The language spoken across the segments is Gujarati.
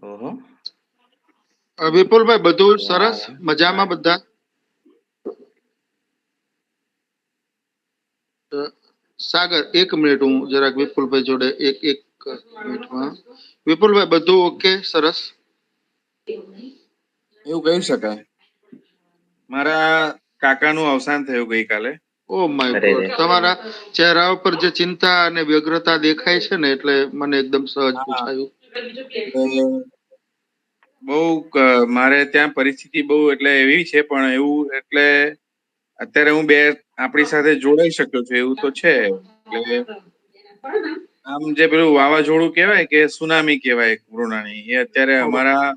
ઓહો. વિપુલભાઈ બધું સરસ વાહ મજામાં વાહ. બધા? સાગર એક મિનિટ, હું જરાક વિપુલભાઈ જોડે એક મિનિટમાં. વિપુલભાઈ બધું ઓકે સરસ? એવું કહી શકાય. મારા કાકાનું અવસાન થયું ગઈકાલે. ઓ માય અરે ગોડ, રે. તમારા ચહેરા ઉપર જે ચિંતા અને વ્યગ્રતા દેખાય છે ને, એટલે મને એકદમ સહજ હા, પૂછાયું. એટલે બહુ મારે ત્યાં પરિસ્થિતિ બહુ એટલે એવી છે, પણ એવું એટલે અત્યારે હું આપણી સાથે જોડાઈ શક્યો છું એવું તો છે. એટલે આમ જે પેલું વાવાઝોડું કહેવાય કે સુનામી કહેવાય કોરોનાની, એ અત્યારે ઓ બાપા, અમારા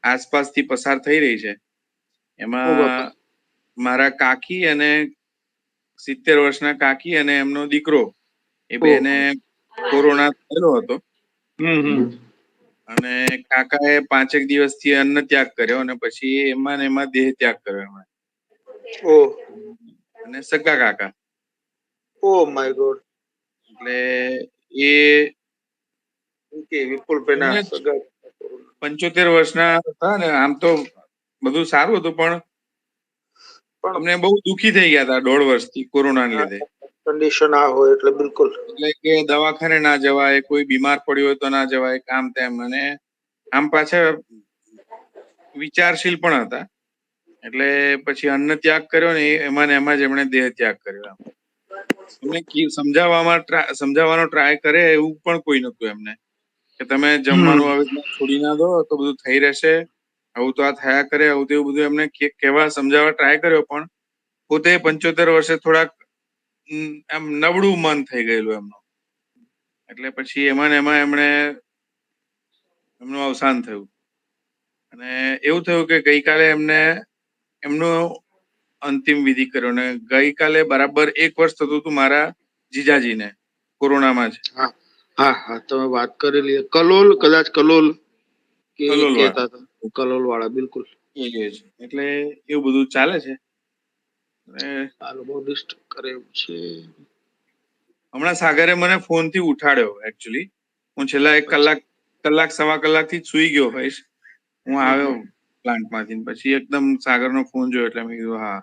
આસપાસથી પસાર થઈ રહી છે. ઓ બાપા. એમાં મારા કાકી અને 70 વર્ષના કાકી અને એમનો દીકરો, એ ઓ. બેને કોરોના થયેલો હતો. હમ. અને કાકાએ 5 દિવસથી અન્ન ત્યાગ કર્યો અને પછી એમાં ને એમાં દેહ ત્યાગ કર્યો એમણે. ઓ. અને સગા કાકા, ઓ માય ગોડ. એટલે એ ઓકે, વિપુલભાઈ ના એમને સગા. 75 વર્ષના હતા ને, આમ તો બધું સારું હતું, પણ પણ એમને બહુ દુઃખી થઈ ગયા હતા 1.5 વર્ષથી કોરોનાને લીધે. કન્ડિશન આ હોય એટલે બિલકુલ. એટલે કે દવાખાને ના જવાય, કોઈ બીમાર પડ્યું હોય તો ના જવાય, કામ તેમ. અને આમ પાછા વિચારશીલ પણ હતા. એટલે પછી અન્ન ત્યાગ કર્યો ને એમાં ને એમાં જ એમણે દેહ ત્યાગ કર્યો. એમને સમજાવવાનો ટ્રાય કરે એવું પણ કોઈ નતું એમને, કે તમે હમ. જમવાનું આવી રીતના છોડી ના દો તો બધું થઈ રહેશે, આવું તો આ થયા કરે, આવું તેવું બધું એમને સમજાવવા ટ્રાય કર્યો. પણ પોતે 75 વર્ષે થોડાક આમ નબળું મન થઈ ગયેલું એમનું. એટલે પછી એમાં ને એમાં એમનું અવસાન થયું. અને એવું થયું કે ગઈકાલે એમનો અંતિમ વિધિ કર્યો. ને ગઈકાલે બરાબર 1 વર્ષ થતું હતું મારા જીજાજીને કોરોનામાં જ. હા હા હા, તમે વાત કરેલી કલોલ, કદાચ કલોલ કે કલોલ કેતા વાળા, હતા. કલોલ વાળા, બિલકુલ. એ જ. એટલે એવું બધું ચાલે છે. અને આ લોકો ડિસ્ટર્બ કરે એવું છે. હમણાં સાગરે મને ફોન થી ઉઠાડ્યો. એકચ્યુઅલી હું છેલ્લા 1 કલાક સવા કલાક થી જ સુઈ ગયો હોઈશ. હું આવ્યો પ્લાન્ટ માંથી, પછી એકદમ સાગરનો ફોન જોયો એટલે મેં કીધું હા.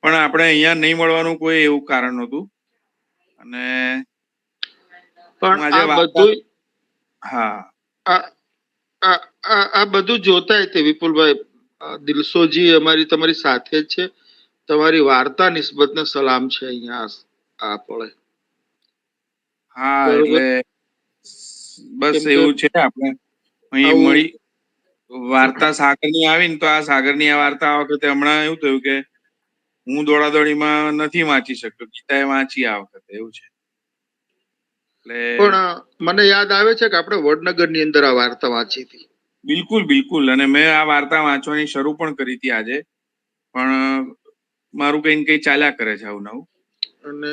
પણ આપણે અહીંયા નહીં મળવાનું કોઈ એવું કારણ નહોતું. અને પણ હું આજે આ વાર્તા, બધું, હા આ આ આ બધું જોતાય તે વિપુલભાઈ, દિલસોજી અમારી તમારી સાથે જ છે. તમારી વાર્તા નિસ્બતને સલામ છે અહીંયા આ પળે. હા, બરોબર. એટલે બસ કેમ કે એવું છે. આપણે અહીં આવું મળી વાર્તા સાગરની આવી ને, તો આ સાગરની આ વાર્તા આ વખતે હમણાં એવું થયું કે હું દોડાદોડીમાં નથી વાંચી શક્યો, ગીતાએ વાંચી આ વખતે, એવું છે. એટલે પણ મને યાદ આવે છે કે આપણે વડનગર ની અંદર આ વાર્તા વાંચી હતી. બિલકુલ બિલકુલ. અને મેં આ વાર્તા વાંચવાની શરૂ પણ કરી હતી આજે, પણ મારું કઈ ને કઈ ચાલ્યા કરે છે આવું નવું. અને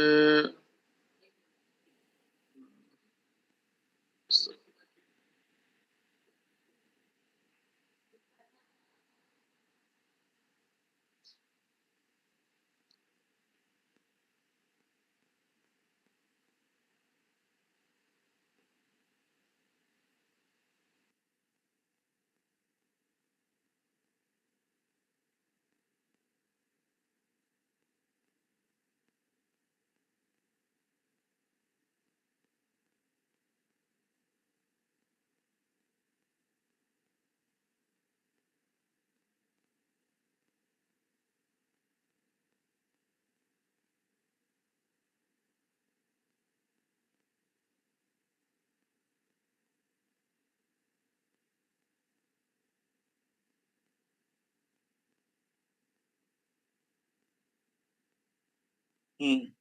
હમ.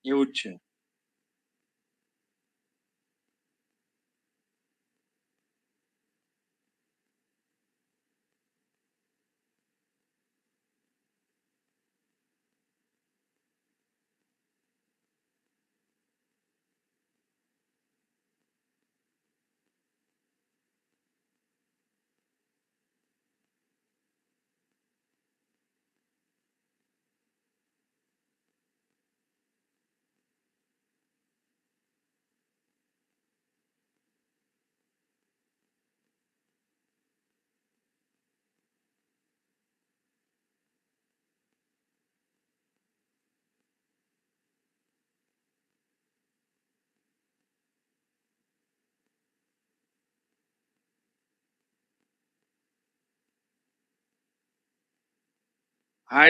એવું જ છે. હા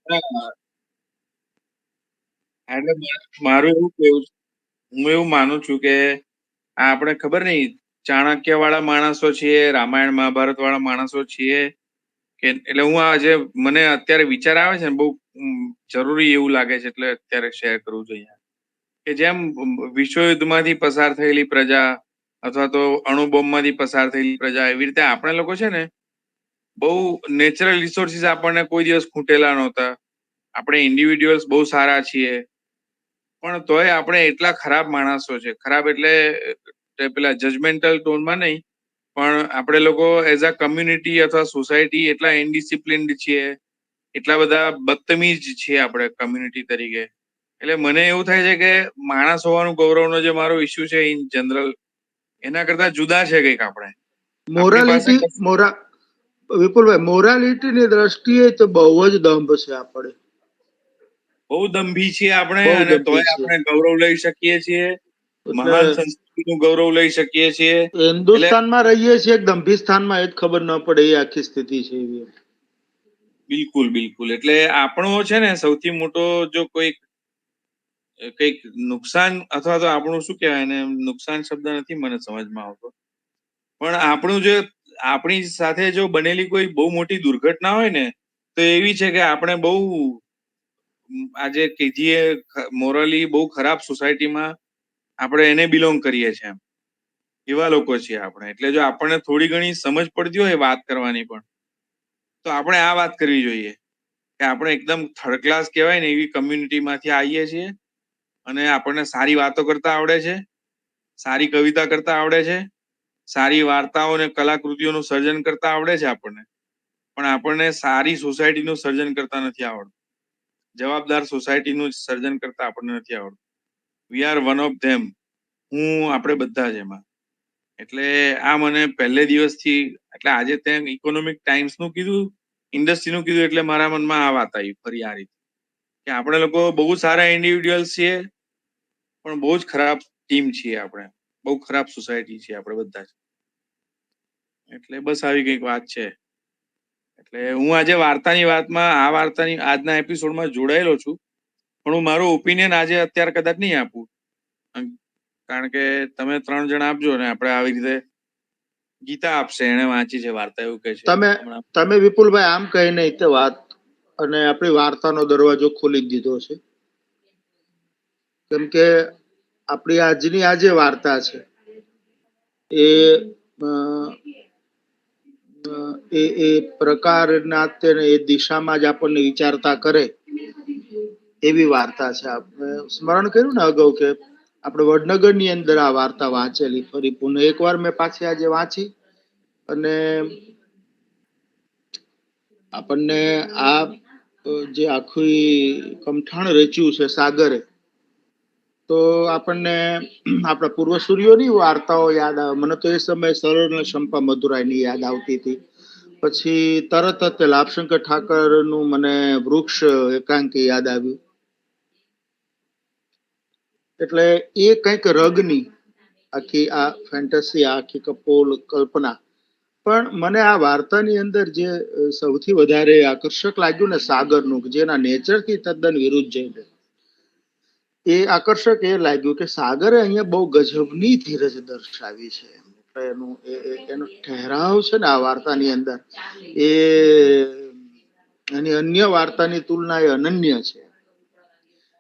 હા, એટલે મારું એવું કેવું છે, હું એવું માનું છું કે આ આપણે ખબર નહીં ચાણક્ય વાળા માણસો છીએ, રામાયણ મહાભારત વાળા માણસો છીએ કે એટલે હું આજે મને અત્યારે વિચાર આવે છે ને બહુ જરૂરી એવું લાગે છે એટલે અત્યારે શેર કરવું જોઈએ કે જેમ વિશ્વયુદ્ધમાંથી પસાર થયેલી પ્રજા અથવા તો અણુબોમ્બમાંથી પસાર થયેલી પ્રજા એવી રીતે આપણે લોકો છે ને બહુ નેચરલ રિસોર્સિસ આપણને કોઈ દિવસ ખૂટેલા નહોતા. આપણે ઇન્ડિવિડ્યુઅલ્સ બહુ સારા છીએ પણ તોય આપણે એટલા ખરાબ માણસો છે. ખરાબ એટલે પેલા જજમેન્ટલ ટોનમાં નહીં, પણ આપણે લોકો એઝ અ કમ્યુનિટી અથવા સોસાયટી એટલા ઇનડિસિપ્લિન્ડ છીએ, એટલા બધા બદતમીજ છીએ આપણે કમ્યુનિટી તરીકે. એટલે મને એવું થાય છે કે માણસ હોવાનું ગૌરવનો જે મારો ઇસ્યુ છે ઇન જનરલ એના કરતા જુદા છે કંઈક આપણે. આપણી પાસે મોરાલિટી વિપુલભાઈ મોરાલિટીની દ્રષ્ટિએ તો બહુ જ દંભ છે આપણે. બહુ દંભી છીએ આપણે બહુ અને દંભી તોય છે. આપણે ગૌરવ લઈ શકીએ છીએ, એટલે મહાન સંસ્કૃતિનું ગૌરવ લઈ શકીએ છીએ. એટલે હિન્દુસ્તાનમાં રહીએ છીએ દંભિસ્તાનમાં એ જ ખબર ન પડે એ આખી સ્થિતિ છે એવી. બિલકુલ બિલકુલ. એટલે આપણો છે ને સૌથી મોટો જો કોઈ કંઈક નુકસાન અથવા તો આપણું શું કહેવાય ને નુકસાન શબ્દ નથી મને સમજમાં આવતો, પણ આપણું જે આપણી સાથે જો બનેલી કોઈ બહુ મોટી દુર્ઘટના હોય ને તો એવી છે કે આપણે બહુ આજે કેજીએ મોરલી બહુ ખરાબ સોસાયટીમાં આપણે એને બિલોંગ કરીએ છીએ એવા લોકો છીએ આપણે. એટલે જો આપણને થોડી ઘણી સમજ પડતી હોય વાત કરવાની પણ તો આપણે આ વાત કરવી જોઈએ કે આપણે એકદમ થર્ડ ક્લાસ કહેવાય ને એવી કમ્યુનિટીમાંથી આવીએ છીએ અને આપણને સારી વાતો કરતા આવડે છે, સારી કવિતા કરતા આવડે છે, સારી વાર્તાઓ અને કલાકૃતિઓનું સર્જન કરતા આવડે છે આપણને, પણ આપણને સારી સોસાયટીનું સર્જન કરતા નથી આવડતું. જવાબદાર સોસાયટીનું સર્જન કરતા આપણને નથી આવડતું. We are one of them. આપણે બધા જ એમાં. એટલે આ મને પહેલે દિવસથી એટલે આજે તેમ ઇકોનોમિક ટાઈમ્સનું કીધું, ઇન્ડસ્ટ્રીનું કીધું એટલે મારા મનમાં આ વાત આવી ફરી આ રીતે કે આપણે લોકો બહુ સારા ઇન્ડિવિડ્યુઅલ્સ છીએ પણ બહુ જ ખરાબ ટીમ છીએ આપણે, બહુ ખરાબ સોસાયટી છીએ આપણે બધા જ. એટલે બસ આવી કંઈક વાત છે. એટલે હું આજે આ વાર્તાની આજના એપિસોડમાં જોડાયેલો છું, પણ હું મારો ઓપિનિયન આજે અત્યારે કદાચ નહીં આપું કારણ કે તમે 3 જણા આપજો ને આપણે આવી રીતે ગીતા આપશે, એને વાંચી છે વાર્તા એવું કે છે હમણાં. તમે વિપુલભાઈ આમ કહી નહીં તે વાત અને આપણી વાર્તાનો દરવાજો ખોલી દીધો છે. કેમ કે આપણી આજની આ જે વાર્તા છે એ એ પ્રકારના એ દિશામાં જ આપણને વિચારતા કરે એવી વાર્તા છે. આપણે સ્મરણ કર્યું ને અગાઉ કે આપણે વડનગર ની અંદર આ વાર્તા વાંચેલી ફરી પુનઃ એકવાર મેં પાછી આજે વાંચી અને આપણને આ જે આખું કમઠાણ રચ્યું છે સાગરે, તો આપણને આપણા પૂર્વસૂરીઓની વાર્તાઓ યાદ આવે. મને તો એ સમયે સરળ ને શંપા મધુરાયની યાદ આવતી હતી. પછી તરત જ લાભશંકર ઠાકર નું મને વૃક્ષ એકાંકી યાદ આવ્યું. એટલે એ કંઈક રગની આખી આ ફેન્ટસી આખી કપોલ કલ્પના. પણ મને આ વાર્તાની અંદર જે સૌથી વધારે આકર્ષક લાગ્યું ને સાગરનું, જેના નેચરથી તદ્દન વિરુદ્ધ જઈને એ આકર્ષક એ લાગ્યું કે સાગરે અહીંયા બહુ ગજબની ધીરજ દર્શાવી છે. એનું એનો ઠહેરાવ છે ને આ વાર્તાની અંદર એ એની અન્ય વાર્તાની તુલના એ અનન્ય છે.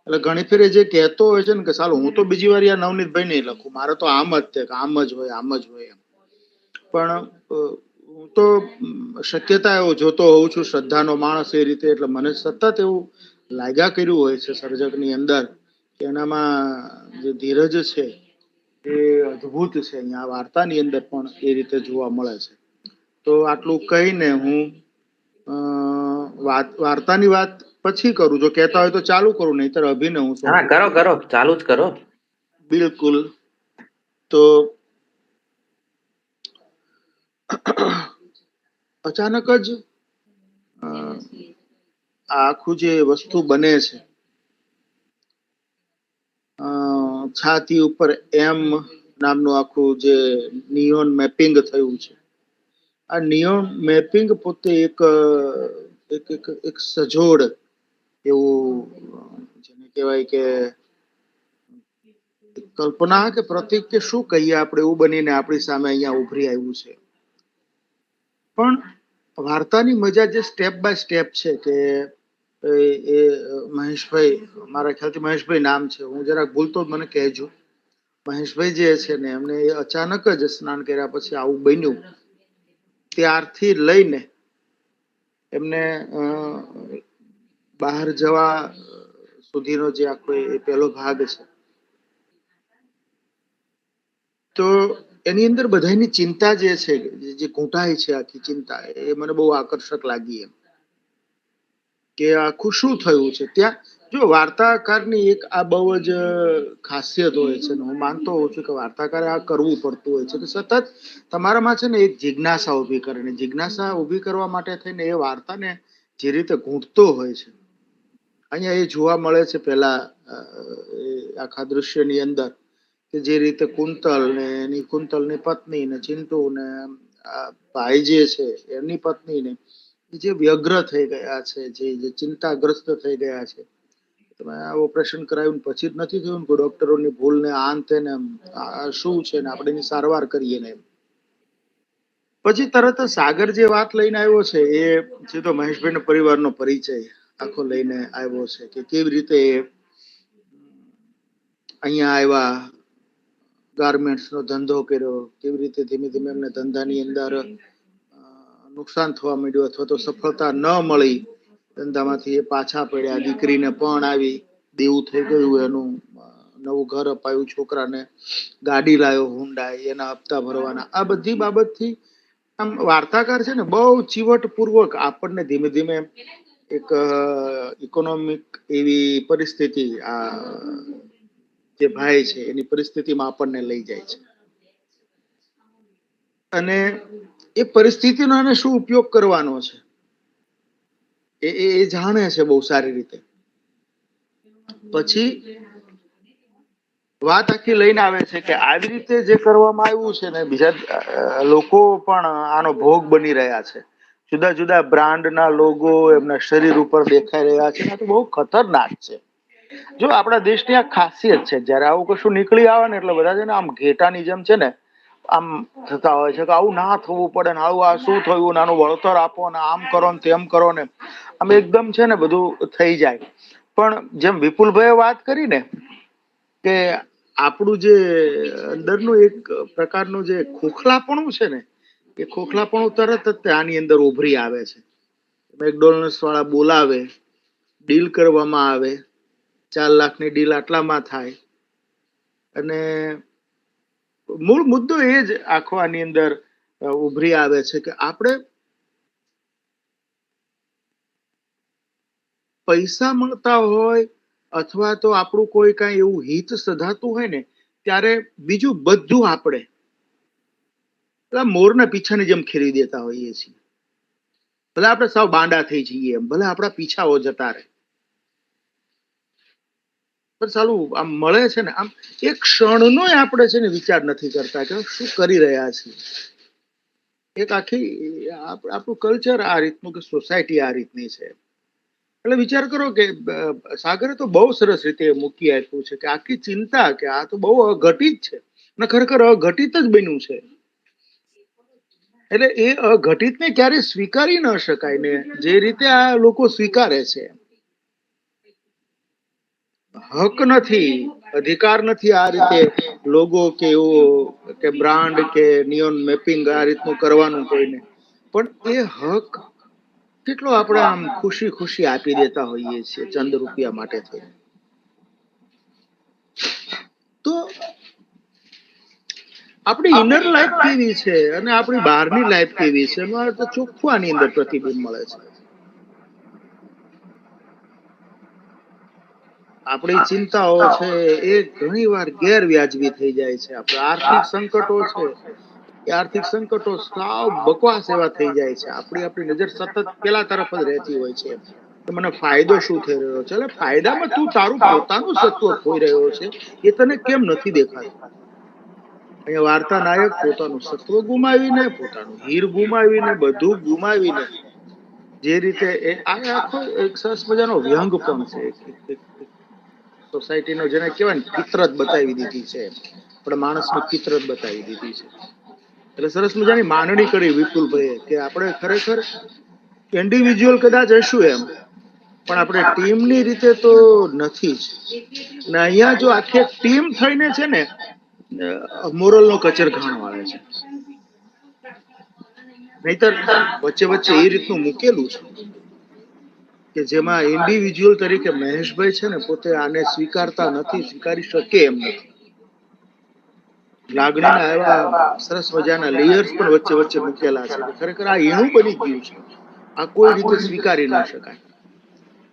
એટલે ઘણી ફેર જે કહેતો હોય છે ને કે સાલું હું તો બીજી વાર યા નવનીતભાઈ નહીં લખું, મારે તો આમ જ છે કે આમ જ હોય આમ જ હોય એમ. પણ હું તો શક્યતા એવો જોતો હોઉં છું, શ્રદ્ધાનો માણસ એ રીતે, એટલે મને સતત એવું લાગ્યા કર્યું હોય છે સર્જકની અંદર કે એનામાં જે ધીરજ છે એ અદ્ભુત છે. અહીંયા આ વાર્તાની અંદર પણ એ રીતે જોવા મળે છે. તો આટલું કહીને હું વાર્તાની વાત પછી કરું, જો કહેતા હોય તો ચાલુ કરું, નહીતર અભિને હું હા સોંપું. કરો કરો, ચાલુ જ કરો. બિલકુલ. તો અચાનક જ આ આખું જે વસ્તુ બને છે, છાતી ઉપર એમ નામનું આખું જે નિયોન મેપિંગ થયું છે, આ નિયોન મેપિંગ પોતે એક એક સજોડ એવું જેને કહેવાય કે કલ્પના કે પ્રતીક કે શું કહીએ આપણે, એવું બનીને આપણી સામે અહીંયા ઉભરી આવ્યું છે. પણ વાર્તાની મજા જે સ્ટેપ બાય સ્ટેપ છે કે એ મહેશભાઈ, મારા ખ્યાલથી મહેશભાઈ નામ છે, હું જરાક ભૂલતો મને કહેજો. મહેશભાઈ જે છે ને એમને એ અચાનક જ સ્નાન કર્યા પછી આવું બન્યું, ત્યારથી લઈને એમને બહાર જવા સુધીનો જે આખો એ પહેલો ભાગ છે, તો એની અંદર બધાની ચિંતા જે છે, જે ઘૂંટાય છે આખી ચિંતા, એ મને બહુ આકર્ષક લાગી. એમ કે આખું શું થયું છે ત્યાં. જો વાર્તાકારની એક આ બહુ જ ખાસિયત હોય છે, હું માનતો હોઉં છું કે વાર્તાકારે આ કરવું પડતું હોય છે કે સતત તમારામાં છે ને એક જિજ્ઞાસા ઊભી કરે, ને જિજ્ઞાસા ઊભી કરવા માટે થઈને એ વાર્તાને જે રીતે ગૂંથતો હોય છે, અહીંયા એ જોવા મળે છે. પેલા આખા દ્રશ્યની અંદર કે જે રીતે કુંતલ ને એની કુંતલની પત્ની ને ચિંટુ ને ભાઈ જે છે એમની પત્ની ને જે વ્યગ્ર થઈ ગયા છે, જે ચિંતાગ્રસ્ત થઈ ગયા છે, તમે આ ઓપરેશન કરાવ્યું પછી જ નથી થયું ને, ડોક્ટરોની ભૂલ ને આન તેને શું છે ને આપણે એની સારવાર કરીએ ને. પછી તરત સાગર જે વાત લઈને આવ્યો છે એ સીધો મહેશભાઈ પરિવારનો પરિચય આખો લઈને આવ્યો છે કે કેવી રીતે અહીંયા આવ્યા, ગાર્મેન્ટ્સ નો ધંધો કર્યો, કેવી રીતે ધીમે ધીમે એમને ધંધાની અંદર નુકસાન થવા માંડ્યું અથવા તો સફળતા ન મળી, ધંધામાંથી એ પાછા પડ્યા, દીકરીને પણ આવી, દેવું થઈ ગયું એનું, નવું ઘર અપાયું, છોકરાને ગાડી લાવ્યો હુંડાઈ, એના હપ્તા ભરવાના, આ બધી બાબતથી આમ વાર્તાકાર છે ને બહુ ચીવટ પૂર્વક આપણને ધીમે ધીમે એક ઇકોનોમિક એવી પરિસ્થિતિ, આ જે ભાઈ છે એની પરિસ્થિતિમાં આપણને લઈ જાય છે, અને એ પરિસ્થિતિનો એને શું ઉપયોગ કરવાનો છે એ જાણે છે બહુ સારી રીતે. પછી વાત આખી લઈને આવે છે કે આવી રીતે જે કરવામાં આવ્યું છે ને, બીજા લોકો પણ આનો ભોગ બની રહ્યા છે. જુદા જુદા બ્રાન્ડના લોગો એમના શરીર ઉપર દેખાઈ રહ્યા છે, તો બહુ ખતરનાક છે. જો આપણા દેશની આ ખાસિયત છે, જયારે આવું કશું નીકળી આવે ને એટલે બધા છે ને આમ ઘેટાની જેમ છે ને આમ થતા હોય છે કે આવું ના થવું પડે ને, આવું આ શું થયું ને, આનું વળતર આપો ને, આમ કરો ને તેમ કરો ને, આમ એકદમ છે ને બધું થઈ જાય. પણ જેમ વિપુલભાઈએ વાત કરી ને કે આપણું જે અંદરનું એક પ્રકારનું જે ખોખલાપણું છે ને, એ ખોખલાપણું તરત જ આની અંદર ઉભરી આવે છે. મેકડોનલ્ડ્સ વાળા બોલાવે, ડીલ કરવામાં આવે, 4 લાખની ડીલ આટલામાં થાય, અને મૂળ મુદ્દો એ જ આખો આની અંદર ઉભરી આવે છે કે આપણે પૈસા મળતા હોય અથવા તો આપણું કોઈ કાંઈ એવું હિત સધાતું હોય ને, ત્યારે બીજું બધું આપણે મોરના પીછાની જેમ ખેરી દેતા હોઈએ છીએ. ભલે આપણે સાવ બાંડા થઈ જઈએ, એમ ભલે આપણા પીછાઓ જતા રહે, પણ સાલું આમ મળે છે ને, આમ એક ક્ષણનો આપણે છે ને વિચાર નથી કરતા કે શું કરી રહ્યા છીએ. એક આખી આપણું કલ્ચર આ રીતનું કે સોસાયટી આ રીતની છે. એટલે વિચાર કરો કે સાગરે તો બહુ સરસ રીતે મૂકી આપ્યું છે કે આખી ચિંતા કે આ તો બહુ અઘટિત છે અને ખરેખર અઘટિત જ બન્યું છે. એટલે એ અઘટિતને ક્યારે સ્વીકારી ન શકાય ને, જે રીતે આ લોકો સ્વીકારે છે. હક નથી, અધિકાર નથી આ રીતે લોગો કે એવો કે બ્રાન્ડ કે નિયોન મેપિંગ આ રીતનું કરવાનું કોઈને, પણ એ હક કેટલો આપણે આમ ખુશી ખુશી આપી દેતા હોઈએ છીએ ચંદ રૂપિયા માટે થઈ. તો આપણી ઇનર લાઈફ કેવી છે અને આપણી બહારની લાઈફ કેવી છે એમાં તો ચોખ્ખું આની અંદર પ્રતિબિંબ મળે છે. આપણી ચિંતાઓ છે એ ઘણી વાર ગેરવ્યાજબી થઈ જાય છે. આપણે આર્થિક સંકટો છે એ આર્થિક સંકટો સાવ બકવાસ એવા થઈ જાય છે. આપણી નજર સતત પેલા તરફ જ રહેતી હોય છે કે મને ફાયદો શું થઈ રહ્યો છે. એટલે ફાયદામાં તું તારું પોતાનું સત્વ ખોઈ રહ્યો છે એ તને કેમ નથી દેખાતું. અહીંયા વાર્તા નાયક પોતાનું સત્વ ગુમાવીને, પોતાનું હીર ગુમાવીને, બધું ગુમાવીને જે રીતે આ આખો એક સરસ મજાનો વ્યંગ પણ છે. સોસાયટીનો જેને કહેવાય ને ફિતરત બતાવી દીધી છે, આપણે માણસની ફિતરત બતાવી દીધી છે. એટલે સરસ મજાની માંગણી કરી વિપુલભાઈએ કે આપણે ખરેખર ઇન્ડિવિજ્યુઅલ કદાચ હશું એમ, પણ આપણે ટીમની રીતે તો નથી જ. ને અહીંયા જો આખી એક ટીમ થઈને છે ને મોરલનો કચરઘાણ વાળે છે. નહીતર વચ્ચે વચ્ચે એ રીતનું મૂકેલું છે કે જેમાં ઇન્ડિવિજ્યુઅલ તરીકે મહેશભાઈ છે ને પોતે આને સ્વીકારતા નથી, સ્વીકારી શકે એમ નથી. લાગણીના એવા સરસ મજાના લેયર્સ પણ વચ્ચે વચ્ચે મૂકેલા છે કે ખરેખર આ ઈણું બની ગયું છે, આ કોઈ રીતે સ્વીકારી ન શકાય.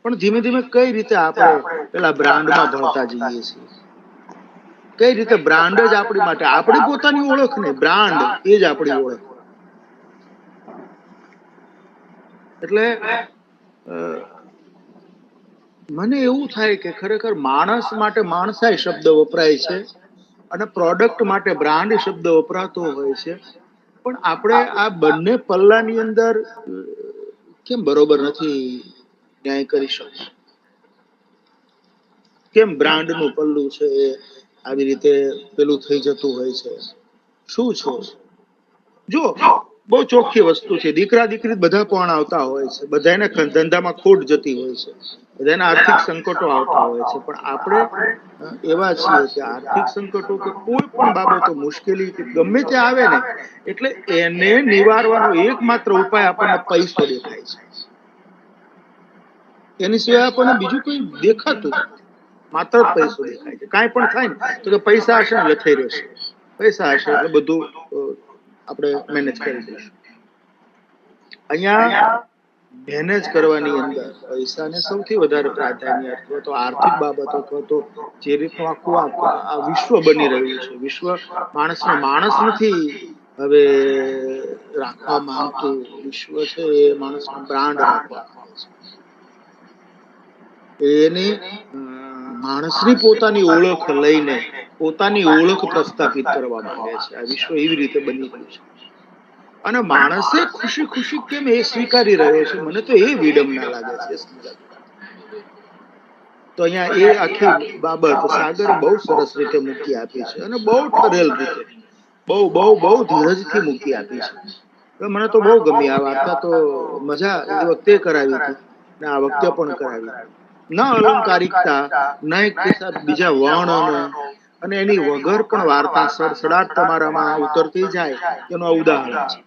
પણ ધીમે ધીમે કઈ રીતે આપણે પેલા બ્રાન્ડમાં ભળતા જઈએ છીએ, કઈ રીતે બ્રાન્ડ જ આપણી માટે, આપણી પોતાની ઓળખ નહીં, બ્રાન્ડ એ જ આપણી ઓળખ. એટલે મને એવું થાય કે ખરેખર માણસ માટે માણસાઈ શબ્દ વપરાય છે અને પ્રોડક્ટ માટે બ્રાન્ડ શબ્દ વપરાતો હોય છે. પણ આપણે આ બંને પલ્લાની અંદર કેમ બરોબર નથી ન્યાય કરી શકતા? કેમ બ્રાન્ડનું પલ્લું છે એ આવી રીતે પેલું થઈ જતું હોય છે? શું છે? જો બહુ ચોખ્ખી વસ્તુ છે, દીકરા દીકરી બધા પણ આવતા હોય છે, બધાને ધંધામાં ખોટ જતી હોય છે, બધાને આર્થિક સંકટો આવતા હોય છે. પણ આપણે એવા છીએ કે આર્થિક સંકટો કે કોઈ પણ બાબતો, મુશ્કેલી કે ગમે તે આવે ને એટલે એને નિવારવાનો એકમાત્ર ઉપાય આપણને પૈસો દેખાય છે. એની સિવાય આપણને બીજું કોઈ દેખાતું નથી, માત્ર પૈસો દેખાય છે. કાંઈ પણ થાય ને તો કે પૈસા હશે ને એટલે થઈ રહેશે, પૈસા હશે એટલે બધું આપણે મેનેજ કરી દઈશું. અહીંયા મેનેજ કરવાની અંદર પૈસાને સૌથી વધારે પ્રાધાન્ય, અથવા તો આર્થિક બાબતો, અથવા તો જે રીતનું આખું આ વિશ્વ બની રહ્યું છે, વિશ્વ માણસને માણસ નથી હવે રાખવા માંગતું, વિશ્વ છે એ માણસનો બ્રાન્ડ રાખવા માંગે છે. એની માણસની પોતાની ઓળખ લઈને પોતાની ઓળખ પ્રસ્થાપિત કરવા માંગે છે. આ વિશ્વ એવી રીતે બની ગયું છે. અને માણસે ખુશી ખુશી કેમ એ સ્વીકારી રહ્યો છે, મને તો એ વિડંબના લાગે છે. તો અહીંયા એ આખી બાબત સાગરે બહુ સરસ રીતે મૂકી આપી છે અને બહુ ઠરેલ રીતે, બહુ બહુ બહુ ધીરજથી મૂકી આપી છે. મને તો બહુ ગમી આ વાર્તા. તો મજા એ વખતે કરાવી હતી ને આ વખતે પણ કરાવી. ન અલંકારિકતા, ન બીજા વર્ણનો, અને એની વગર પણ વાર્તા સડસડાટ તમારામાં ઉતરતી જાય એનું આ ઉદાહરણ છે.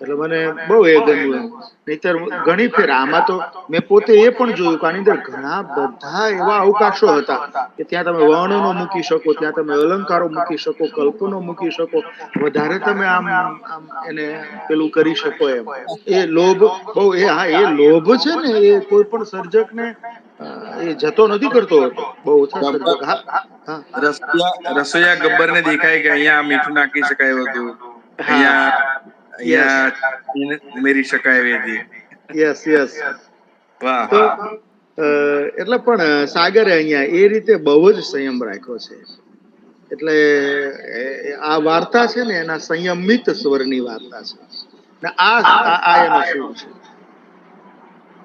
એટલે મને બહુ એ ગમ્યું એમ. નહીતર ઘણી ફેર આમાં તો મેં પોતે એ પણ જોયું કે આની અંદર ઘણા બધા એવા અવકાશો હતા કે ત્યાં તમે વર્ણનો મૂકી શકો, ત્યાં તમે અલંકારો મૂકી શકો, કલ્પનો મૂકી શકો, વધારે તમે આમ આમ એને પેલું કરી શકો એમ. એ લોભ બહુ એ લોભ છે ને એ કોઈ પણ સર્જકને એ જતો નથી કરતો હોતો. બહુ ઓછા સર્જક રસોઈયા ગબ્બરને દેખાય કે અહીંયા મીઠું નાખી શકાય હતું, અહીંયા અહીંયા ઉમેરી શકાય એવી હતી. Yes yes. વાહ. તો એટલે પણ સાગરે અહીંયા એ રીતે બહુ જ સંયમ રાખ્યો છે. એટલે આ વાર્તા છે ને એના સંયમિત સ્વરની વાર્તા છે. ને આ એનો સૂર છે.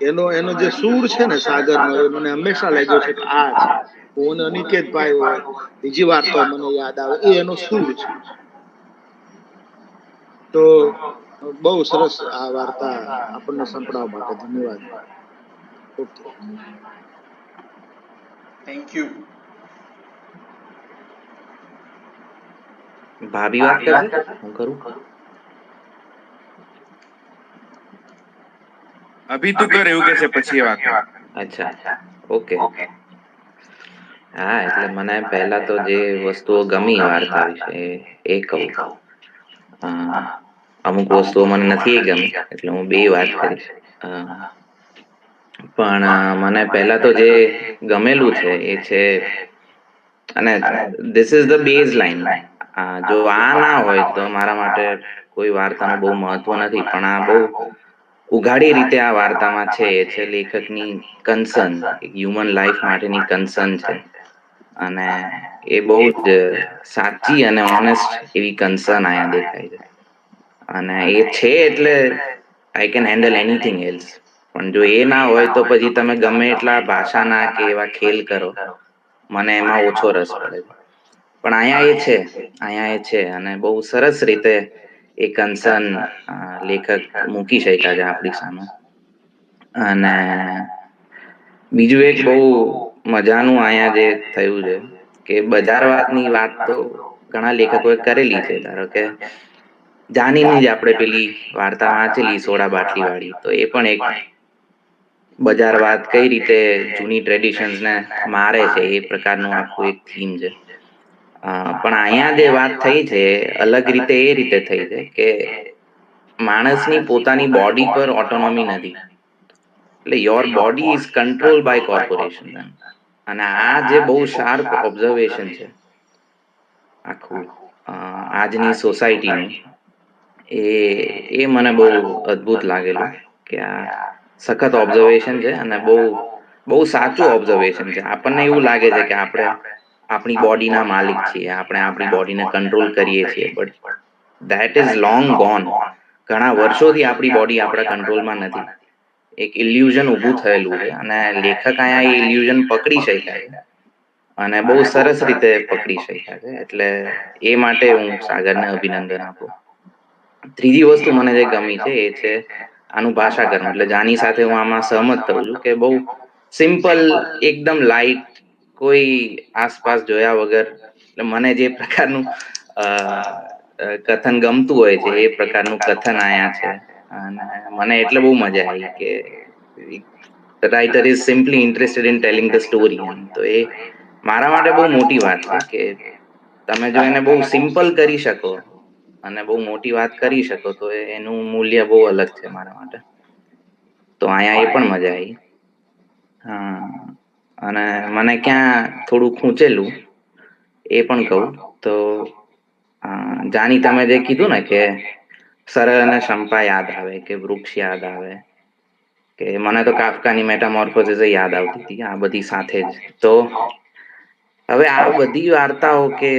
એનો જે સૂર છે ને સાગરનો, એ મને હંમેશા લાગ્યો છે કે આ છે. હું અનિકેતભાઈ હોય, બીજી વાર્તાઓ મને યાદ આવે, એ એનો સૂર છે. તો બહુ સરસ આ વાર્તા આપણને સંભળાવવા માટે ધન્યવાદ. Okay, thank you. ભાભી વાત કરશે, હું કરું? અભી તું કર એવું કે છે, પછી વાત. અચ્છા, ઓકે. હા, એટલે મને પહેલા તો જે વસ્તુઓ ગમી વાર્તા વિશે એ કહું. અમુક વસ્તુઓ મને નથી ગમી, એટલે હું બે વાત કરીશ. પણ મને પહેલા તો જે ગમેલું છે એ છે, અને this is the base line. જો આ ના હોય તો મારા માટે કોઈ વાર્તાનું બહુ મહત્વ નથી. પણ આ બહુ ઉઘાડી રીતે આ વાર્તામાં છે. એ છે લેખકની કન્સર્ન, હ્યુમન લાઈફ માટેની કન્સર્ન છે. અને એ બહુ જ સાચી અને ઓનેસ્ટ એવી કન્સર્ન અહીંયા દેખાય છે. અને એ છે એટલે I can handle anything else. પણ જો એ ના હોય તો પછી તમે ગમે એટલા ભાષાના કે એવા ખેલ કરો, મને એમાં ઓછો રસ પડે છે. પણ અહીંયા એ છે અને બહુ સરસ રીતે એ કન્સર્ન લેખક મૂકી શક્યા છે આપણી સામે. અને બીજું એક બહુ મજાનું અહીંયા જે થયું છે કે બજારવાદની વાત તો ઘણા લેખકોએ કરેલી છે. ધારો કે જાનીની જ આપણે પેલી વાર્તા વાંચેલી સોડા બાટલી વાળી, તો એ પણ એક બજારવાદ કઈ રીતે જૂની ટ્રેડિશન્સ ને મારે છે એ પ્રકારનું આખું એક થીમ છે. પણ અહીંયા જે વાત થઈ છે અલગ રીતે એ રીતે થઈ છે કે માણસની પોતાની બોડી પર ઓટોનોમી નથી. એટલે your body is control by corporation. અને આ જે બહુ શાર્પ ઓબ્ઝર્વેશન છે આખું આજની સોસાયટીનું, એ એ મને બહુ અદ્ભુત લાગેલું કે આ સખત ઓબ્ઝર્વેશન છે અને બહુ સાચું ઓબ્ઝર્વેશન છે. આપણને એવું લાગે છે કે આપણે આપણી બોડીના માલિક છીએ, આપણે આપણી બોડીને કંટ્રોલ કરીએ છીએ, but that is long gone. ઘણા વર્ષોથી આપણી બોડી આપણા કંટ્રોલમાં નથી. એક ઇલ્યુઝન ઊભું થયેલું છે અને લેખક અહીંયા એ ઇલ્યુઝન પકડી શક્યા છે અને બહુ સરસ રીતે પકડી શક્યા છે. એટલે એ માટે હું સાગરને અભિનંદન આપું. ત્રીજી વસ્તુ મને જે ગમી છે એ છે આનું ભાષાકરણ. એટલે જાની સાથે હું આમાં સહમત થઉં છું કે બહુ સિમ્પલ, એકદમ લાઈટ, કોઈ આસપાસ જોયા વગર. એટલે મને જે પ્રકારનું કથન ગમતું હોય છે એ પ્રકારનું કથન આયા છે. અને મને એટલે બહુ મજા આવી કે writer is simply interested in telling the story. એમ તો એ મારા માટે બહુ મોટી વાત છે કે તમે જો એને બહુ સિમ્પલ કરી શકો અને બહુ મોટી વાત કરી શકો તો એનું મૂલ્ય બહુ અલગ છે મારા માટે. તો અહીંયા એ પણ મજા આવી. હા, અને મને ક્યાં થોડું ખૂંચેલું એ પણ કહું તો જાની તમે જે કીધું ને કે સરળ અને શંપા યાદ આવે કે વૃક્ષ યાદ આવે, કે મને તો કાફકાની મેટામોર્ફોસિસ યાદ આવતી હતી આ બધી સાથે જ. તો હવે આ બધી વાર્તાઓ કે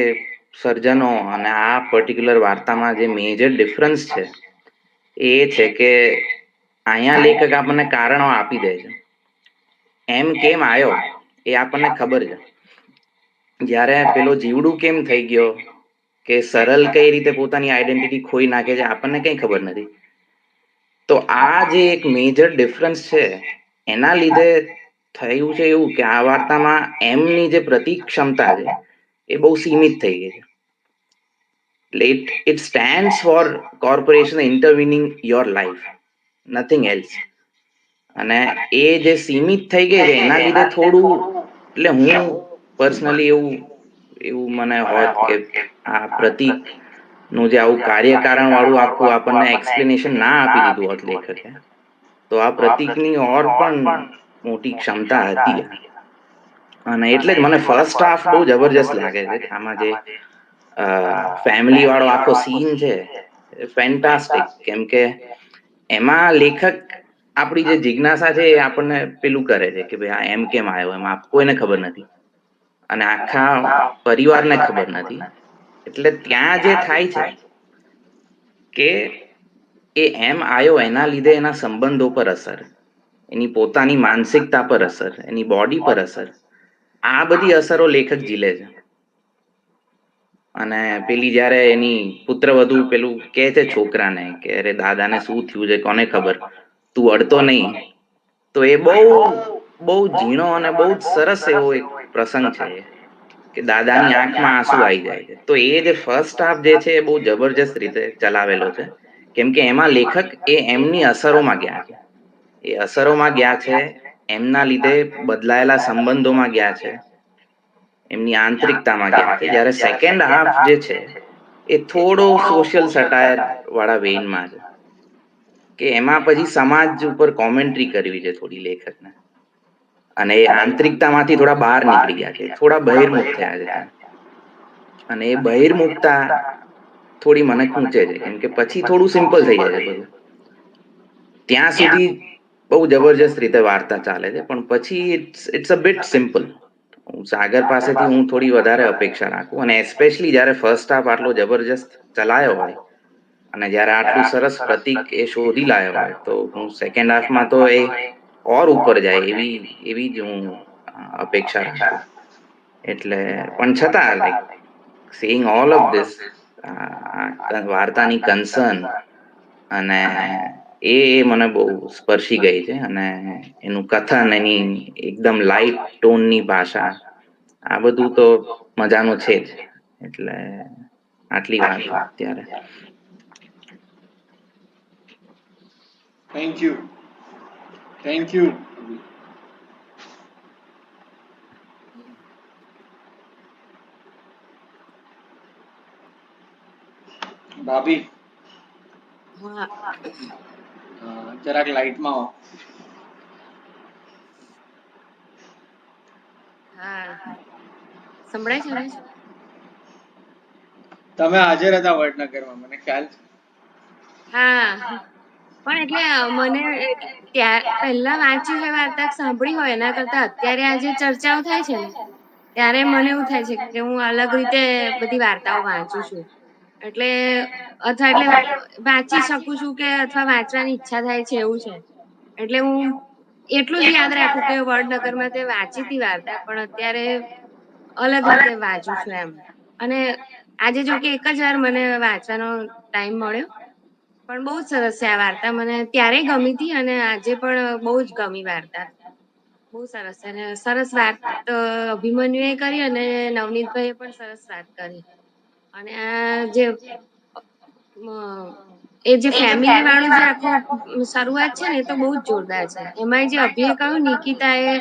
સર્જનો અને આ પર્ટિક્યુલર વાર્તામાં જે મેજર ડિફરન્સ છે એ છે કે અહીંયા લેખક આપણને કારણો આપી દે છે. એમ કેમ આવ્યો એ આપણને ખબર છે. જ્યારે પેલો જીવડું કેમ થઈ ગયો, કે સરળ કઈ રીતે પોતાની આઈડેન્ટિટી ખોઈ નાખે છે, આપણને કઈ ખબર નથી. તો આ જે એક મેજર ડિફરન્સ છે એના લીધે થયું છે એવું કે આ વાર્તામાં એમની જે પ્રતિક ક્ષમતા છે એ બહુ સીમિત થઈ ગઈ છે. It stands for corporation intervening your life, nothing else. અને એ જે સીમિત થઈ ગઈ છે એના લીધે થોડું, એટલે હું પર્સનલી એવું મને હોત કે આ પ્રતિક નું જે આવું કાર્યકારણ વાળું આખું આપણને એક્સપ્લેનેશન ના આપી દીધું હોત લેખકે, તો આ પ્રતિકની ઓર પણ મોટી ક્ષમતા હતી. અને એટલે જ મને ફર્સ્ટ હાફ બહુ જબરજસ્ત લાગે છે. આમાં જે ફેમિલી વાળો આખો સીન છે ફેન્ટાસ્ટિક. કેમ કે એમાં લેખક આપણી જે જિજ્ઞાસા છે એ આપણને પેલું કરે છે કે ભાઈ આ એમ કેમ આવ્યો, એમાં કોઈને ખબર નથી અને આખા પરિવારને ખબર નથી. એટલે ત્યાં જે થાય છે કે એ એમ આવ્યો એના લીધે એના સંબંધો પર અસર, એની પોતાની માનસિકતા પર અસર, એની બોડી પર અસર, આ બધી અસરો લેખક ઝીલે છે. અને પેલી જયારે એની પુત્રવધુ પેલું કે છે છોકરાને કે અરે દાદાને શું થયું છે કોને ખબર, તું અડતો નહીં. તો એ બહુ ઝીણો અને બહુ જ સરસ એવો એક પ્રસંગ છે કે દાદાની આંખમાં આંસુ આવી જાય છે. તો એ જે ફર્સ્ટ હાફ જે છે એ બહુ જબરજસ્ત રીતે ચલાવેલો છે. કેમ કે એમાં લેખક એ એમની અસરોમાં ગયા છે, એ અસરોમાં ગયા છે, એમના લીધે બદલાયેલા સંબંધોમાં ગયા છે, એમની આંતરિકતામાં ગયા છે. જ્યારે સેકન્ડ હાફ જે છે એ થોડો સોશિયલ સટાયર વાળા વેઇનમાં છે કે એમાં પછી સમાજ ઉપર કોમેન્ટ્રી કરવી છે થોડી લેખકને, અને એ આંતરિકતામાંથી થોડા બહાર નીકળી ગયા છે, થોડા બહિર્મુખ થયા છે ત્યાં. અને એ બહિર્મુખતા થોડી મને ખૂંચે છે કેમ કે પછી થોડું સિમ્પલ થઈ જાય છે બધું. ત્યાં સુધી બહુ જબરજસ્ત રીતે વાર્તા ચાલે છે પણ પછી ઇટ્સ અ બિટ સિમ્પલ. સાગર પાસેથી હું થોડી વધારે અપેક્ષા રાખું, અને એસ્પેશિયલી જ્યારે ફર્સ્ટ હાફ આટલો જબરજસ્ત ચલાયો હોય અને જ્યારે આટલું સરસ પ્રતીક એ શોધી લાયો હોય તો હું સેકન્ડ હાફમાં તો એ ઓર ઉપર જાય એવી એવી જ હું અપેક્ષા રાખું. એટલે પણ છતાં like seeing all of this વાર્તાની કન્સર્ન અને એ મને બહુ સ્પર્શી ગઈ છે. અને એનું કથન, એની એકદમ લાઇટ ટોનની ભાષા, આ બધું તો મજાનું છે જ. એટલે આટલી વાત અત્યારે. Thank you. Thank you. ભાભી હા જરાક લાઈટમાં આવો. હા સંભળાય છે અવાજ? તમે હાજર હતા વડનગરમાં, મને ખ્યાલ છે. હા પણ એટલે મને ત્યાં પહેલા વાંચી હોય વાર્તા સાંભળી હોય એના કરતા અત્યારે આ જે ચર્ચાઓ થાય છે ને ત્યારે મને એવું થાય છે કે હું અલગ રીતે બધી વાર્તાઓ વાંચું છું. એટલે અથવા એટલે વાંચી શકું છું કે અથવા વાંચવાની ઈચ્છા થાય છે એવું છે. એટલે હું એટલું જ યાદ રાખું કે વડનગરમાં તે વાંચી હતી વાર્તા, પણ અત્યારે અલગ રીતે વાંચું છું એમ. અને આજે જો કે એક જ વાર મને વાંચવાનો ટાઈમ મળ્યો, પણ બહુ જ સરસ છે આ વાર્તા. મને ત્યારે ગમી હતી અને આજે પણ બહુ જ ગમી વાર્તા. બહુ સરસ છે અને સરસ વાત અભિમન્યુએ કરી અને નવનીતભાઈએ પણ સરસ વાત કરી. અને આ જે એ જે ફેમિલી વાળું જે આખું શરૂઆત છે ને એ તો બહુ જ જોરદાર છે. એમાં જે અભિએ કહ્યું નિકિતા એ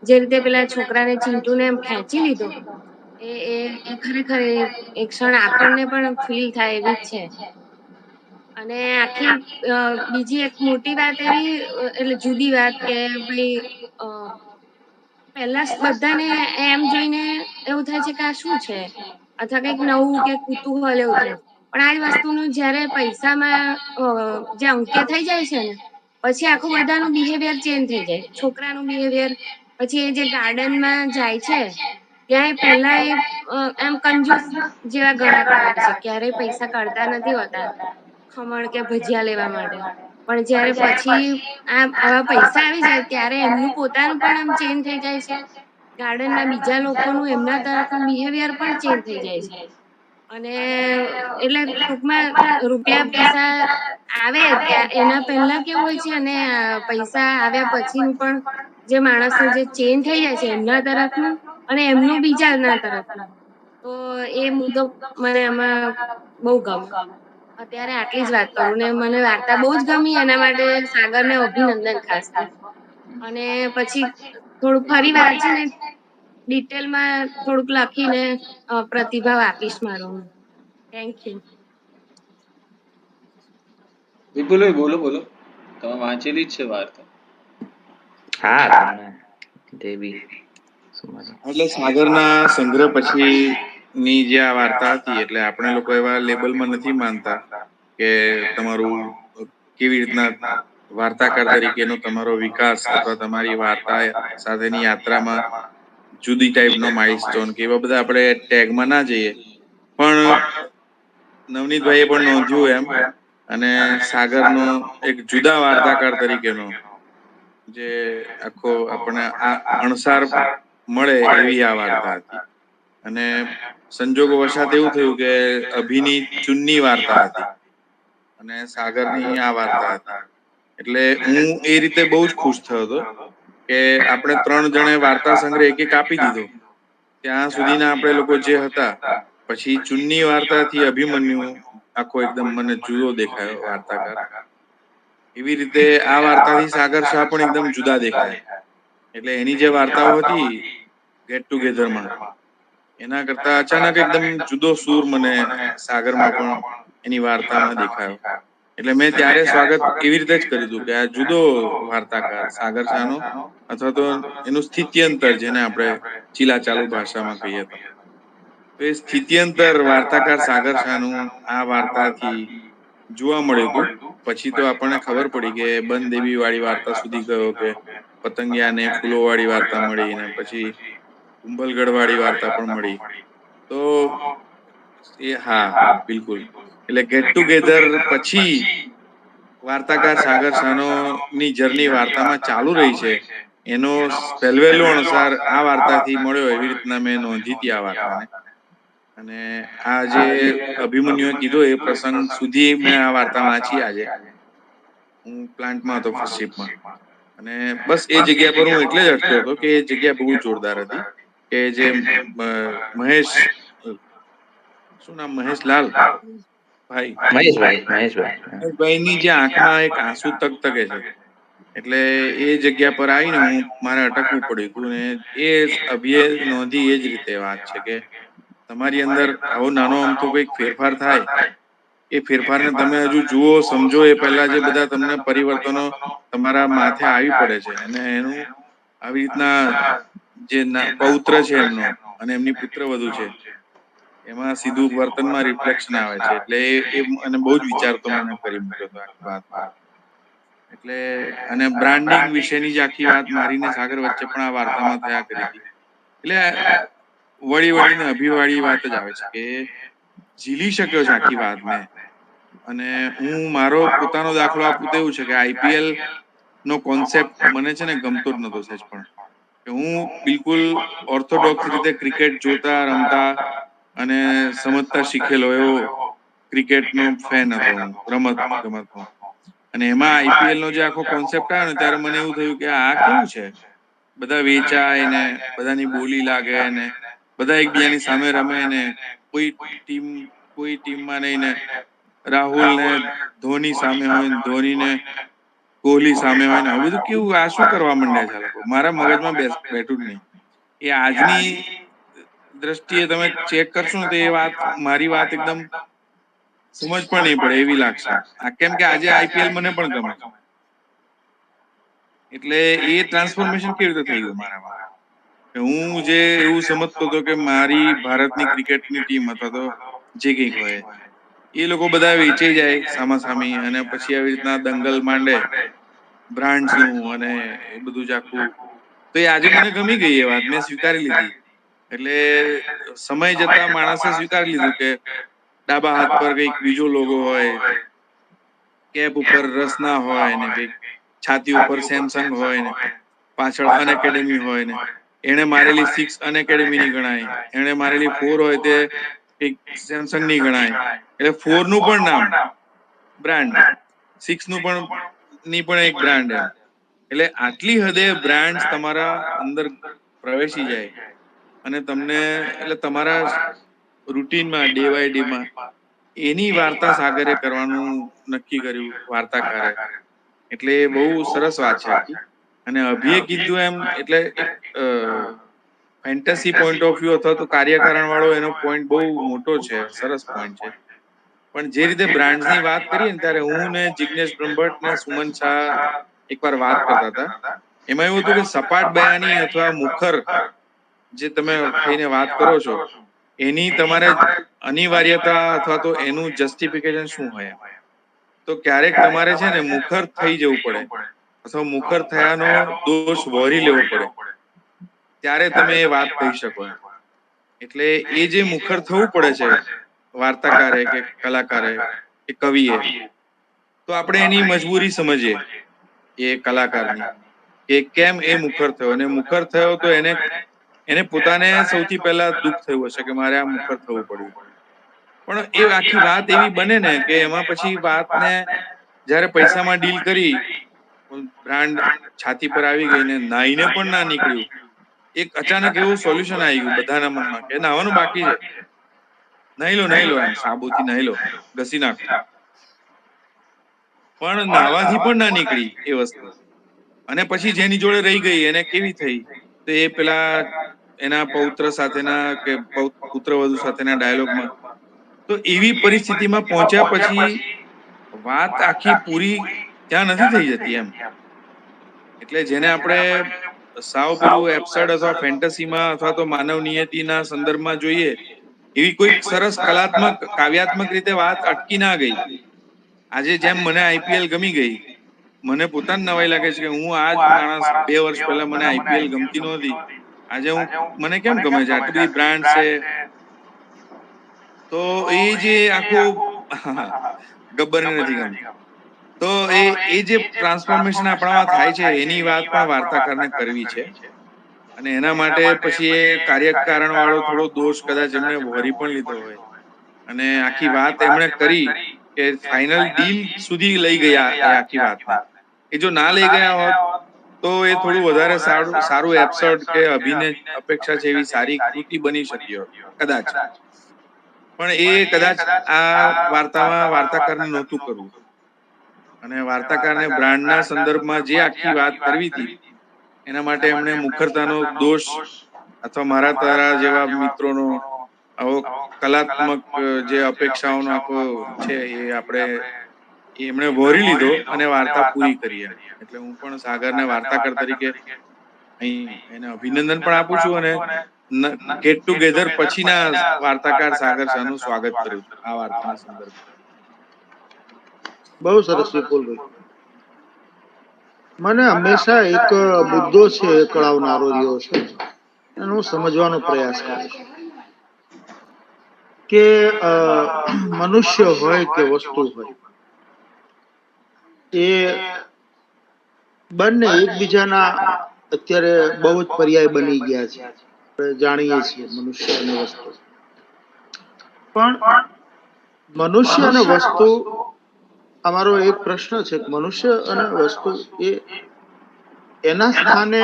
જે રીતે પેલા છોકરાને ચિંટુને એમ ખેંચી લીધો, એ ખરેખર એ ક્ષણ આપણને પણ ફીલ થાય એવી જ છે. અને આખી બીજી એક મોટી વાત એવી, એટલે જુદી વાત કે ભાઈ પહેલા બધાને એમ જોઈને એવું થાય છે કે આ શું છે, અથવા કંઈક નવું કે કુતૂહલ એવું થાય. પણ આજ વસ્તુનું જયારે પૈસામાં જે અંકે થઈ જાય છે ને પછી આખું બધાનું બિહેવિયર ચેન્જ થઈ જાય. છોકરાનું બિહેવિયર, પછી એ જે ગાર્ડનમાં જાય છે ત્યાં પહેલા એ એમ કંજૂસ જેવા ગણાતા હોય છે, ક્યારેય પૈસા કાઢતા નથી હોતા ખમણ કે ભજીયા લેવા માટે. પણ જયારે પછી આવા પૈસા આવી જાય ત્યારે એમનું પોતાનું પણ આમ ચેન્જ થઈ જાય છે. ગાર્ડનના બીજા લોકોનું એમના તરફનું બિહેવિયર પણ ચેન્જ થઈ જાય છે. અને એટલે ટૂંકમાં રૂપિયા પૈસા આવે ત્યાં એના પહેલા કેવું હોય છે અને પૈસા આવ્યા પછીનું પણ જે માણસનું જે ચેન્જ થઈ જાય છે એમના તરફનું અને એમનું બીજા ના તરફનું, તો એ મુદ્દો મને એમાં બહુ ગમે. અત્યારે આટલી જ વાત કરું ને મને વાર્તા બહુ જ ગમી, એના માટે સાગરને અભિનંદન ખાસ તો. અને પછી થોડું ફરી વાંચીને ડિટેલમાં થોડુંક લખીને પ્રતિભાવ આપીશ મારો. Thank you. વિપુલભાઈ બોલો બોલો, તમે વાંચેલી જ છે વાર્તા. હા, તમે જે બી એટલે સાગરના સંગ્રહ પછી ની જે આ વાર્તા હતી, એટલે આપણે લોકો એવા લેબલમાં નથી માનતા કે તમારું કેવી રીતના વાર્તાકાર તરીકેનો તમારો વિકાસ અથવા તમારી વાર્તા સાથેની યાત્રામાં જુદી ટાઈપનો માઇલસ્ટોન કે એવા બધા આપણે ટેગમાં ના જઈએ. પણ નવનીતભાઈએ પણ નોંધ્યું એમ, અને સાગરનો એક જુદા વાર્તાકાર તરીકેનો જે આખો આપણે આ અણસાર મળે એવી આ વાર્તા હતી. અને સંજોગો વશાત એવું થયું કે અભિની ચુન્ની વાર્તા હતી અને સાગરની આ વાર્તા હતી. એટલે હું એ રીતે બહુ જ ખુશ થયો હતો કે આપણે 3 જણે વાર્તા સંગ્રહ એક આપી દીધો. ત્યાં સુધીના આપણે લોકો જે હતા, પછી ચુન્ની વાર્તાથી અભિમન્યુ આખો એકદમ મને જુદો દેખાયો વાર્તાકાર. એવી રીતે આ વાર્તાથી સાગર શાહ પણ એકદમ જુદા દેખાય. એટલે એની જે વાર્તાઓ હતી ગેટ ટુગેધરમાં, એના કરતા અચાનક એકદમ જુદો સૂર મને સાગરમાં પણ એની વાર્તામાં દેખાયો. એટલે મેં ત્યારે સ્વાગત એવી રીતે જ કર્યું હતું કે આ જુદો વાર્તાકાર સાગર શાહનો, અથવા તો એનું સ્થિત્યંતર જેને આપણે ચીલાચાલુ ભાષામાં કહીએ તો એ સ્થિત્યંતર વાર્તાકાર સાગર શાહનું આ વાર્તાથી જોવા મળ્યું હતું. પછી તો આપણને ખબર પડી કે બનદેવી વાળી વાર્તા સુધી ગયો, કે પતંગિયા ને ફૂલો વાળી વાર્તા મળી, ને પછી કુંભલગઢ વાળી વાર્તા પણ મળી. તો એ હા, બિલકુલ. એટલે ગેટ ટુગેધર પછી વાર્તાકાર સાગર સાનો ની જર્ની વાર્તામાં ચાલુ રહી છે એનો પહેલવેલો અનુસાર આ વાર્તાથી મળ્યો એવી રીતના મેં નોંધી હતી આ વાર્તાને. અને આ જે અભિમન્યુએ કીધો એ પ્રસંગ સુધી મેં આ વાર્તા વાંચી. આજે હું પ્લાન્ટમાં હતો, ફર્સ્ટ શિપમાં, અને બસ એ જગ્યા પર હું એટલે જ અટક્યો હતો કે એ જગ્યા બહુ જોરદાર હતી. કે જે મહેશ, શું નામ, મહેશલાલ ભાઈ, મહેશભાઈની જે આંખમાં એક આંસુ તકતકે છે, એટલે એ જગ્યા પર આવીને હું મારે અટકવું પડ્યું હતું. ને એ અભિએ નોંધી એ જ રીતે વાત છે કે તમારી અંદર આવો નાનો અમથો કંઈક ફેરફાર થાય, એ ફેરફારને તમે હજુ જુઓ, સમજો, એ પહેલા જે બધા તમને પરિવર્તનો તમારા માથે આવી પડે છે, અને એનું આવી રીતના જે પૌત્ર છે એમનો અને એમની પુત્રવધુ છે એમાં સીધું વર્તનમાં રિફ્લેક્શન આવે છે. એટલે એ મને બહુ જ વિચારતો મને કરી મૂક્યો હતો આખી વાતમાં. એટલે અને બ્રાન્ડિંગ વિશેની જે આખી વાત મારી ને સાગર વચ્ચે પણ આ વાર્તામાં થયા કરી હતી. એટલે વળીને અભિવાળી વાત જ આવે છે કે ઝીલી શક્યો છે આખી વાતને. અને હું મારો પોતાનો દાખલો આપું તો એવું છે કે આઈપીએલ નો કોન્સેપ્ટ મને છે ને ગમતો જ નતો સહેજ પણ. કે હું બિલકુલ ઓર્થોડોક્સ રીતે ક્રિકેટ જોતા, રમતા અને સમજતા શીખેલો એવો ક્રિકેટનો ફેન હતો હું, રમત ગમતનો. અને એમાં આઈપીએલ નો જે આખો કોન્સેપ્ટ આવ્યો ને ત્યારે મને એવું થયું કે આ કેવું છે, બધા વેચાય ને બધાની બોલી લાગે ને બધા એકબીજાની સામે રમે ને કોઈ ટીમમાં નહીં ને રાહુલ ને ધોની સામે હોય ને ધોની ને કોહલી સામે હોય ને આવું બધું કેવું, આ શું કરવા માંડ્યા છે આ લોકો? મારા મગજમાં બેઠું જ નહીં. એ આજની દ્રષ્ટિએ તમે ચેક કરશો ને તો એ વાત, મારી વાત એકદમ સમજ પણ નહીં પડે એવી લાગશે. કેમ કે આજે આઈપીએલ મને પણ ગમે છે. એટલે એ ટ્રાન્સફોર્મેશન કેવી રીતે થઈ ગયું મારામાં? હું જે એવું સમજતો હતો કે મારી ભારતની ક્રિકેટની ટીમ અથવા તો જે કંઈક હોય એ લોકો બધા વેચાઈ જાય સામાસામી, અને પછી આવી રીતના દંગલ માંડે બ્રાન્ડ્સ નું અને એ બધું જ આખું. તો એ આજે મને ગમી ગઈ એ વાત, મેં સ્વીકારી લીધી. એટલે સમય જતા માણસે સ્વીકારી લીધું કે ડાબા હાથ પર કઈક બીજો લોગો હોય, કેપ ઉપર રસના હોય ને કઈક છાતી ઉપર સેમસંગ હોય ને પાછળ અનએકેડમી હોય ને એને મારેલી 6 અનએકેડમી ની ગણાય, એને મારેલી 4 હોય તે એક સેમસંગ ની ગણાય. એટલે 4 નું પણ નામ બ્રાન્ડ, 6 નું પણ ની પણ એક બ્રાન્ડ. એમ એટલે આટલી હદે બ્રાન્ડ તમારા અંદર પ્રવેશી જાય અને તમને એટલે તમારા રૂટીનમાં ડે બાય ડે માં એની વાર્તા સાગરે કરવાનું નક્કી કર્યું, વાર્તાકારે. એટલે બહુ સરસ વાત છે આખી. અને અભિએ કીધું એમ, એટલે એક ફેન્ટસી પોઈન્ટ ઓફ વ્યૂ અથવા તો કાર્યકારણ વાળો એનો પોઈન્ટ બહુ મોટો છે, સરસ પોઈન્ટ છે. પણ જે રીતે બ્રાન્ડ્સની વાત કરીએ ને ત્યારે હું ને જિગ્નેશ બ્રહ્મભટ્ટ ને સુમન શાહ એકવાર વાત કરતા હતા. એમાં એવું હતું કે સપાટ બયાની અથવા મુખર જે તમે થઈને વાત કરો છો એની તમારે અનિવાર્યતા અથવા તો એનું જસ્ટિફિકેશન શું હોય? તો ક્યારેક તમારે છે ને મુખર થઈ જવું પડે અથવા મુખર થયાનો દોષ વહોરી લેવો પડે, ત્યારે તમે એ વાત કહી શકો. એટલે એ જે મુખર થવું પડે છે વાર્તાકારે કે કલાકારે કે કવિએ, તો આપણે એની મજબૂરી સમજીએ એ કલાકારની કે કેમ એ મુખર થયો. અને મુખર થયો તો એને પોતાને સૌથી પહેલા દુઃખ થયું હશે કે મારે આ મુખર થવું પડ્યું. પણ એ આખી વાત એવી બને ને કે એમાં પછી વાતને જયારે પૈસામાં ડીલ કરી, બ્રાન્ડ છાતી પર આવી ગઈ ને નાઈને પણ ના નીકળ્યું, એક અચાનક એવું સોલ્યુશન આવી ગયું બધાના મનમાં કે નાવાનું બાકી છે, નહીં લો એમ સાબુથી નહીં લો, ઘસી નાખો. પણ નાવાથી પણ ના નીકળી એ વસ્તુ. અને પછી જેની જોડે રહી ગઈ એને કેવી થઈ, તો એ પેલા એના પૌત્ર સાથેના કે પુત્રવધુ સાથેના ડાયલોગમાં, તો એવી પરિસ્થિતિમાં પહોંચ્યા પછી વાત આખી પૂરી ત્યાં નથી થઈ જતી એમ. એટલે જેને આપણે સાવ પેલું એબ્સર્ડ અથવા ફેન્ટસીમાં અથવા તો માનવ નિયતિના સંદર્ભમાં જોઈએ એવી કોઈક સરસ કલાત્મક કાવ્યાત્મક રીતે વાત અટકી ના ગઈ. આજે જેમ મને આઈપીએલ ગમી ગઈ, મને પોતાને નવાઈ લાગે છે કે હું આજ માણસ 2 વર્ષ પહેલા મને આઈપીએલ ગમતી નહોતી, આજે મને કેમ ગમે છે, આટલી બધી બ્રાન્ડ છે. તો એ જે આખું ગબ્બરને નથી ગમતું. તો એ જે ટ્રાન્સફોર્મેશન આપણામાં થાય છે એની વાત પણ વાર્તાકારને કરવી છે. અને એના માટે પછી એ કાર્યકારણ વાળો થોડો દોષ કદાચ એમણે વહોરી પણ લીધો હોય અને આખી વાત એમણે કરી કે ફાઇનલ ડીલ સુધી લઈ ગયા એ આખી વાતને. એ જો ના લઈ ગયા હોત તો એ થોડું વધારે સારું એપિસોડ કે અભિનય અપેક્ષા જેવી સારી કૃતિ બની શકી હોત કદાચ. પણ એ કદાચ આ વાર્તામાં વાર્તાકારને નહોતું કરવું અને વાર્તાકારને બ્રાન્ડના સંદર્ભમાં જે આખી વાત કરવી હતી એના માટે એમણે મુખરતાનો દોષ અથવા મારા તારા જેવા મિત્રોનો આવો કલાત્મક જે અપેક્ષાઓનો આખો છે એ આપણે એમણે વહોરી લીધો અને વાર્તા પૂરી કરી એમ. એટલે હું પણ સાગરને વાર્તાકાર તરીકે અહીં એને અભિનંદન પણ આપું છું અને ગેટ ટુગેધર પછીના વાર્તાકાર સાગર શાહનું સ્વાગત કરું છું આ વાર્તાના સંદર્ભમાં. બહુ સરસ વિપુલભાઈ. મને હંમેશા એક મુદ્દો છે એ કળાવનારો રહ્યો છે એનો હું સમજવાનો પ્રયાસ કરું છું કે મનુષ્ય હોય કે વસ્તુ હોય એ બંને એકબીજાના અત્યારે બહુ જ પર્યાય બની ગયા છે. આપણે જાણીએ છીએ મનુષ્ય અને વસ્તુ. પણ મનુષ્ય અને વસ્તુ, અમારો એક પ્રશ્ન છે કે મનુષ્ય અને વસ્તુ એ એના સ્થાને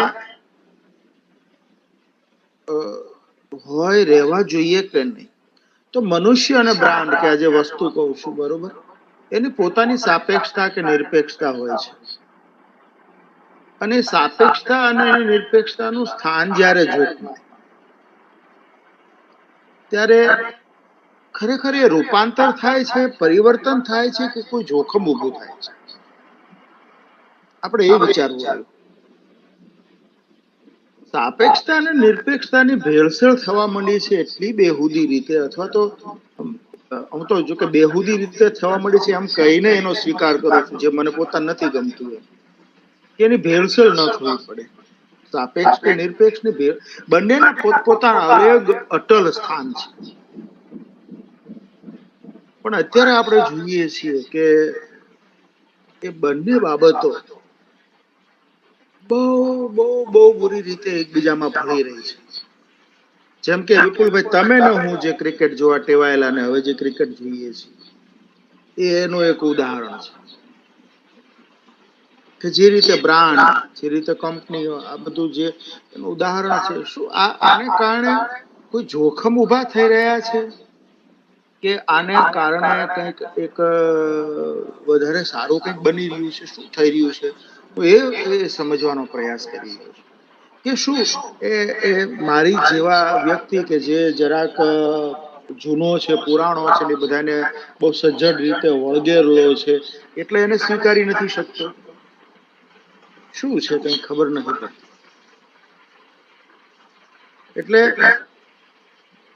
હોય રહેવા જોઈએ કે નહીં. તો મનુષ્ય અને બ્રાન્ડ કે આજે વસ્તુ કહું છું બરોબર, એની પોતાની સાપેક્ષતા કે નિરપેક્ષતા હોય છે. અને સાપેક્ષતા અને એની નિરપેક્ષતાનું સ્થાન જ્યારે જોખમાય ત્યારે ખરેખર એ રૂપાંતર થાય છે, પરિવર્તન થાય છે કે કોઈ જોખમ ઊભું થાય છે. આપણે એ વિચારવું જોઈએ. સાપેક્ષતા અને નિરપેક્ષતાની ભેળસેળ થવા માંડી છે એટલી બેહુદી રીતે, અથવા તો હું તો જો કે બેહુદી રીતે થવા માંડી છે એમ કહીને એનો સ્વીકાર કરું છું, જે મને પોતાને નથી ગમતું એમ, કે એની ભેળસેળ ન થવી પડે. સાપેક્ષ કે નિરપેક્ષ ની બંનેના પોતપોતાના અલગ અટલ સ્થાન છે. પણ અત્યારે આપણે જોઈએ છીએ કે એ બંને બાબતો બહુ બહુ બહુ બુરી રીતે એકબીજામાં ભળી રહી છે. જેમ કે વિપુલભાઈ, તમે ને હું જે ક્રિકેટ જોવા ટેવાયેલા ને હવે જે ક્રિકેટ જોઈએ છીએ એનું એક ઉદાહરણ છે કે જે રીતે બ્રાન્ડ, જે રીતે કંપનીઓ, આ બધું જે એનું ઉદાહરણ છે. શું આને કારણે કોઈ જોખમ ઉભા થઈ રહ્યા છે કે આને કારણે કંઈક એક વધારે સારું કંઈક બની રહ્યું છે? શું થઈ રહ્યું છે? એ સમજવાનો પ્રયાસ કરી રહ્યો છું કે શું એ મારી જેવા વ્યક્તિ કે જે જરાક જૂનો છે, પુરાણો છે, ને બધાને બહુ સજ્જડ રીતે વળગેલો છે એટલે એને સ્વીકારી નથી શકતો? શું છે કઈ ખબર નથી પડતી. એટલે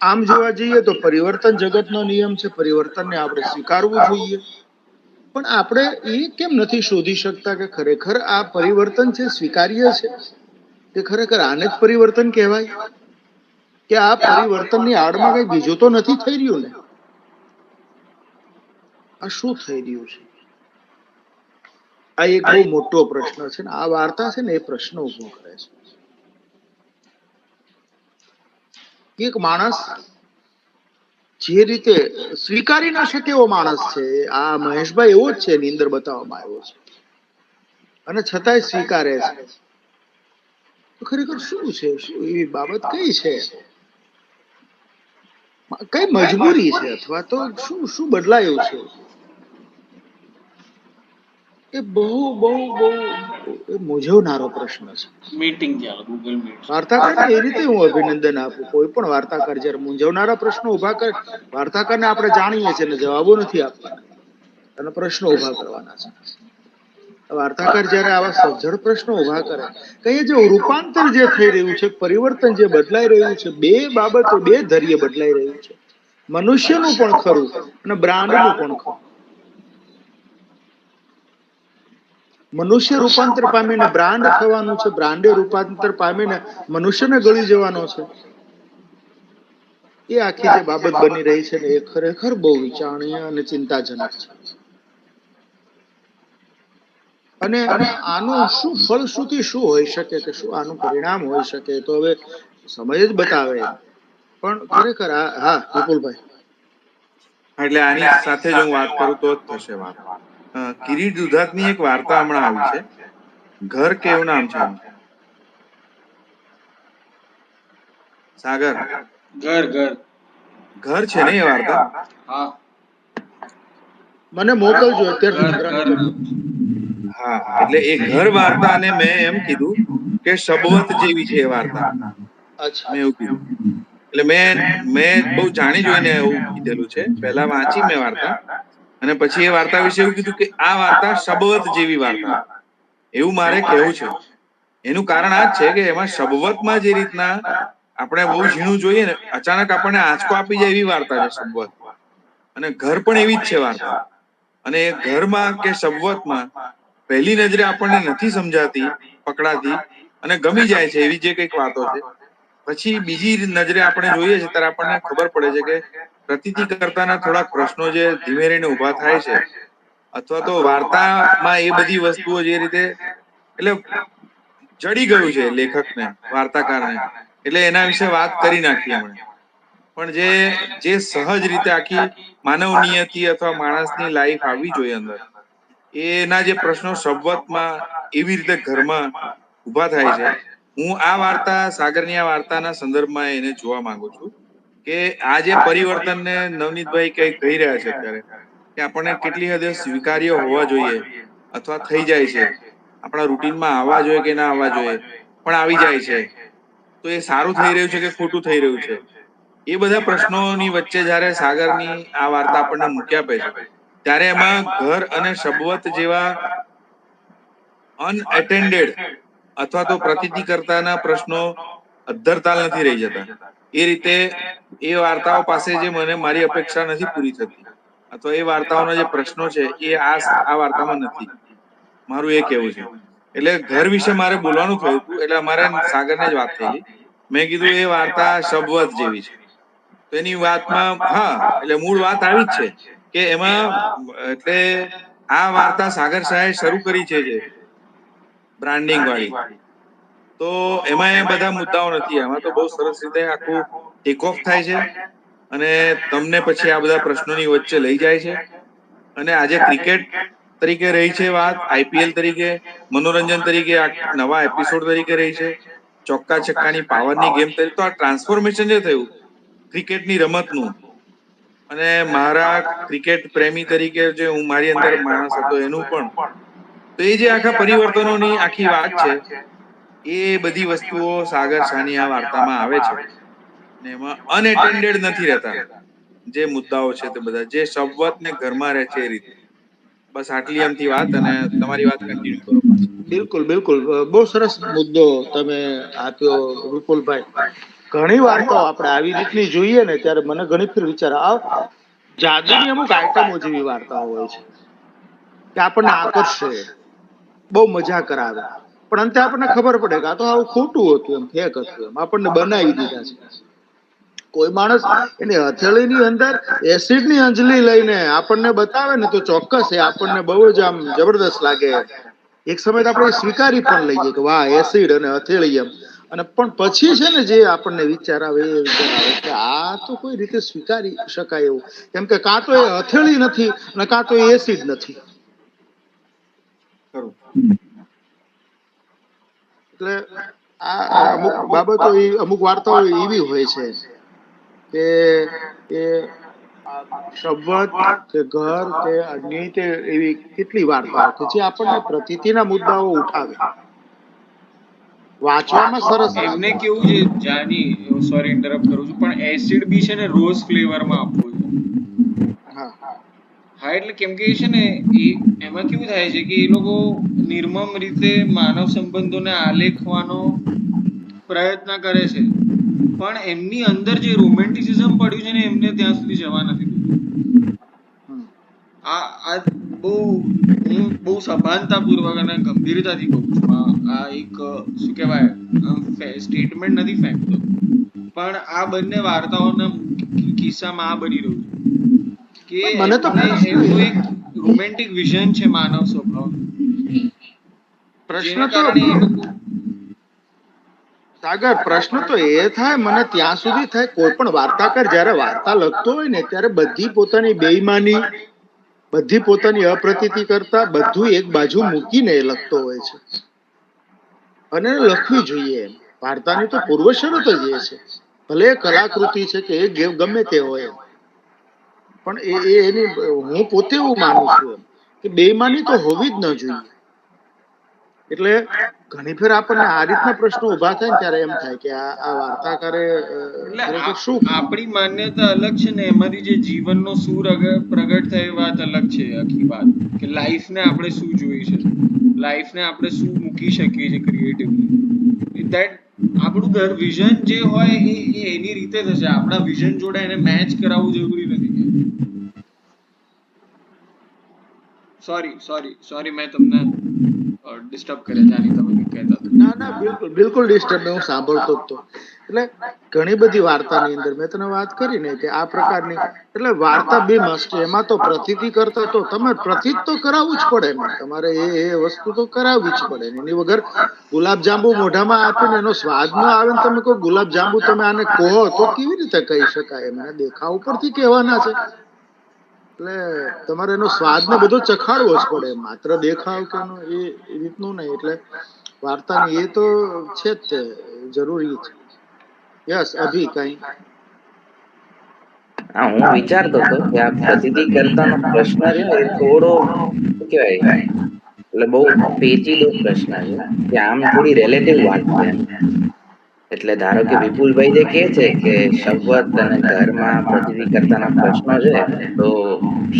આમ જોવા જઈએ તો પરિવર્તન જગતનો નિયમ છે, પરિવર્તનને આપણે સ્વીકારવું જોઈએ. પણ આપણે એ કેમ નથી શોધી શકતા કે ખરેખર આ પરિવર્તન છે સ્વીકાર્ય છે કે ખરેખર આને જ પરિવર્તન કહેવાય, કે આ પરિવર્તનની આડમાં કઈ બીજું તો નથી થઈ રહ્યું ને? આ શું થઈ રહ્યું છે? આ એક બહુ મોટો પ્રશ્ન છે ને આ વાર્તા છે ને એ પ્રશ્ન ઉભો કરે છે. એક માણસ જે રીતે સ્વીકારી ના શકે એવો માણસ છે. આ મહેશભાઈ એવો જ છે, એની અંદર બતાવવામાં આવ્યો છે, અને છતાંય સ્વીકારે છે. તો ખરેખર શું છે? શું એવી બાબત કઈ છે? કઈ મજબૂરી છે? અથવા તો શું શું બદલાયું છે? એ બહુ બહુ બહુ મૂંઝવનારો પ્રશ્ન છે. મીટિંગ ચાલો ગૂગલ મીટ. વાર્તાકારને એ રીતે હું અભિનંદન આપું. કોઈ પણ વાર્તાકાર જયારે મૂંઝવનારા પ્રશ્નો ઉભા કરે, વાર્તાકારને આપણે જાણીએ છીએ ને જવાબો નથી આપવાના, અને પ્રશ્નો ઉભા કરવાના છે. વાર્તાકાર જયારે આવા સજ્જડ પ્રશ્નો ઉભા કરે, કહીએ જે રૂપાંતર જે થઈ રહ્યું છે, પરિવર્તન જે બદલાઈ રહ્યું છે, બે બાબતો બે ધૈર્ય બદલાઈ રહ્યું છે, મનુષ્યનું પણ ખરું અને બ્રાન્ડનું પણ ખરું. મનુષ્ય રૂપાંતર પામીને બ્રાન્ડ થવાનું છે, બ્રાન્ડે રૂપાંતર પામીને મનુષ્યને ગળી જવાનો છે. એ આખી જે બાબત બની રહી છે ને એ ખરેખર બહુ વિચારણીય અને ચિંતાજનક છે. અને આનું શું ફલશ્રુતિ શું હોઈ શકે, કે શું આનું પરિણામ હોઈ શકે, તો હવે સમય જ બતાવે. પણ ખરેખર હા વિપુલભાઈ. એટલે આની સાથે જો હું વાત કરું તો જ થશે વાત. કિરીટ દુધાતની એક વાર્તા હમણાં આવી છે, ઘર કેવું નામ છે એનું? સાગર, ઘર ઘર ઘર છે ને એ વાર્તા? હા મને મોકલજો, અત્યારે ઘર નિદ્રા ઘર નથી. નામ હા, એટલે એ ઘર વાર્તાને મેં એમ કીધું કે શબવત જેવી છે એ વાર્તા. અચ્છા. મેં એવું કીધું. એટલે મેં બહુ જાણી જોઈને એવું કીધેલું છે. પહેલા વાંચી મેં વાર્તા, અને પછી એ વાર્તા વિશે એવું કીધું કે આ વાર્તા શબવત જેવી વાર્તા, એવું મારે કહેવું છે. એનું કારણ આ જ છે કે એમાં શબવતમાં જે રીતના આપણે બહુ ઝીણું જોઈએ ને, અચાનક આપણને આંચકો આપી જાય એવી વાર્તા છે શબવત. અને ઘર પણ એવી જ છે વાર્તા. અને એ ઘરમાં કે શબવતમાં પહેલી નજરે આપણને નથી સમજાતી, પકડાતી, અને ગમી જાય છે એવી જે કંઈક વાતો છે. પછી બીજી નજરે આપણે જોઈએ છે ત્યારે આપણને ખબર પડે છે કે પ્રતીતિ કરતાના થોડાક પ્રશ્નો જે ધીમે રહીને ઉભા થાય છે, અથવા તો વાર્તામાં એ બધી વસ્તુઓ જે રીતે એટલે જડી ગયું છે લેખકને, વાર્તાકારને, એટલે એના વિશે વાત કરી નાખી એમણે. પણ જે સહજ રીતે આખી માનવ નિયતિ અથવા માણસની લાઈફ આવવી જોઈએ અંદર, એના જે પ્રશ્નો શબવતમાં એવી રીતે ઘરમાં ઉભા થાય છે. હું આ વાર્તા, સાગરની આ વાર્તાના સંદર્ભમાં એને જોવા માંગુ છું કે આ જે પરિવર્તનને નવનીતભાઈ કઈ કહી રહ્યા છે અત્યારે, કે આપણને કેટલી હદે સ્વીકાર્ય હોવા જોઈએ અથવા થઈ જાય છે, આપણા રૂટીનમાં આવવા જોઈએ કે ના આવવા જોઈએ, પણ આવી જાય છે, તો એ સારું થઈ રહ્યું છે કે ખોટું થઈ રહ્યું છે? એ બધા પ્રશ્નોની વચ્ચે જયારે સાગરની આ વાર્તા આપણને મૂકી આપે છે, ત્યારે એમાં ઘર અને શબવત જેવા અનએટેન્ડેડ અથવા તો પ્રતીતિ કરતાના પ્રશ્નો અદ્ધરતાલ નથી રહી જતા. એ રીતે એ વાર્તાઓ પાસે જે મને મારી અપેક્ષા નથી પૂરી થતી, અથવા એ વાર્તાઓના જે પ્રશ્નો છે એ આ વાર્તામાં નથી. મારું એ કેવું છે. એટલે ઘર વિશે મારે બોલવાનું થયું હતું, એટલે અમારે સાગરને જ વાત થયેલી. મેં કીધું એ વાર્તા શબવત જેવી છે. તો એની વાતમાં હા, એટલે મૂળ વાત આવી જ છે કે એમાં એટલે આ વાર્તા સાગર શાહે શરૂ કરી છે જે બ્રાન્ડિંગ વાળી, તો એમાં એ બધા મુદ્દાઓ નથી. એમાં તો બહુ સરસ રીતે આખું ટેક ઓફ થાય છે, અને તમને પછી આ બધા પ્રશ્નોની વચ્ચે લઈ જાય છે. અને આજે ક્રિકેટ તરીકે રહી છે વાત, આઈપીએલ તરીકે, મનોરંજન તરીકે, આ નવા એપિસોડ તરીકે રહી છે, ચોક્કા છક્કાની પાવરની ગેમ તરીકે. તો આ ટ્રાન્સફોર્મેશન જે થયું ક્રિકેટની રમતનું, અને મારા ક્રિકેટ પ્રેમી તરીકે જે હું મારી અંદર માણસ હતો એનું પણ, તો એ જે આખા પરિવર્તનોની આખી વાત છે, એ બધી વસ્તુઓ સાગર શાહની આ વાર્તામાં આવે છે. ને એમાં અનએટેન્ડેડ નથી રહેતા જે મુદ્દાઓ છે તે બધા, જે શબવત ને ઘરમાં રહે છે એ રીતે. બસ આટલી એમથી વાત, અને તમારી વાત કન્ટિન્યુ કરો પાછી. બિલકુલ બિલકુલ, બહુ સરસ મુદ્દો તમે આપ્યો વિપુલભાઈ. ઘણી વાર્તાઓ આપણે આવી રીતની જોઈએ ને ત્યારે મને ઘણી ફેર વિચાર જાદુની અમુક આઈટમો જેવી વાર્તાઓ હોય છે કે આપણને આકર્ષે, બહુ મજા કરાવે, પણ અંતે આપણને ખબર પડે કે આ તો આવું ખોટું હતું, એમ ફેક હતું, એમ આપણને બનાવી દીધા છે. કોઈ માણસ એની હથેળીની અંદર એસિડની અંજલી લઈને આપણને બતાવે ને તો ચોક્કસ એ આપણને બહુ જ આમ જબરદસ્ત લાગે. એક સમય તો આપણે સ્વીકારી પણ લઈએ કે વાહ, એસિડ અને હથેળી એમ. અને પણ પછી છે ને જે આપણને વિચાર આવે એ વિચાર આવે કે આ તો કોઈ રીતે સ્વીકારી શકાય એવું, કેમ કે કાં તો એ હથેળી નથી અને કાં તો એ એસિડ નથી. ખરું. એટલે આ અમુક બાબતો, અમુક વાર્તાઓ એવી હોય છે કે એ શબવત કે ઘર કે અન્ય તે એવી કેટલી વાર્તાઓ કે જે આપણને પ્રતીતિના મુદ્દાઓ ઉઠાવે, વાંચવામાં સરસ એમને લાગે. કેવું છે જાની, સોરી ઇન્ટરપ્ટ કરું છું, પણ એસિડ બી છે ને રોઝ ફ્લેવરમાં આપવું છે. હા હા, એટલે કેમ કે છે ને એ એમાં કેવું થાય છે કે એ લોકો નિર્મમ રીતે માનવ સંબંધોને આલેખવાનો પ્રયત્ન કરે છે, પણ એમની અંદર જે રોમેન્ટિસિઝમ પડ્યું છે ને એમને ત્યાં સુધી જવા નથી દીધું. આ બહુ, હું બહુ સભાનતાપૂર્વક અને ગંભીરતાથી કહું છું. આ એક શું કહેવાય, સ્ટેટમેન્ટ નથી ફેંકતો, પણ આ બંને વાર્તાઓના કિસ્સામાં આ બની રહ્યું છે કે મને તો એમનું એક રોમેન્ટિક વિઝન છે માનવ સ્વભાવ, પ્રશ્ન જેના તો કારણે એ લોકો સાગર, પ્રશ્ન તો એ થાય, મને ત્યાં સુધી થાય, કોઈ પણ વાર્તાકાર જ્યારે વાર્તા લખતો હોય ને ત્યારે બધી પોતાની બેઈમાની, બધી પોતાની અપ્રતીતિ કરતા બધું એક બાજુ મૂકીને એ લખતો હોય છે, અને લખવી જોઈએ એમ. વાર્તાની તો પૂર્વ શરત જ એ છે, ભલે એ કલાકૃતિ છે કે એ ગમે તે હોય, પણ એની હું પોતે એવું માનું છું એમ કે બેઈમાની તો હોવી જ ન જોઈએ. એટલે ઘણી ફેર આપણને આ રીતના પ્રશ્નો ઉભા થાય ને ત્યારે એમ થાય કે આ વાર્તાકારે એટલે ખરેખર શું આપણી માન્યતા અલગ છે ને એમાંથી જે જીવનનો સુર પ્રગટ થાય એ વાત અલગ છે. આખી વાત કે લાઈફ ને આપણે શું જોઈ છે, લાઈફ ને આપણે શું મૂકી શકીએ છીએ ક્રિએટિવલી, ધેટ આપણું વિઝન જે હોય એ એની રીતે થશે. આપણા વિઝન જોડે એને મેચ કરાવવું જરૂરી નથી. સોરી મેં તમને ડિસ્ટર્બ કર્યા જાણી, તમે કંઈક કહેતા હતા. ના ના, બિલકુલ બિલકુલ ડિસ્ટર્બ, હું સાંભળતો જ તો. એટલે ઘણી બધી વાર્તાની અંદર મેં તને વાત કરી ને કે આ પ્રકારની, એટલે વાર્તા બે મસ્ત છે. એમાં તો પ્રતીતિ કરતા તો તમે પ્રતીત તો કરાવવું જ પડે ને, તમારે એ વસ્તુ તો કરાવવી જ પડે ને. એની વગર ગુલાબ જાંબુ મોઢામાં આપીને એનો સ્વાદ ન આવે ને તમે કહો ગુલાબ જાંબુ તમે આને કહો તો કેવી રીતે કહી શકાય? એમને દેખાવ ઉપરથી કહેવાના છે, એટલે તમારે એનો સ્વાદ ને બધો ચખાડવો જ પડે, માત્ર દેખાવ કે એ રીતનું નહીં. એટલે વાર્તાની એ તો છે જ, તે જરૂરી છે. યસ, અભી કઈ? હા, હું વિચારતો હતો કે આ પ્રતીતિ કરતાનો પ્રશ્ન છે એ થોડો શું કહેવાય, એટલે બહુ પેચીદો પ્રશ્ન છે કે આમ થોડી રિલેટિવ વાત છે એમ. એટલે ધારો કે વિપુલભાઈ જે કે છે કે શબ્દ અને ઘરમાં પ્રતીતિ કરતાના પ્રશ્નો છે, તો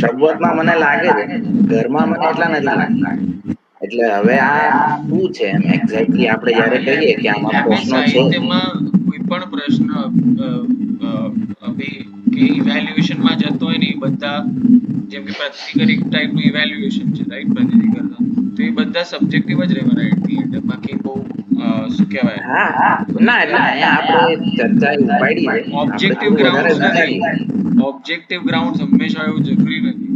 શબ્દમાં મને લાગે છે, ઘરમાં મને એટલા નથી લાગતા. એટલે હવે આ શું છે એમ એક્ઝેક્ટલી આપણે જયારે કહીએ કે આમાં પ્રશ્નો છે. સાહિત્યમાં કોઈ પણ પ્રશ્ન કે ઇવેલ્યુએશન માં જતો હોય ને, એ બધા જેમ કે પ્રતિકર એક ટાઈપનું ઇવેલ્યુએશન છે, રાઈટ? પ્રતિતિ કરતા તો એ બધા સબ્જેક્ટિવ જ રહેવાના એટ એન્ડ. બાકી બહુ શું કહેવાય, હા ના, એટલે અહીંયા આપણે ચર્ચા ઉપાડી છે, આપણે ઓબ્જેક્ટિવ થોડું વધારે ગ્રાઉન્ડ્સ નથી. વિચારીએ. ઓબ્જેક્ટિવ ગ્રાઉન્ડ હંમેશા એવું જરૂરી નથી,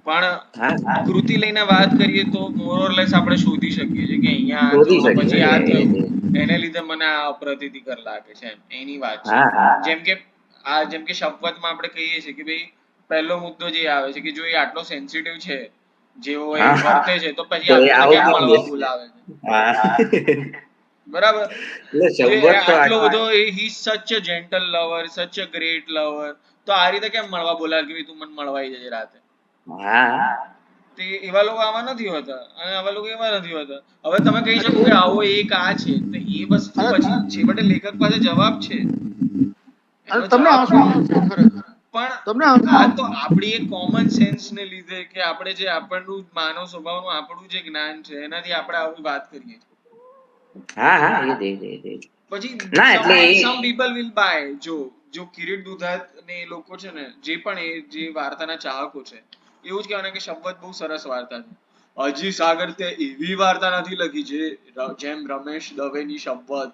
પણ હા, કૃતિ લઈને વાત કરીએ તો મોર ઓર લેસ આપણે શોધી શકીએ છીએ કે અહીંયા આ શોધી થયું ને પછી આ શકીએ. થયું, એને લીધે મને આ અપ્રતીતિકર લાગે છે, એની વાત છે. હા હા જેમ કે શપથમાં આપણે કહીએ છીએ કે ભાઈ પહેલો મુદ્દો જે આવે છે કે જો એ આટલો સેન્સિટિવ છે, જેવો એ હા, વર્તે છે, તો પછી તો એ આપણને આવું કેમ કેમ છે? મળવા બોલાવે છે? હા, બરાબર. એટલે જો શબ્દ તો આટલો બધો હી સચ અ જેન્ટલ લવર, સચ અ ગ્રેટ લવર, તો આ રીતે કેમ મળવા બોલાવે કે તું મને મળવાઈ જજે રાતે? હા, તે એવા લોકો આવા નથી હોતા, અને આવા લોકો એવા નથી હોતા. હવે તમે કહી શકો કે આવો એક આ છે, તો એ વસ્તુ પછી છેવટે લેખક પાસે જવાબ છે, અને એનો તમને જવાબ આંસુ કોણ? આવે છે ખરેખર? તમને પણ આ તો આપણી એક કોમન સેન્સ ને લીધે કે આપણે જે આપણનું માનવ સ્વભાવનું આપણું જે જ્ઞાન છે એનાથી આપણે આવી વાત કરીએ. હા, હા, એ જ. પછી ના, એટલે સમ પીપલ વિલ બાય. જો કિરીટ દુધાત ને એ લોકો છે ને, જે પણ એ જે વાર્તાના ચાહકો છે, એવું જ કહેવાના કે શબ્દ બહુ સરસ વાર્તા છે. હજી સાગર તે એવી વાર્તા નથી લખી છે જેમ રમેશ દવેની શબ્દ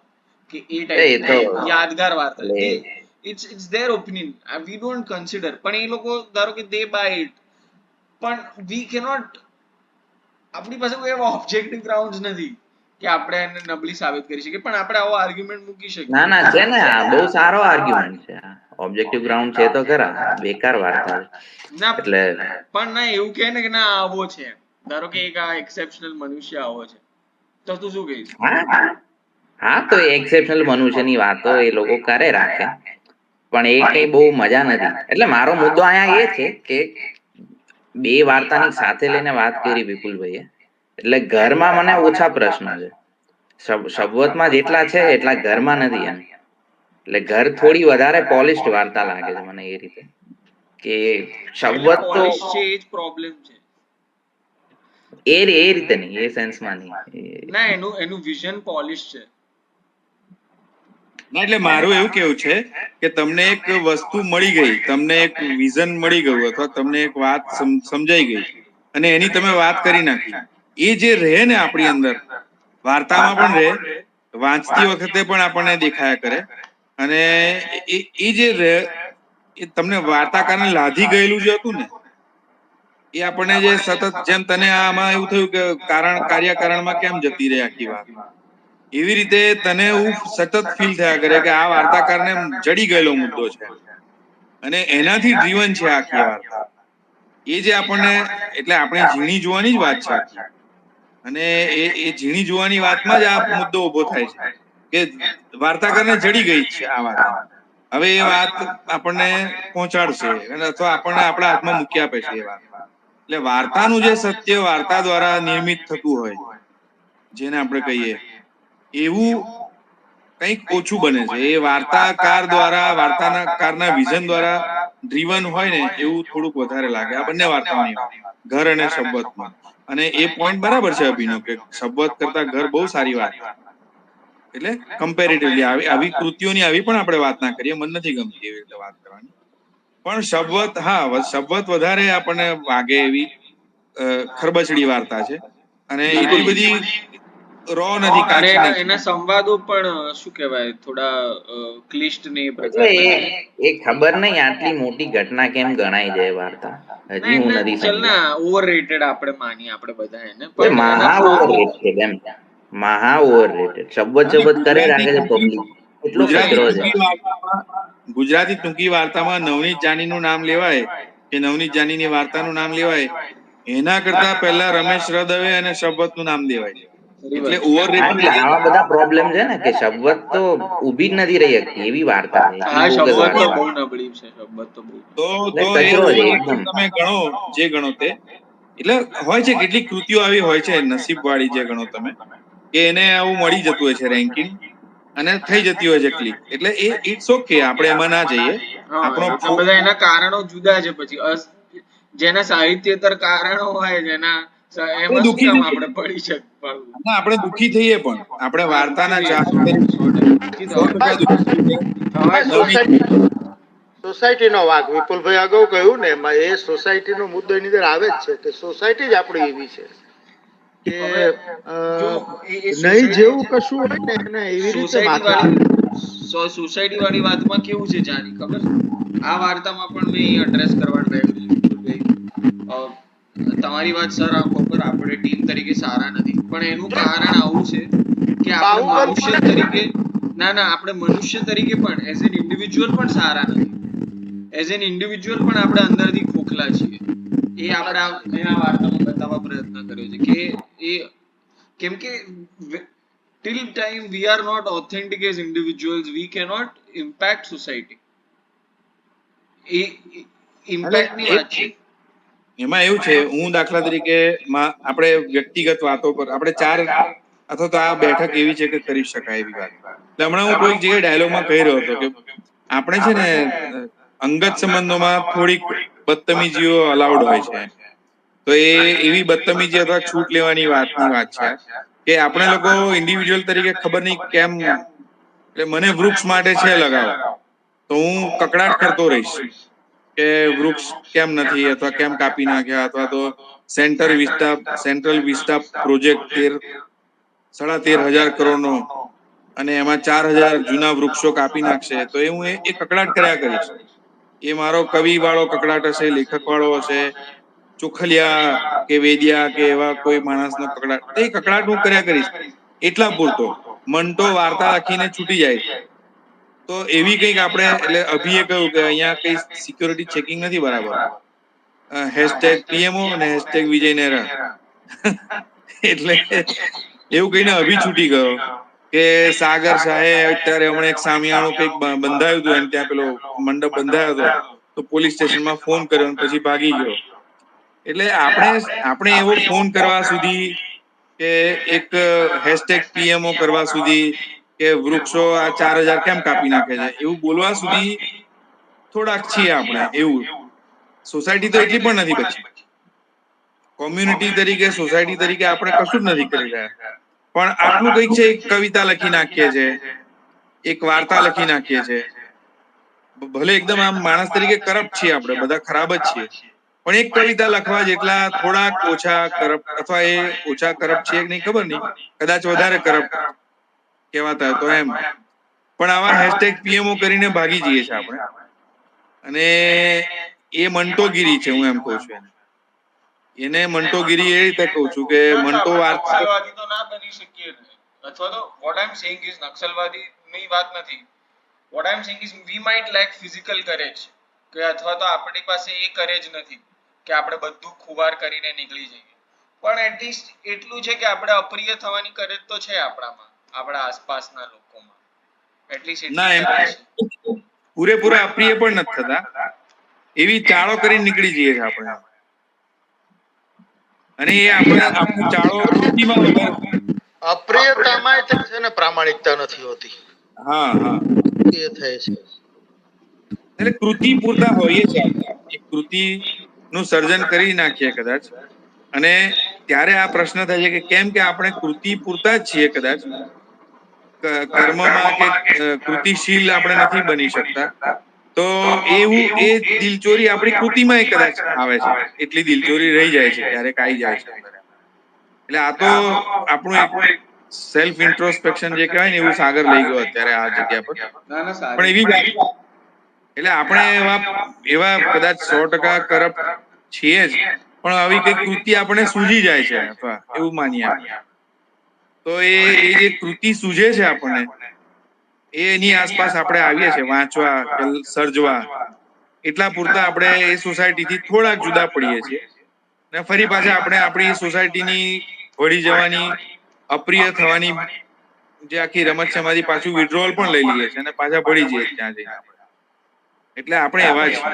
કે એ એ તો ટાઈપ યાદગાર વાર્તા. એટલે it's their opinion, we don't consider. પણ એ લોકો ધારો કે દે બાય ઇટ, પણ વી કેનોટ, આપણી પાસે કોઈ એવા ઓબ્જેક્ટિવ ગ્રાઉન્ડ્સ નથી કે આપણે એને નબળી સાબિત કરી શકીએ. પણ આપણે આવો આર્ગ્યુમેન્ટ મૂકી શકીએ. ના છે ને, આ બહુ સારો આર્ગ્યુમેન્ટ છે. ઓબ્જેક્ટિવ ગ્રાઉન્ડ છે તો ખરા, બેકાર વાર્તા છે. ના એટલે પણ ના એવું કહે ને કે ના આવો છે, ધારો કે એક આ એક્સેપ્શનલ મનુષ્ય આવો છે, તો તું શું કહીશ? હા હા, તો એક્સેપ્શનલ મનુષ્યની વાતો એ લોકો કરે રાખે, પણ એ કઈ બહુ મજા નથી. એટલે મારો મુદ્દો અહીંયા એ છે કે બે વાર્તાની સાથે લઈને વાત કરી વિપુલભાઈએ, એટલે ઘરમાં મને ઓછા પ્રશ્નો છે. શબ્દમાં જેટલા છે એટલા ઘરમાં નથી એમ. એટલે ઘર થોડી વધારે પોલિશ્ડ વાર્તા લાગે છે મને એ રીતે, કે એટલે શબ્દ તો પોલિશ છે, એ જ પ્રોબ્લેમ છે. એ રીતે નહીં, એ સેન્સમાં નહીં. ના, એનું વિઝન પોલિશ છે. ના, એટલે મારું એવું કેવું છે કે તમને એક વસ્તુ મળી ગઈ, તમને એક વિઝન મળી ગયું, અથવા તમને એક વાત સમજાઈ ગઈ, અને એની તમે વાત કરી નાખી. એ જે રહે ને આપણી અંદર, વાર્તામાં પણ રહે, વાંચતી વખતે પણ આપણને દેખાયા કરે, અને એ જે રહે, એ તમને વાર્તાકારને લાધી ગયેલું જે હતું ને એ આપણને જે સતત, જેમ તને આમાં એવું થયું કે કાર્યકારણમાં કેમ જતી રહી આખી વાત, એવી રીતે તને એવું સતત ફીલ થયા કરે કે આ વાર્તાકારને જડી ગયેલો મુદ્દો છે અને એનાથી ડ્રીવન છે આખી વાર્તા. એ જે આપણને, એટલે આપણે ઝીણી જોવાની જ વાત છે આખી, અને એ ઝીણી જોવાની વાતમાં જ આ મુદ્દો ઉભો થાય છે કે વાર્તાકારને જડી ગઈ છે આ વાત. હવે એ વાત આપણને પહોંચાડશે અથવા આપણને આપણા હાથમાં મૂકી આપે છે એ વાત. એટલે વાર્તાનું જે સત્ય વાર્તા દ્વારા નિર્મિત થતું હોય, જેને આપણે કહીએ, એવું કંઈક ઓછું બને છે. એ વાર્તાકાર દ્વારા, વાર્તાકારના વિઝન દ્વારા ડ્રીવન હોય ને એવું થોડુંક વધારે લાગે આ બંને વાર્તાઓની વાત, ઘર અને શબ્બતમાં. અને એ પોઈન્ટ બરાબર છે અભિનો કે શબ્બત કરતા ઘર બહુ સારી વાત છે. એટલે કમ્પેરેટિવલી આવી કૃતિઓની આવી પણ આપણે વાત ના કરીએ, મને નથી ગમતી એવી રીતે વાત કરવાની. પણ શબ્બત, હા, શબ્બત વધારે આપણને વાગે એવી ખરબચડી વાર્તા છે અને એટલી બધી રો નથી, અને કાચી એના નથી. સંવાદો પણ શું કહેવાય, થોડા ક્લિષ્ટ ને એ એટલે પ્રકારના છે. એ ખબર નહીં આટલી મોટી ઘટના કેમ ગણાય જાય વાર્તા, ના હજી હું એટલે નથી ચલ સમજ્યો. ના ઓવર રેટેડ આપણે માનીએ આપણે બધા એને, એટલે પણ એના મહા ફ્લો ઓવર બહુ. રેટેડ એમ, મહા ઓવર રેટેડ. શબ્દ અને કરે રાખે છે પબ્લિક, એટલો કચરો છે. ગુજરાતી ટૂંકી વાર્તામાં નવનીત જાનીનું નામ લેવાય કે નવનીત જાનીની વાર્તાનું નામ લેવાય, એના કરતા પહેલા રમેશ રદવે અને શબ્બતનું નામ લેવાય. ખરી એટલે વાત છે. ઓવર હા, રેટેડ એટલે એટલે આવા બધા પ્રોબ્લેમ છે ને કે શબ્દ તો ઊભી જ નથી રહી શકતી એવી વાર્તા છે, એટલી હા, બોગસ શબ્બત તો વાર્તા. બહુ નબળી છે, શબ્બત તો બહુ. એટલે તો એ કચરો છે ઓવર એકદમ. તમે ગણો, જે ગણો તે. એટલે હોય છે કેટલીક કૃતિઓ આવી હોય છે નસીબ વાળી, જે ગણો તમે, કે એને આવું મળી જતું હોય છે રેન્કિંગ અને થઈ જતી હોય છે ક્લિક. એટલે એ ઇટ્સ ઓકે, આપણે એમાં ના જઈએ. હા, આપણો એ તો બધા એના કારણો જુદા છે. પછી જેના સાહિત્યતર કારણો હોય, જેના આપણે એમાં શું દુઃખી કામ થઈએ, આપણે પડી શકવાનું. અને આપણે દુઃખી થઈએ પણ, આપણે હા, દુઃખી વાર્તાના થઈએ, ચાહક 100% દુઃખી થવાનું. 100% દુઃખી થઈએ. થવાય જ ને. નવનીત સોસાયટીનો વાંક, વિપુલભાઈ અગાઉ કહ્યું ને એમાં, એ સોસાયટીનો મુદ્દો એની અંદર આવે જ છે કે સોસાયટી જ આપણી એવી છે કે હવે જો એ નહીં જેવું સોસાયટી કશું હોય ને એને એવી રીતે સોસાયટી માથે વાળી સોસાયટી વાળી વાતમાં કેવું છે જાની ખબર છે? આ વાર્તામાં પણ મેં અહીં એડ્રેસ કરવા ટ્રાય કર્યું છે વિપુલભાઈ. તમારી વાત સર ખબર, આપણે ટીમ તરીકે સારા નથી, પણ એનું કારણ આવું છે કે આપણે બાહુબલી મનુષ્ય તરીકે, ના ના, આપણે મનુષ્ય તરીકે પણ એઝ એન ઇન્ડિવિજ્યુઅલ પણ સારા નથી. એઝ એન ઇન્ડિવિજ્યુઅલ પણ આપણે અંદરથી ખોખલા છીએ. એ આપણે મેં આ વાર્તામાં બતાવવા પ્રયત્ન કર્યો છે કે એ, કેમ કે till time we are not authentic as individuals, we cannot impact society. એ એટલે ઇમ્પેક્ટ ની વાત છે. એમાં એવું છે, હું દાખલા તરીકે આપણે વ્યક્તિગત વાતો પર આપણે ચાર, અથવા તો આ બેઠક એવી છે કે કરી શકાય એવી વાત. એટલે હમણાં હું કોઈક જગ્યાએ ડાયલોગમાં કહી રહ્યો હતો કે આપણે છે ને અંગત સંબંધોમાં થોડીક બદતમીજીઓ અલાઉડ હોય છે. તો એ એવી બદતમીજી અથવા છૂટ લેવાની વાતની વાત છે કે આપણે લોકો ઇન્ડિવિજ્યુઅલ તરીકે ખબર નહીં કેમ, એટલે મને વૃક્ષ માટે છે લગાવ, તો હું કકડાટ કરતો રહીશ કે વૃક્ષ કેમ નથી, અથવા કેમ કાપી નાખ્યા, અથવા તો સેન્ટ્રલ વિસ્ટા પ્રોજેક્ટ 13,500 કરોડનો, અને એમાં 4,000 જૂના વૃક્ષો કાપી નાખશે, તો એ હું એ કકડાટ કર્યા કરીશ. એ મારો કવિ વાળો કકડાટ હશે, લેખક વાળો હશે, ચોખલિયા કે વેદિયા કે એવા કોઈ માણસનો કકડાટ, તો એ કકડાટ હું કર્યા કરીશ. એટલા પૂરતો મંટો વાર્તા લખીને છૂટી જાય. તો એવી કંઈક આપણે, એટલે અભિએ કહ્યું કે અહીંયા કઈ સિક્યોરિટી ચેકિંગ નથી બરાબર, હેશટેગ પીએમઓ અને હેશટેગ વિજય નેહરા. એટલે એવું કહીને અભી છૂટી ગયો કે સાગર શાહે અત્યારે હમણાં એક સામિયાણું કંઈક બંધાયું હતું, એને ત્યાં પેલો મંડપ બંધાયો હતો, તો પોલીસ સ્ટેશનમાં ફોન કર્યો અને પછી ભાગી ગયો. એટલે આપણે એવો ફોન કરવા સુધી, કે એક હેશટેગ પીએમઓ કરવા સુધી, કે વૃક્ષો આ 4,000 કેમ કાપી નાખે છે એવું બોલવા સુધી થોડાક છીએ આપણે. એવું સોસાયટી તો એટલી પણ નથી બચી. કોમ્યુનિટી તરીકે, સોસાયટી તરીકે આપણે કશું જ નથી કરી રહ્યા, પણ આટલું કંઈક છે, એક કવિતા લખી નાખીએ છે, એક વાર્તા લખી નાખીએ છે. ભલે એકદમ આમ માણસ તરીકે કરપ્ટ છીએ, આપણે બધા ખરાબ જ છીએ, પણ એક કવિતા લખવા જેટલા થોડાક ઓછા કરપ્ટ, અથવા એ ઓછા કરપ્ટ છે કે નહીં ખબર નહીં, કદાચ વધારે કરપ્ટ કહેવાતા હોય તો એમ. પણ આવા હેશટેગ પીએમઓ કરીને ભાગી જઈએ છીએ આપણે. અને એ મંટોગીરી છે, હું એમ કઉ છું એને મંટોગીરી એ રીતે કઉ છું કે ના મંટો આપણે વાર્તા નક્સલવાદી તો ના બની શકીએ ને. અથવા તો what I'm saying is નક્સલવાદી ની વાત નથી. what I'm saying is we might lack physical courage કે અથવા તો આપણી પાસે એ courage નથી કે આપણે બધું ખુવાર કરીને નીકળી જઈએ, પણ એટલીસ્ટ એટલું છે કે આપણે અપ્રિય થવાની courage તો છે આપણામાં, આપણા આસપાસના લોકોમાં એટલીસ્ટ ના એટલી એમ courage છે. પૂરેપૂરા અપ્રિય પણ નથી થતા, એવી ચાળો કરીને નીકળી જઈએ છીએ આપણે, અને એ આપણે આપણો ચાળો કૃતિમાં વધારે. અપ્રિયતામાં છે ને પ્રામાણિકતા નથી હોતી, હા હા, એ થાય છે. એટલે કૃતિ પૂરતા હોઈએ છે આપણે, એક કૃતિ નું સર્જન કરી નાખીએ કદાચ, અને ત્યારે આ પ્રશ્ન થાય છે કે કેમ કે આપણે કૃતિ પૂરતા જ છીએ કદાચ, કર્મમાં કે કૃતિશીલ આપણે નથી બની શકતા, તો એવું એ દિલચોરી આપણી કૃતિમાં કદાચ આવે છે, એટલી દિલચોરી રહી જાય છે, ક્યારેક આવી જાય છે અંદર. એટલે આ તો આપણું એક સેલ્ફ ઇન્ટ્રોસ્પેક્શન જે કહેવાય ને એવું સાગર લઈ ગયો અત્યારે આ જગ્યા પર. ના ના પણ સારી એવી વાત, એટલે આપણે એવા એવા કદાચ 100% કરપ્ટ છીએ જ, પણ આવી કઈ કૃતિ આપણે સૂઝી જાય છે, અથવા એવું માનીએ આપણે, તો એ જે કૃતિ સૂઝે છે આપણને, એની આસપાસ આપણે આવીએ છીએ વાંચવા કે સર્જવા, એટલા પૂરતા આપણે એ સોસાયટીથી થોડાક જુદા પડીએ છીએ, ને ફરી પાછા આપણે આપણી સોસાયટીની વળી જવાની, અપ્રિય થવાની જે આખી રમત છે એમાંથી પાછું વિડ્રોવલ પણ લઈ લઈએ છીએ અને પાછા ભળી જઈએ ત્યાં જઈને આપણે. એટલે આપણે એવા છીએ.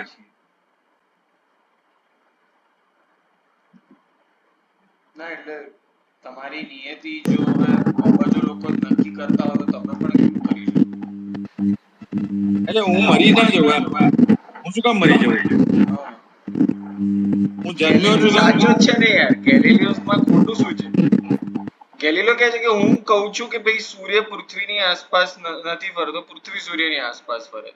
ના એટલે તમારી નિયતિ જો હવે અબજો લોકો જ નક્કી કરતા હોય તો તમે પણ કેવું કરી શકો? એટલે હું મરી ના જવું એમ, હું શું કામ મરી જવું, હા. હું જન્મ્યો છું તો સાચો જ છે ને યાર, ગેલિલિયોસમાં ખોટું શું છે? ગેલિલિયો કહે છે કે હું કહું છું કે ભાઈ સૂર્ય પૃથ્વીની આસપાસ નથી ફરતો, પૃથ્વી સૂર્યની આસપાસ ફરે.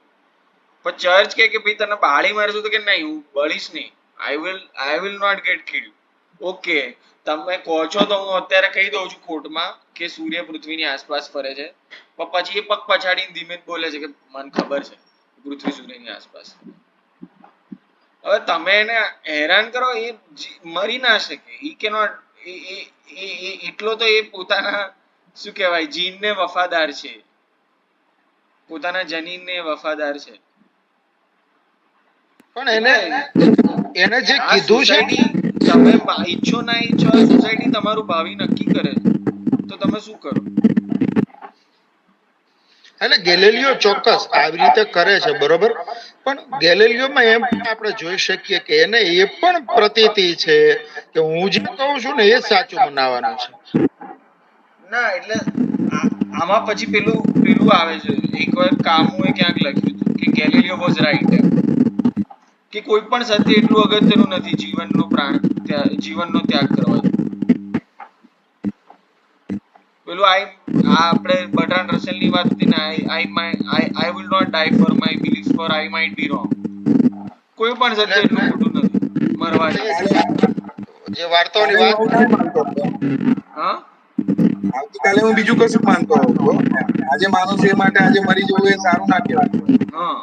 પણ ચર્ચ કે ભાઈ તને બાળી મારશું તો કે નહીં, હું બળીશ નહીં, I will not get killed. Okay, તમે કહો છો તો હું અત્યારે કહી દઉં છું કોર્ટમાં કે સૂર્ય પૃથ્વીની આસપાસ ફરે છે, પણ પછી એ પગ પછાડીને ધીમે જ બોલે છે કે મને ખબર છે પૃથ્વી સૂર્યની આસપાસ. હવે તમે એને હેરાન કરો, એ મરી ના શકે, ઈ કેનોટ, એટલો તો એ પોતાના શું કહેવાય જીનને વફાદાર છે, પોતાના જનીનને વફાદાર છે. પણ એટલે એને જે આ કીધું છે સોસાયટી, તમે ઈચ્છો ના ઈચ્છો આ સોસાયટી તમારું ભાવિ નક્કી કરે છે, તો તમે શું કરો? એટલે ગેલેલિયો ચોક્કસ આવી રીતે કરે છે, બરોબર, પણ ગેલેલિયોમાં એમ પણ આપણે જોઈ શકીએ કે એને એ પણ પ્રતીતિ છે કે હું જે કહું છું ને એ જ સાચું મનાવાનું છે. ના એટલે આમાં પછી પેલું પેલું આવે છે, એકવાર કામુએ ક્યાંક લખ્યું હતું કે ગેલિલિયો વોઝ રાઈટ, કે કોઈ પણ સત્ય એટલું અગત્યનું નથી જીવનનો ત્યાગ કરવા. પેલું આપણે બર્ટ્રાન્ડ રસેલ ની વાત હતી ને, I will not die for my beliefs for I might be wrong. કોઈ પણ સત્ય એટલું ખોટું નથી મરવા જેવું. જે વાર્તાઓની કાલે હું વાત આવું ના માનતો હતો, હા, આવતીકાલે હું બીજું કશું માનતો હતો, આજે માનું છું એ માટે આજે મરી જવું એ સારું ના કહેવાય. હા,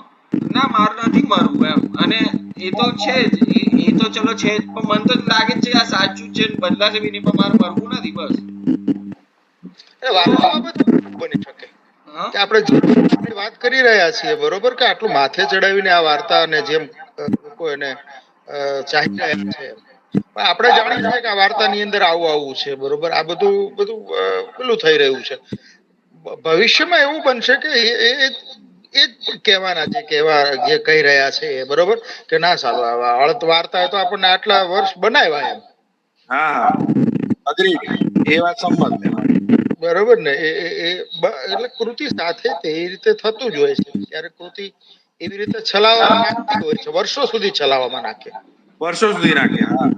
ના માર નથી મરવું એમ, અને એ તો છે જ, એ તો ચલો છે જ, પણ મને તો લાગે જ છે આ સાચું છે, બદલાશે બી નહીં, પણ મારે મરવું નથી બસ. વાર્તામાં બધું બની શકે હા, કે આપણે વાત કરી રહ્યા છીએ, બરોબર, કે આટલું માથે ચડાવીને આ વાર્તા અને જેમ લોકો એને ચાહી રહ્યા છે, પણ આપણે જાણીએ છીએ કે આ વાર્તાની અંદર આવું આવું છે, બરોબર, આ બધું બધું પેલું થઈ રહ્યું છે. ભવિષ્યમાં એવું બનશે કે એ જ કહેવાના છે, જે કહી રહ્યા છે એ, બરોબર, કે ના સાલું અળત વાર્તા તો આપણને આટલા વર્ષ બનાવ્યા એમ. હા હા, અગ્રી, એ વાત સંમત એમાં. બરોબર ને, એટલે કૃતિ સાથે તે એ રીતે થતું જ હોય છે, ક્યારેક કૃતિ એવી રીતે ચલાવવામાં નાખતી હોય છે, વર્ષો સુધી ચલાવવામાં નાખે, વર્ષો સુધી નાખે. હા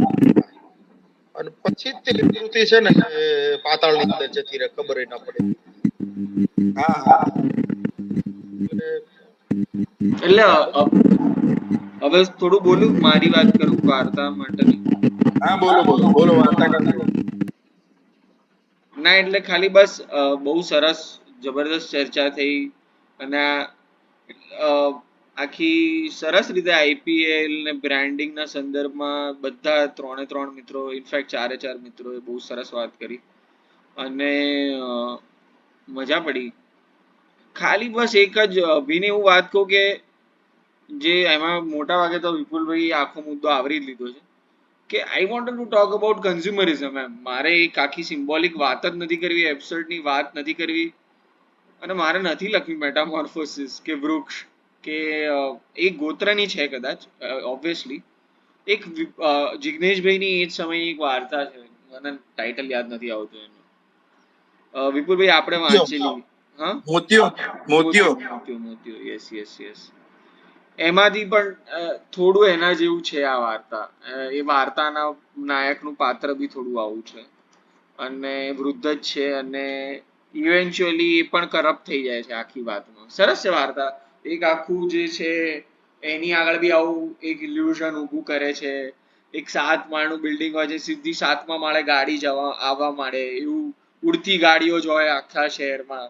અને પછી જ તે કૃતિ છે ને પાતાળ ની અંદર જતી રહે, ખબર ના પડે. હા હા, એટલે હવે થોડું બોલું, મારી વાત કરું વાર્તા માટેની. હા, બોલો બોલો બોલો, વાર્તા કરજો. ના એટલે ખાલી બસ બહુ સરસ જબરદસ્ત ચર્ચા થઈ, અને આખી સરસ રીતે આઈપીએલ ને બ્રાન્ડિંગ ના સંદર્ભમાં બધા 3 મિત્રો ઇનફેક્ટ 4 મિત્રોએ બહુ સરસ વાત કરી અને મજા પડી. ખાલી બસ એક જ અભિને એવું વાત કહું કે જે એમાં મોટા ભાગે તો વિપુલભાઈ આખો મુદ્દો આવરી જ લીધો છે કે I want to talk about consumerism. એમ મારે એક આખી સિમ્બોલિક વાત જ નથી કરવી, એબ્સર્ડની વાત નથી કરવી, અને મારે નથી લખવી મેટામોર્ફોસિસ કે વૃક્ષ કે એક ગોત્રની છે કદાચ ઓબ્વિયસલી. એક જિગ્નેશભાઈની એ જ સમયની એક વાર્તા છે, મને ટાઇટલ યાદ નથી આવતું એનું. વિપુલભાઈ આપણે વાંચેલી. હા, મોતિયો મોતિયો મોતિયો મોતિયો, યસ યસ યસ. એમાંથી પણ થોડું એના જેવું છે આ વાર્તા. એ વાર્તાના નાયકનું પાત્ર બી થોડું આવું છે અને વૃદ્ધ જ છે અને ઇવેન્ચ્યુઅલી એ પણ કરપ્ટ થઈ જાય છે આખી વાતમાં. સરસ છે વાર્તા. એક આખું જે છે એની આગળ બી આવું એક ઇલ્યુઝન ઊભું કરે છે. એક 7 માળનું બિલ્ડિંગ હોય છે, સીધી 7મા માળે ગાડી આવવા માંડે, એવું ઉડતી ગાડીઓ જ હોય આખા શહેરમાં,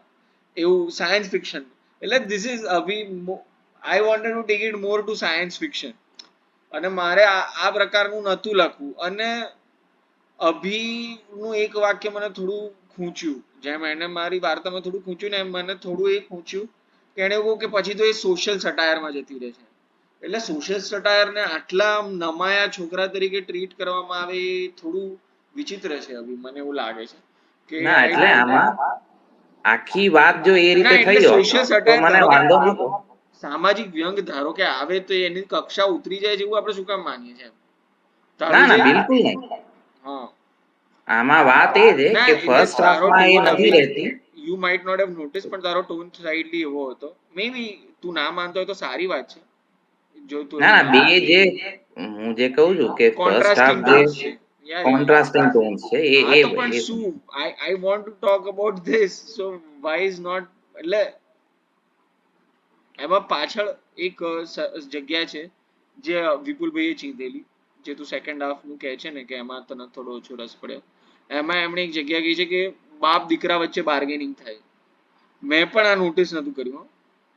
એવું સાયન્સ ફિક્શન. એટલે this is I wanted to take it more to science fiction. અને મારે આ પ્રકારનું નહોતું લખવું. અને અભિનું એક વાક્ય મને થોડું ખૂંચ્યું, જેમ એને મારી વાર્તામાં થોડું ખૂંચ્યું ને એમ મને થોડું એ ખૂંચ્યું કે એને એવું કે પછી તો એ સોશિયલ સટાયરમાં જતી રહે છે. એટલે સોશિયલ સટાયરને આટલા નમાયા છોકરા તરીકે ટ્રીટ કરવામાં આવે એ થોડું વિચિત્ર છે. અભી મને એવું લાગે છે કે ના એટલે આમાં આખી વાત જો એ ના, રીતે એટલે થઈ હોત સોશિયલ તો સટાયર મને ધારો કે વાંધો નતો. સામાજિક વ્યંગ ધારો કે આવે તો એની કક્ષા ઉતરી જાય જેવું આપણે શું કામ માનીએ છીએ? ના તારું જે ના બિલકુલ નહીં. હા, આમાં વાત એ છે ના કે એટલે ફર્સ્ટ તારો હાફમાં એ ટોન નથી અભી રહેતી. You might not have notice, પણ તારો ટોન સ્લાઇટલી એવો હતો. મે બી તું ના માનતો હોય તો સારી વાત છે, જો તું ના એવું ના બે માને. જે હું જે કહું છું કે ફર્સ્ટ હાફ કોન્ટ્રાસ્ટિંગ જે ટોન્સ છે. યા યા કોન્ટ્રાસ્ટિંગ ટોન્સ છે એ હા, એ તો પણ એ શું I want to talk about this, so why is not. એટલે એમાં પાછળ એક જગ્યા છે જે વિપુલભાઈએ ચીંધેલી, જે તું સેકન્ડ હાફ નું કહે છે ને કે એમાં તને થોડો ઓછો રસ પડ્યો. એમાં એમણે એક જગ્યા કહી છે કે બાપ દીકરા વચ્ચે બાર્ગેનિંગ થાય. મેં પણ આ નોટિસ નતું કર્યું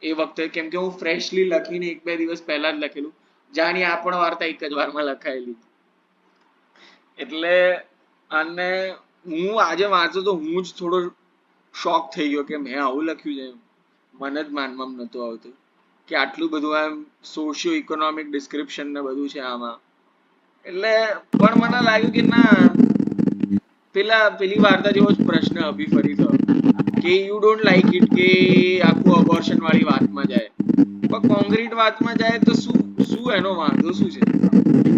એ વખતે, કેમ કે હું ફ્રેશલી લખીને 1-2 દિવસ પહેલા જ લખેલું, જાણી આ પણ વાર્તા એક જ વારમાં લખાયેલી. એટલે અને હું આજે વાંચતો તો હું જ થોડો શોક થઈ ગયો કે મેં આવું લખ્યું છે. મને જ માનવામાં નતું આવતું કે આટલું બધું આમ સોશિયો ઇકોનોમિક ડિસ્ક્રિપ્શન ને બધું છે આમાં. એટલે પણ મને લાગ્યું કે ના, પેલી વાર્તા જેવો જ પ્રશ્ન અભી ફરી થયો કે યુ ડોન્ટ લાઈક ઇટ, કે આખું અબોર્શન વાળી વાતમાં જાય. પણ કોંક્રીટ વાતમાં જાય તો શું એનો વાંધો શું છે?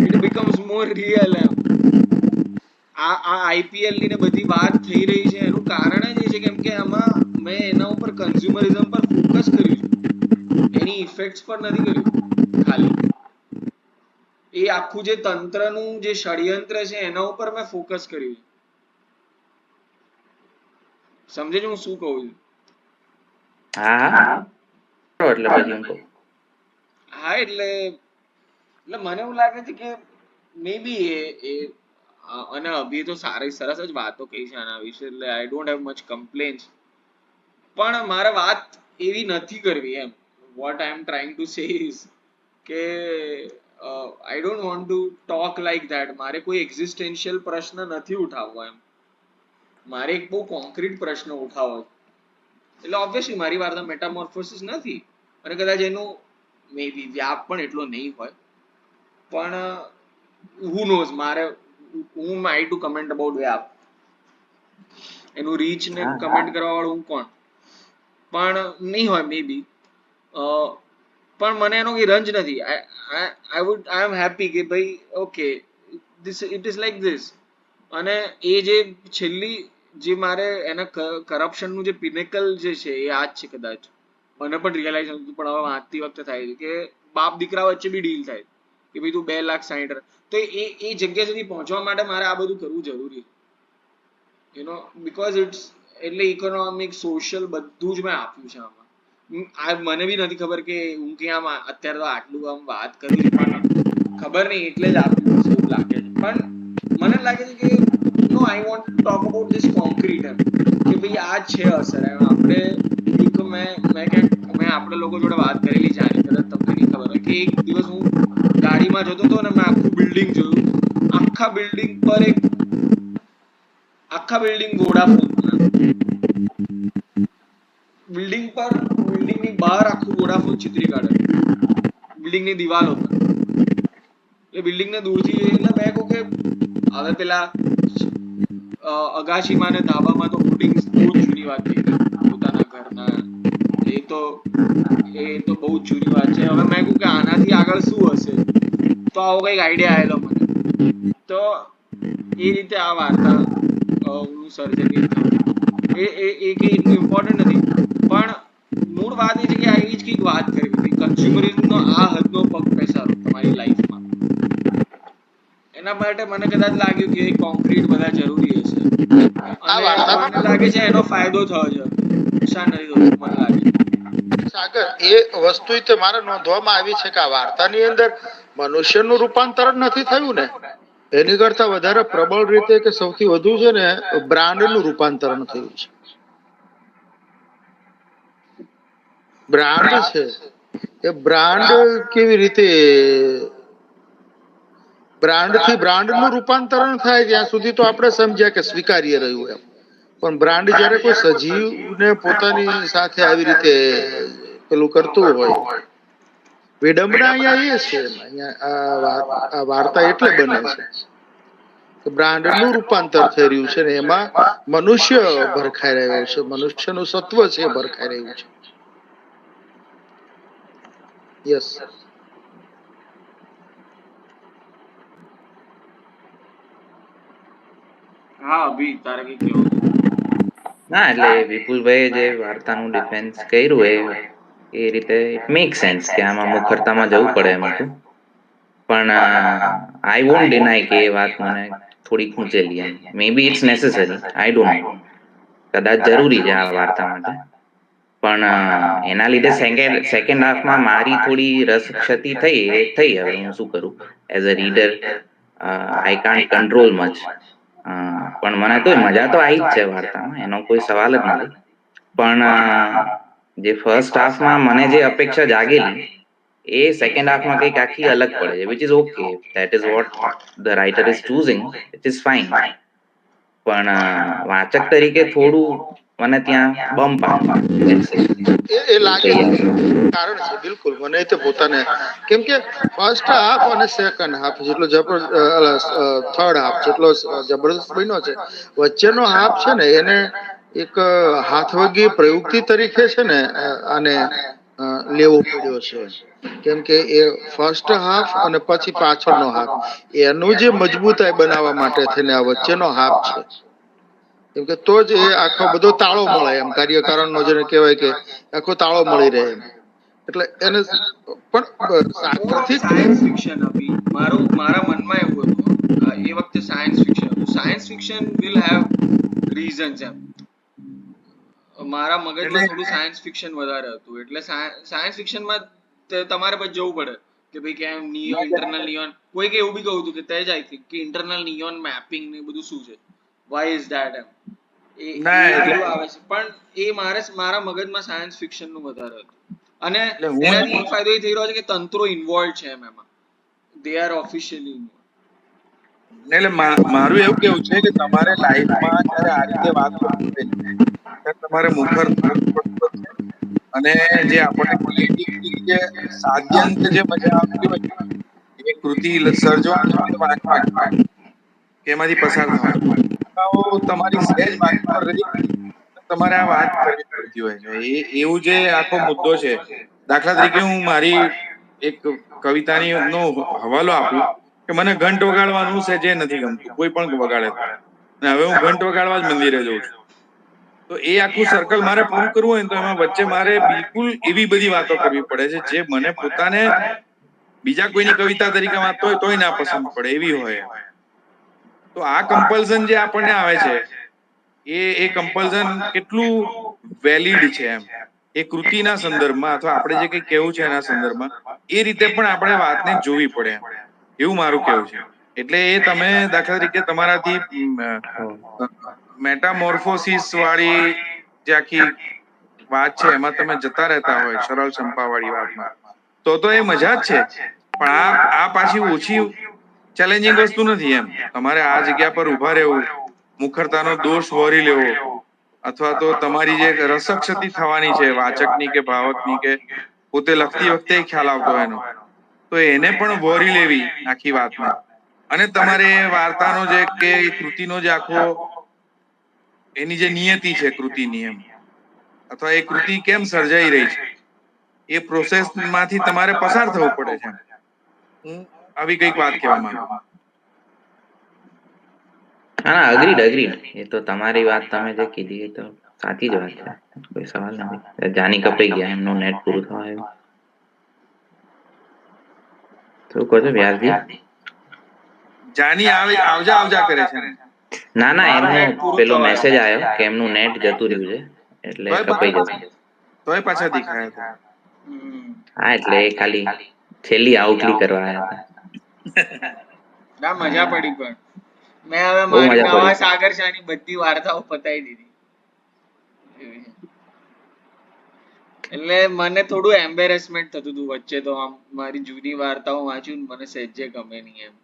It becomes more real. એમ આ આઈપીએલ ની ને બધી વાત થઈ રહી છે એનું કારણ જ એ છે કેમ કે આમાં મેં એના ઉપર કન્ઝ્યુમરિઝમ પર ફોકસ કર્યું છે, એની ઇફેક્ટ્સ પર નથી કર્યું. ખાલી એ આખું જે તંત્રનું જે ષડયંત્ર છે એના ઉપર મેં ફોકસ કર્યું. સમજે છે હું શું કહું છું? હા હા એટલે પછી હું કહું હા, એટલે મને એવું લાગે છે કે મે બી એ અને અભી તો સારી સરસ જ વાતો કહી છે આના વિશે, એટલે I don't have much complaints. પણ મારે વાત એવી નથી કરવી. એમ what I am trying to say is કે I don't want to talk like that. મારે કોઈ એક્ઝિસ્ટેન્શિયલ પ્રશ્ન નથી ઉઠાવવો. એમ મારે એક બહુ કોન્ક્રીટ પ્રશ્ન ઉઠાવવો. એટલે ઓબ્વિયસલી મારી વાર્તા મેટામોર્ફોસિસ નથી, અને કદાચ એનું મે બી વ્યાપ પણ એટલો નહીં હોય, પણ હુ નોઝ, મારે હું આઈ ટુ કમેન્ટ અબાઉટ વ્યાપ, એનું રીચ ને હા કમેન્ટ કરવા વાળું હું કોણ? પણ નહીં હોય મે બી, પણ મને એનો કઈ રંજ નથી. આઈ એમ હેપી કે ભાઈ okay, it is like this. અને એ જે છેલ્લી જે મારે એના કરપ્શનનું જે પિનેકલ જે છે એ આ જ છે. કદાચ મને પણ રિયલાઇઝ નતું, પણ હવે વાંચતી વખતે થાય છે કે બાપ દીકરા વચ્ચે બી ડીલ થાય કે ભાઈ તું 2,60,000, તો એ જગ્યા સુધી પહોંચવા માટે મારે આ બધું કરવું જરૂરી, બીકોઝ ઇટ્સ, એટલે ઇકોનોમિક સોશિયલ બધું જ મેં આપ્યું છે આમાં. મને બી નથી ખબર કે હું કે આમ અત્યારે તો આટલું આમ વાત કરું છું, પણ ખબર નહીં એટલે જ આપ્યું હશે એવું લાગે છે. પણ મને લાગે છે કે no I want to talk about this concrete એમ કે ભાઈ આ જ છે અસર એમ આપણે એક મેં આપણે લોકો જોડે વાત કરેલી છે આની કદાચ તમને નહીં ખબર હોય કે એક દિવસ હું ગાડીમાં જતો હતો ને મેં આખું બિલ્ડિંગ જોયું આખા બિલ્ડિંગ વોડાફોન બિલ્ડિંગ ની બહાર આખું વોડાફોન ચિત્રી કાઢે બિલ્ડિંગ ની દિવાલો પર એ બિલ્ડિંગ ને દૂરથી જોઈને મેં કહું કે હવે પેલા અગાશીમાં ને ધાબામાં તો હોર્ડિંગ્સ બહુ જ જૂની વાત થઈ ગઈ પોતાના ઘરના એ તો બહુ જ જૂની વાત છે હવે મેં કહું કે આનાથી આગળ શું હશે તો આવો કઈક આઈડિયા આવેલો મને તો એ રીતે આ વાર્તા નું સર્જન એ કે એટલું ઇમ્પોર્ટન્ટ નથી પણ મૂળ વાત એ છે કે આ એવી જ કંઈક વાત કરવી હતી કન્ઝ્યુમરિઝમનો આ હદનો પગ પેસારો તમારી લાઈફમાં એના માટે મને કદાચ લાગ્યું કે કોન્ક્રીટ બધા જરૂરી હશે અને મને લાગે છે એનો ફાયદો થયો છે નુકસાન નથી થતું મને લાગે સાગર એ વસ્તુ તે મારે નોંધવામાં આવી છે કે આ વાર્તાની અંદર મનુષ્યનું રૂપાંતરણ નથી થયું ને એની કરતા વધારે પ્રબળ રીતે કે સૌથી વધુ છે ને બ્રાન્ડનું રૂપાંતરણ થયું છે બ્રાન્ડ છે એ બ્રાન્ડ કેવી રીતે બ્રાન્ડ થી બ્રાન્ડ નું રૂપાંતરણ થાય ત્યાં સુધી તો આપણે સમજ્યા કે સ્વીકાર્ય રહ્યું એમ પણ બ્રાન્ડ જયારે કોઈ સજીવને પોતાની સાથે આવી રીતે પેલું કરતું હોય વિડંબના અહીંયા એ છે અહીંયા આ વાર્તા એટલે બને છે બ્રાન્ડ નું રૂપાંતર થઈ રહ્યું છે ને એમાં મનુષ્ય ભરખાઈ રહ્યો છે મનુષ્યનું સત્વ છે ભરખાઈ રહ્યું છે યસ હા અભી તારે કઈ કેવું ના એટલે વિપુલભાઈ જે વાર્તાનું ડિફેન્સ કર્યું એ રીતે ઇટ મેક સેન્સ કે આમાં મુખરતામાં જવું પડે એમ હતું પણ આઈ વોન્ટ ડિનાય કે એ વાત મને થોડી ખૂંચેલી એમ maybe it's necessary I don't know કદાચ જરૂરી છે આ વાર્તા માટે પણ એના લીધે સેકન્ડ હાફમાં મારી થોડી રસ ક્ષતિ થઈ હવે હું શું કરું as a reader I can't control much પણ મને તો મજા તો આવી જ છે વાર્તામાં એનો કોઈ સવાલ જ નથી પણ જે ફર્સ્ટ હાફમાં મને જે અપેક્ષા જાગેલી એ સેકન્ડ હાફમાં કંઈક આખી અલગ પડે છે which is okay that is what the writer is choosing it is fine પણ વાચક તરીકે થોડું મને ત્યાં બમ્પ એ લાગે છે કારણ છે બિલકુલ મને તો પોતાને કેમ કે ફર્સ્ટ હાફ અને સેકન્ડ હાફ જેટલો થર્ડ હાફ જેટલો જબરદસ્ત બન્યો છે વચ્ચેનો હાફ છે ને એને એક હાથવગી પ્રયુક્તિ તરીકે છે ને આને લેવો પડ્યો છે કેમ કે એ ફર્સ્ટ હાફ અને પછી પાછળનો હાફ એનું જે મજબૂતાઈ બનાવવા માટે થઈને આ વચ્ચેનો હાફ છે કેમ કે તો જ એ આખો બધો તાળો મળે એમ કાર્યકારણનો જેને કહેવાય કે આખો તાળો મળી રહે એમ એટલે એને પણ સાગરથી સાયન્સ ફિક્શન હતી મારા મનમાં એવું હતું એ વખતે સાયન્સ ફિક્શન હતું science fiction will have reasons એમ મારા મગજમાં થોડું સાયન્સ ફિક્શન વધારે હતું એટલે સાયન્સ ફિક્શનમાં તમારે પછી જવું પડે કે ભાઈ કેમ ઇન્ટરનલ નિયોન કોઈ કે એવું બી કહું હતું કે તે જ આઈ થિંક કે ઇન્ટરનલ નિયોન મેપિંગ ને બધું શું છે વાય ઇઝ ધેટ એમ એ બધું આવે છે પણ એ મારા મગજમાં સાયન્સ ફિક્શન નું વધારે હતું અને એનાથી એક ફાયદો એ થઈ રહ્યો છે કે તંત્રો ઇન્વોલ્વ છે એમાં દે આર ઓફિશિયલી એટલે મારું એવું કેવું છે કે તમારે લાઈફમાં જયારે આ રીતે વાત કરવી ત્યારે તમારે મુખર થવું પડતું છે અને જે આપણને ક્રિએટિવિટી જે સાદ્યંત જે મજા આવતી હોય એ કૃતિ સર્જવાની કે વાંચવાની કે એમાંથી પસાર થવાની તમારી સહેજ બાજુ પર રહી તમારે આ વાત કરવી પડતી હોય છે એવું જે આખો મુદ્દો છે દાખલા તરીકે હું મારી એક કવિતાની નો હવાલો આપું કે મને ઘંટ વગાડવાનું છે જે નથી ગમતું કોઈ પણ વગાડે અને હવે હું ઘંટ વગાડવા જ મંદિરે જઉં છું તો એ આખું સર્કલ મારે પૂરું કરવું હોય ને તો એમાં વચ્ચે મારે બિલકુલ એવી બધી વાતો કરવી પડે છે જે મને પોતાને બીજા કોઈની કવિતા તરીકે વાંચતો હોય તોય ના પસંદ પડે એવી હોય તો આ કમ્પલ્ઝન જે આપણને આવે છે એ કમ્પલ્ઝન કેટલું વેલિડ છે એમ એ કૃતિના સંદર્ભમાં અથવા આપણે જે કંઈ કેવું છે એના સંદર્ભમાં એ રીતે પણ આપણે વાતને જોવી પડે એમ એવું મારું કેવું છે એટલે એ તમે દાખલા તરીકે તમારાથી મેટામોર્ફોસિસ વાળી જે આખી વાત છે એમાં તમે જતા રહેતા હોય સરળ સંપા વાળી વાતમાં, તો એ મજા જ છે. પણ આ પાછી ઓછી ચેલેન્જિંગ વસ્તુ નથી એમ. તમારે આ જગ્યા પર ઉભા રહેવું, મુખરતાનો દોષ વહોરી લેવો, અથવા તો તમારી જે રસક્ષતિ થવાની છે વાચકની કે ભાવકની કે પોતે લખતી વખતે ખ્યાલ આવતો એનો, તો એને પણ વહોરી લેવી આખી વાતને. અને તમારે વાર્તાનો જે કે કૃતિનો જે આખો એની જે નિયતિ છે કૃતિની એમ, અથવા એ કૃતિ કેમ સર્જાઈ રહી છે એ પ્રોસેસ માંથી તમારે પસાર થવું પડે છે. હું આવી કઈક વાત કહેવા માંગુ. હા, અગ્રીડ. એ તો તમારી વાત તમે જે કીધી એ તો સાચી જ વાત છે, કોઈ સવાલ નથી. જાની કપાઈ ગયા, એમનું નેટ પૂરું થવા આવ્યું. શું કહો છો વ્યાસજી? જાની આવજા આવજા કરે છે ને. ના, મારો એમનો નેટ પૂરું પેલો થવા મેસેજ આવ્યું. આવ્યો કે એમનું નેટ જતું રહ્યું છે, એટલે કપાઈ જશે. તોય પાછા દેખાયા હતા. હા, એટલે એ ખાલી છેલ્લી આઉટલી કરવા આવ્યા ના, મજા હતા. પડી. પણ મેં હવે બહુ મારી મજા નવા પડી. સાગર શાહની બધી વાર્તાઓ પતાવી દીધી. એટલે મને થોડું એમ્બેરેસમેન્ટ થતું હતું વચ્ચે, તો આમ મારી જૂની વાર્તાઓ વાંચ્યું મને સહેજે ગમે નહીં એમ.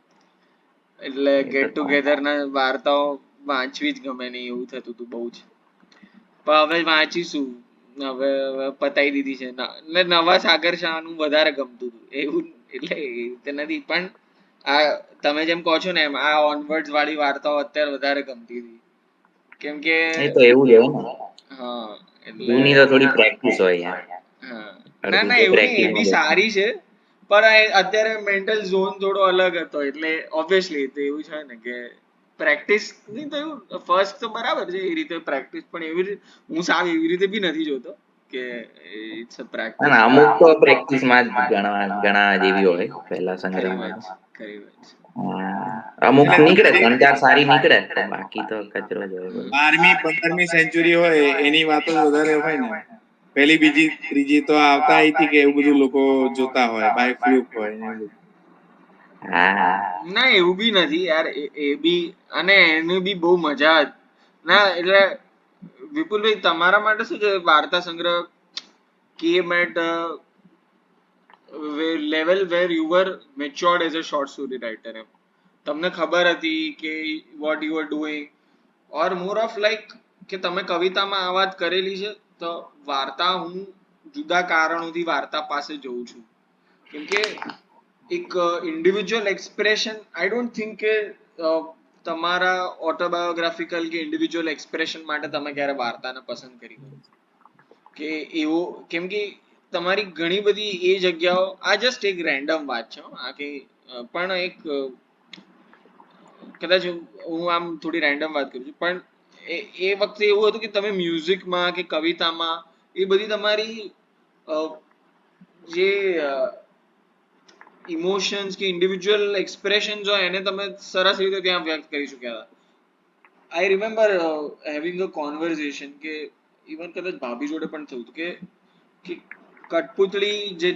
એટલે એ તો ગેટ ટુગેધર ના વાર્તાઓ વાંચવી જ ગમે નહીં એવું થતું હતું બહુ જ. પણ હવે વાંચીશું. હવે પતાવી દીધી છે. એટલે નવા સાગર શાહ નું વધારે ગમતું હતું એવું. એટલે એ રીતે નથી, પણ આ તમે જેમ કહો છો ને એમ આ ઓનવર્ડ્સ વાળી વાર્તાઓ અત્યારે વધારે ગમતી હતી. કેમ કે એ તો એવું જ હોય ને, હા, એટલે જૂની તો થોડી પ્રેક્ટિસ હોય યાર. હા. ના અડધી ના, તો એવું નહીં, એ પ્રેક્ટિસમાં બી જતી. સારી છે. પણ અત્યારે મેન્ટલ ઝોન થોડો અલગ હતો, એટલે ઓબ્વિયસલી તો એવું છે ને કે પ્રેક્ટિસ નહીં થયું. ફર્સ્ટ તો બરાબર છે એ રીતે પ્રેક્ટિસ, પણ એવી રીતે હું સાવ એવી રીતે બી નથી જોતો કે ઇટ્સ અ પ્રેક્ટિસ. ના, અમુક તો પ્રેક્ટિસમાં જ ગણા જેવી હોય પહેલા ખરી સંગ્રહમાં વાત તો. છે, ખરી વાત છે. અમુક એટલે નીકળે, તમારી 3-4 સારી નીકળે, તો બાકી તો કચરો જ હોય બધું. 12મી 15મી સેન્ચુરી હોય એની વાતો જ વધારે હોય ને. પહેલી બીજી ત્રીજી તો આવતા અહીંથી કે એવું બધું લોકો જોતા હોય, બાય ફ્લુક હોય ને એવું બધું. હા, ના, એવું બી નથી યાર. એ બી, અને એની બી બહુ મજા ના. એટલે વિપુલભાઈ, તમારા માટે શું છે વાર્તા સંગ્રહ came at a level where you were matured as a short story writer એમ? તમને ખબર હતી કે what you were doing, or more of like કે તમે કવિતામાં આ વાત કરેલી છે, તો વાર્તા હું જુદા કારણોથી વાર્તા પાસે જઉં છું. કેમ કે એક individual expression, I don't think કે તમારા ઓટોબાયોગ્રાફિકલ કે ઇન્ડિવિજ્યુઅલ એક્સપ્રેશન માટે તમે ક્યારે વાર્તાને પસંદ કરી હોય કે એવો. કેમ કે તમારી ઘણી બધી એ જગ્યાઓ, આ જસ્ટ એક રેન્ડમ વાત છે આ કે પણ એક કદાચ હું આમ થોડી રેન્ડમ વાત કરું છું, પણ એ વખતે એવું હતું કે તમે મ્યુઝિકમાં કે કવિતામાં એ બધી તમારી જે ઇમોશન્સ કે ઇન્ડિવિજ્યુઅલ એક્સપ્રેશન હોય એને તમે સરસ રીતે ત્યાં વ્યક્ત કરી શક્યા હતા. I remember having a conversation કે ઇવન કદાચ ભાભી જોડે પણ થયું હતું કે કઠપુતળી જે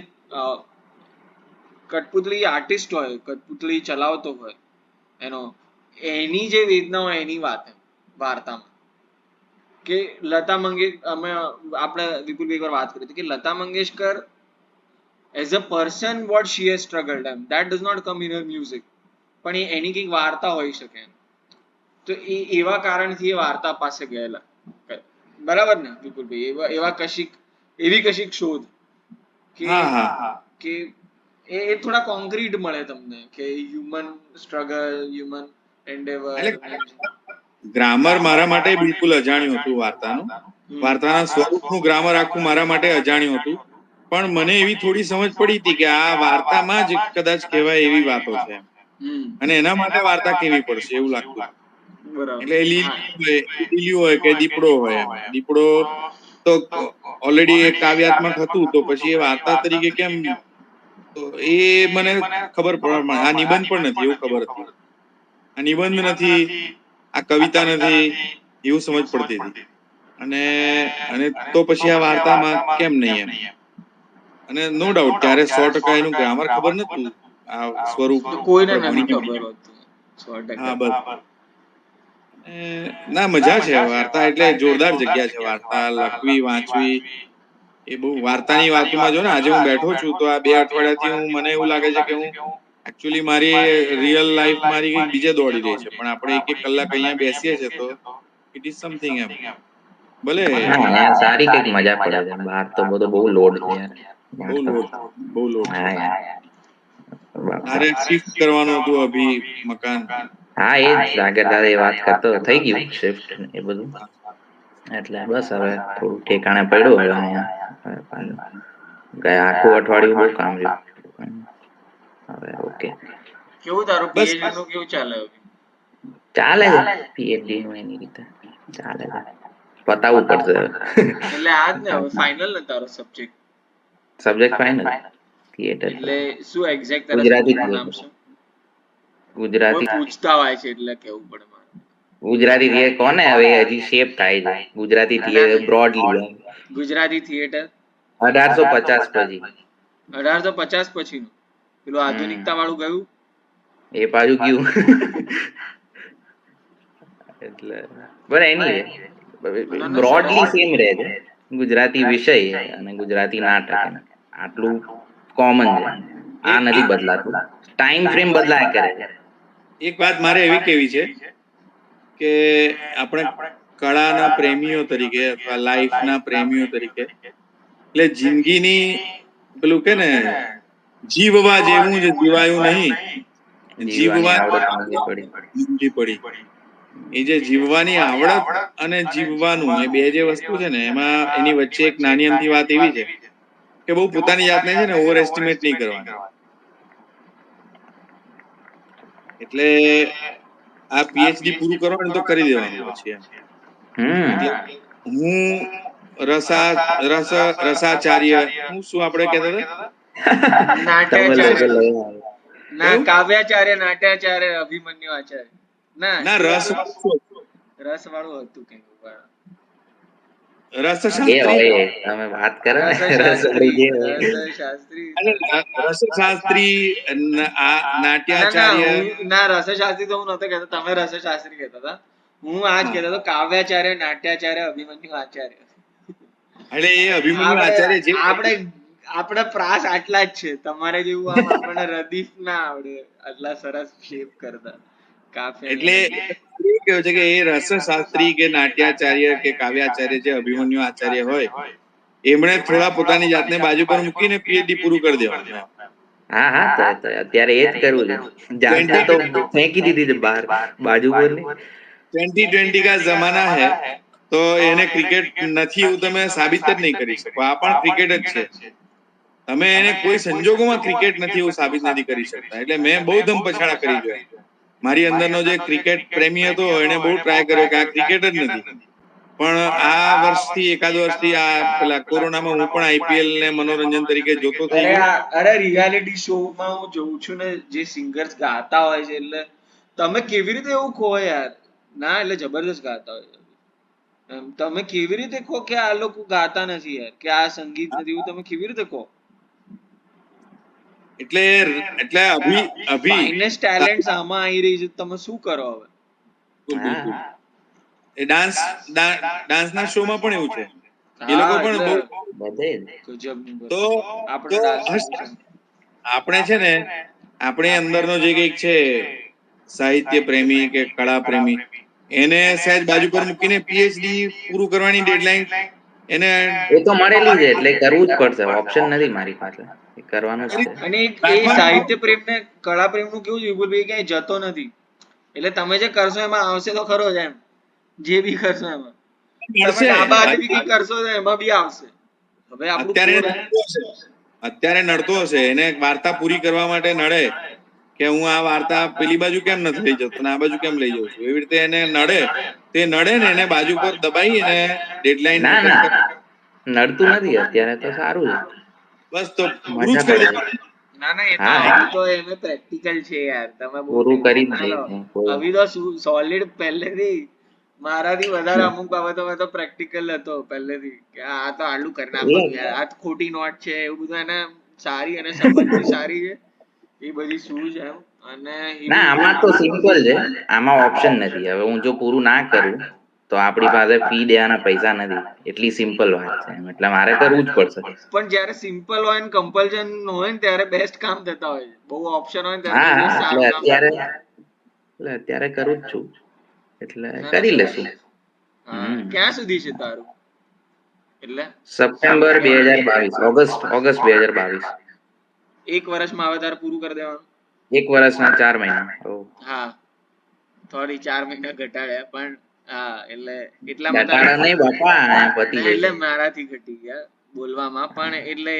કઠપુતળી આર્ટિસ્ટ હોય, કઠપુતળી ચલાવતો હોય એનો, એની જે વેદના હોય એની વાત વાર્તામાં. કે લતા મંગેશકર, આપણે વિપુલભાઈ એકવાર વાત કરી હતી કે Lata Mangeshkar as a person what she has struggled, and that does not come in her music, પણ એની કંઈક વાર્તા હોઈ શકે એમ. તો એ એવા કારણથી એ વાર્તા પાસે ગયેલા. બરાબર ને વિપુલભાઈ? એવા એવી કશીક શોધ કે હા હા કે એ થોડા કોન્ક્રીટ મળે તમને કે હ્યુમન સ્ટ્રગલ, હ્યુમન એન્ડેવર. એટલે ગ્રામર મારા માટે બિલકુલ અજાણ્યું હતું વાર્તાનું. વાર્તાના સ્વરૂપનું ગ્રામર આખું મારા માટે અજાણ્યું હતું. પણ મને એવી થોડી સમજ પડી હતી કે આ વાર્તામાં જ કદાચ કહેવાય એવી વાતો છે, અને એના માટે વાર્તા કેવી પડશે એવું લાગતું હતું. એટલે લીલું હોય કે દીપડો હોય એમ. દીપડો તો ઓલરેડી એક કાવ્યાત્મક હતું, તો પછી એ વાર્તા તરીકે કેમ, તો એ મને ખબર પડે. આ નિબંધ પણ નથી એવું ખબર હતી. આ નિબંધ નથી, આ કવિતા નથી એવું સમજ પડતી હતી. અને અને તો પછી આ વાર્તામાં કેમ નહીં એમ. અને નો ડાઉટ ત્યારે 100% એનું ગ્રામર ખબર નતું. આ સ્વરૂપ કોઈને આપણે નથી ભણી ખબર હોતું. 100%. હા બસ. ના મજા છે વાર્તા, એટલે જોરદાર જગ્યા છે વાર્તા લખવી વાંચવી. એ બહુ વાર્તાની વાતોમાં જો ને, આજે હું બેઠો છું તો આ 2 અઠવાડિયાથી મને એવું લાગે છે કે હું એકચ્યુઅલી મારી રિયલ લાઈફ મારી કંઈક બીજે દોડી રહી છે, પણ આપણે 1-1 કલાક અહીંયા બેસીએ છીએ તો ઇટ ઇઝ સમથિંગ એમ. ભલે હા અહીંયા સારી કઈક મજા પડે છે. બહાર તો બધો બહુ લોડ છે યાર. બહુ બહાર તો લોડ બહુ લોડ છે. હા યાર બાપરે. તારે શિફ્ટ કરવાનું હતું અભી મકાન. હા એ જ આગળ દાદા એ વાત કરતો થઈ ગયું શિફ્ટ એ બધું, એટલે બસ હવે થોડું ઠેકાણે પડ્યું. હવે અહીંયા ગયા આખું અઠવાડિયું બહુ કામ રહ્યું. હવે ઓકે કેવું તારું બસ PhD નું કેવું ચાલે હવે? ચાલે છે. પીએચડી નું એની રીતે ચાલે છે. પતાવવું પડશે હવે. એટલે આજ ને હવે ફાઇનલ ને તારો સબ્જેક્ટ? સબ્જેક્ટ ફાઇનલ થિયેટર, એટલે શું એક્ઝેક્ટ તારા ગુજરાતી સબ્જેક્ટ નું નામ થિયેટર, શું? કોઈ ગુજરાતી પૂછતા હોય છે એટલે કેવું પડે મારે. ગુજરાતી થિયેટર કોને હવે હજી શેપ થાય છે. Gujarati theatre broadly Gujarati theatre 1850 પછી. 1850 પછીનું પેલું હમ આધુનિકતા વાળું ગયું. એ પાછું કયું એટલે બટ એનીવે ના ના બ્રોડલી સરસ. સેમ રહે છે. ગુજરાતી વિષય અને ગુજરાતી નાટક એમ આટલું કોમન છે. આ એક નથી બદલાતું, ટાઈમ ફ્રેમ બદલાયા કરે છે. એક વાત મારે એવી કેવી છે કે આપણે કળાના પ્રેમીઓ તરીકે અથવા લાઈફના પ્રેમીઓ તરીકે, એટલે જિંદગીની પેલું કે ને જીવવા જેવું જ જીવાયું નહીં, જીવવાની જીવવાની આવડત માંગવી પડી. આવડત મૂંઝી પડી. એ જે જીવવાની આવડત અને જીવવાનું એ બે જે વસ્તુ છે ને, એમાં એની વચ્ચે એક નાની અમથી વાત એવી છે કે બહુ પોતાની જાતને છે ને ઓવર એસ્ટિમેટ નહીં કરવાની. એટલે આ પીએચડી પૂરું કરવાનું તો કરી દેવાનું પછી એમ. એટલે હું રસા રસ રસાચાર્ય હું શું આપણે કહેતા હતા તમે લોકો નાટ્યાચાર્ય. લઈ આવો. ના કયું કાવ્યાચાર્ય, નાટ્યાચાર્ય, અભિમન્યુ આચાર્ય. ના ના શું રસ હતું? રસ વાળું હતું કઈક. જે રસશાસ્ત્રી. હોય એ તમે વાત કરો ને રસવાળી રસશાસ્ત્રી, જે હોય એ. રસશાસ્ત્રી. અને રસશાસ્ત્રી આ ના ના નાટ્યાચાર્ય. હું ના રસશાસ્ત્રી તો હું નતો કહેતો, તમે રસશાસ્ત્રી કહેતા હતા. હું આજ હા કહેતો હતો કાવ્યાચાર્ય, નાટ્યાચાર્ય, અભિમન્યુ આચાર્ય. એટલે એ અભિમન્યુ આપણે આચાર્ય જે આપણે આપણે પ્રાસ આટલા જ છે. તમારે જેવું આમ આપણને રદીફ ના આવડે આટલા સરસ શેપ કરતા કાફિયા એટલે એ કેવું છે કે એ રસશાસ્ત્રી કે નાટ્યાચાર્ય કે કાવ્યાચાર્ય જે અભિમન્યુ આચાર્ય હોય, એમણે થોડા પોતાની જાતને બાજુ પર મૂકીને પીએચડી પૂરું કરી દેવાનું એમ. હા હા તો અત્યારે એ જ કરવું છે. જાતે તો ફેંકી દીધી છે બહાર, બાજુ પર ની. 2020 કા જમાના હે, તો એને ક્રિકેટ નથી એવું તમે સાબિત જ નહીં કરી શકો. આ પણ ક્રિકેટ જ છે. તમે એને કોઈ સંજોગોમાં ક્રિકેટ નથી એવું સાબિત નથી કરી શકતા. એટલે મેં બહુ ધમપછાડા કરી જોયા. મારી અંદરનો જે ક્રિકેટ પ્રેમી હતો એને બહુ ટ્રાય કર્યો કે આ ક્રિકેટ જ નથી. પણ આ વર્ષથી એકાદ વર્ષથી આ પેલા કોરોનામાં હું પણ આઈપીએલ ને મનોરંજન તરીકે જોતો થઈ ગયો. અરે રિયાલિટી શો માં હું જોઉં છું ને, જે સિંગર્સ ગાતા હોય છે, એટલે તમે કેવી રીતે એવું કહો યાર. ના એટલે જબરદસ્ત ગાતા હોય છે. તમે કેવી રીતે કહો કે આ લોકો ગાતા નથી યાર, કે આ સંગીત નથી, એવું તમે કેવી રીતે કહો? એટલે એટલે અભી અભી ફાઇનેસ્ટ ટેલેન્ટ આમાં આવી રહી છે, તમે શું કરો હવે? બિલકુલ હા બિલકુલ. એ ડાન્સના શોમાં પણ એવું છે. એ લોકો હા પણ એટલે બહુ. બધે ગજબ નું તો કરે. આપણે તો ડાન્સ આપણે છે ને આપણી અંદરનો જે કંઈક છે સાહિત્ય પ્રેમી કે કળા પ્રેમી, એને સહેજ બાજુ પર મૂકીને પીએચડી પૂરું કરવાની ડેડલાઇન એને એ તો મળેલી છે એટલે કરવું જ પડશે. ઓપ્શન નથી મારી પાસે, એ કરવાનું જ કરી છે. અને એ રાખવાનું. સાહિત્ય પ્રેમ ને કળા પ્રેમ નું કેવું છે વિપુલભાઈ, ક્યાંય જતો નથી. એટલે તમે જે કરશો એમાં આવશે તો ખરો જ એમ. જે બી કરશો એમાં તમે મળશે. ડાબા હાથે બી કઈ કરશો તો એમાં બી આવશે. હવે આપણું અત્યારે કોર નડતો હશે, અત્યારે નડતો હશે એને વાર્તા પૂરી કરવા માટે નડે કે હું આ વાર્તા પેલી બાજુ કેમ નથી લઈ જતો ને આ બાજુ કેમ લઈ જાઉં છું. એવી રીતે એને નડે, તે નડે ને એને બાજુ પર દબાઈ અને ડેડલાઇન ના ખતમ ના કર. નડતું નથી અત્યારે તો સારું છે, બસ તો પૂરું જ મજા કરી પડે છે. દેવાનું. ના ના એ તો હા અભી તો એમે પ્રેક્ટિકલ છે યાર, તમે બહુ પૂરું કરી ટેન્શન જ ના લો. દઈશું કોઈ. અભી તો સોલિડ પહેલેથી મારાથી વધારે અમુક બાબતોમાં તો પ્રેક્ટિકલ હતો પહેલેથી, કે આ તો આટલું કરી નાખવાનું યાર, આ ખોટી નોટ છે એવું બધું એને સારી અને સમજની સારી છે એ બધી શું છે એમ. અને ના, આમાં તો સિમ્પલ છે, આમાં ઓપ્શન નથી. હવે હું જો પૂરું ના કરું તો આપણી પાસે ફી દેવાના પૈસા નથી, એટલી સિમ્પલ વાત છે એમ. એટલે મારે કરવું જ પડશે. પણ જ્યારે સિમ્પલ હોય ને કમ્પલ્શન હોય ને ત્યારે બેસ્ટ કામ થતા હોય છે. બહુ ઓપ્શન હોય ને ત્યારે હા બહુ હા, સારું કામ થતું હોય. એટલે અત્યારે કરું જ છું, એટલે ના, ના, કરી સરસ. લેશું. હા, ક્યાં સુધી છે તારું? એટલે સપ્ટેમ્બર 2022, ઓગસ્ટ 2022. 1 વર્ષમાં આવે તારે પૂરું કરી દેવાનું? 1 વર્ષના 4 મહિના. હા, થોડી 4 મહિના ઘટાડ્યા પણ હા, એટલે એટલામાં તારે ઘટાડા નહીં બાપા, અહીંયા પતી ના, એટલે જશે. મારાથી ઘટી ગયા બોલવામાં, પણ એટલે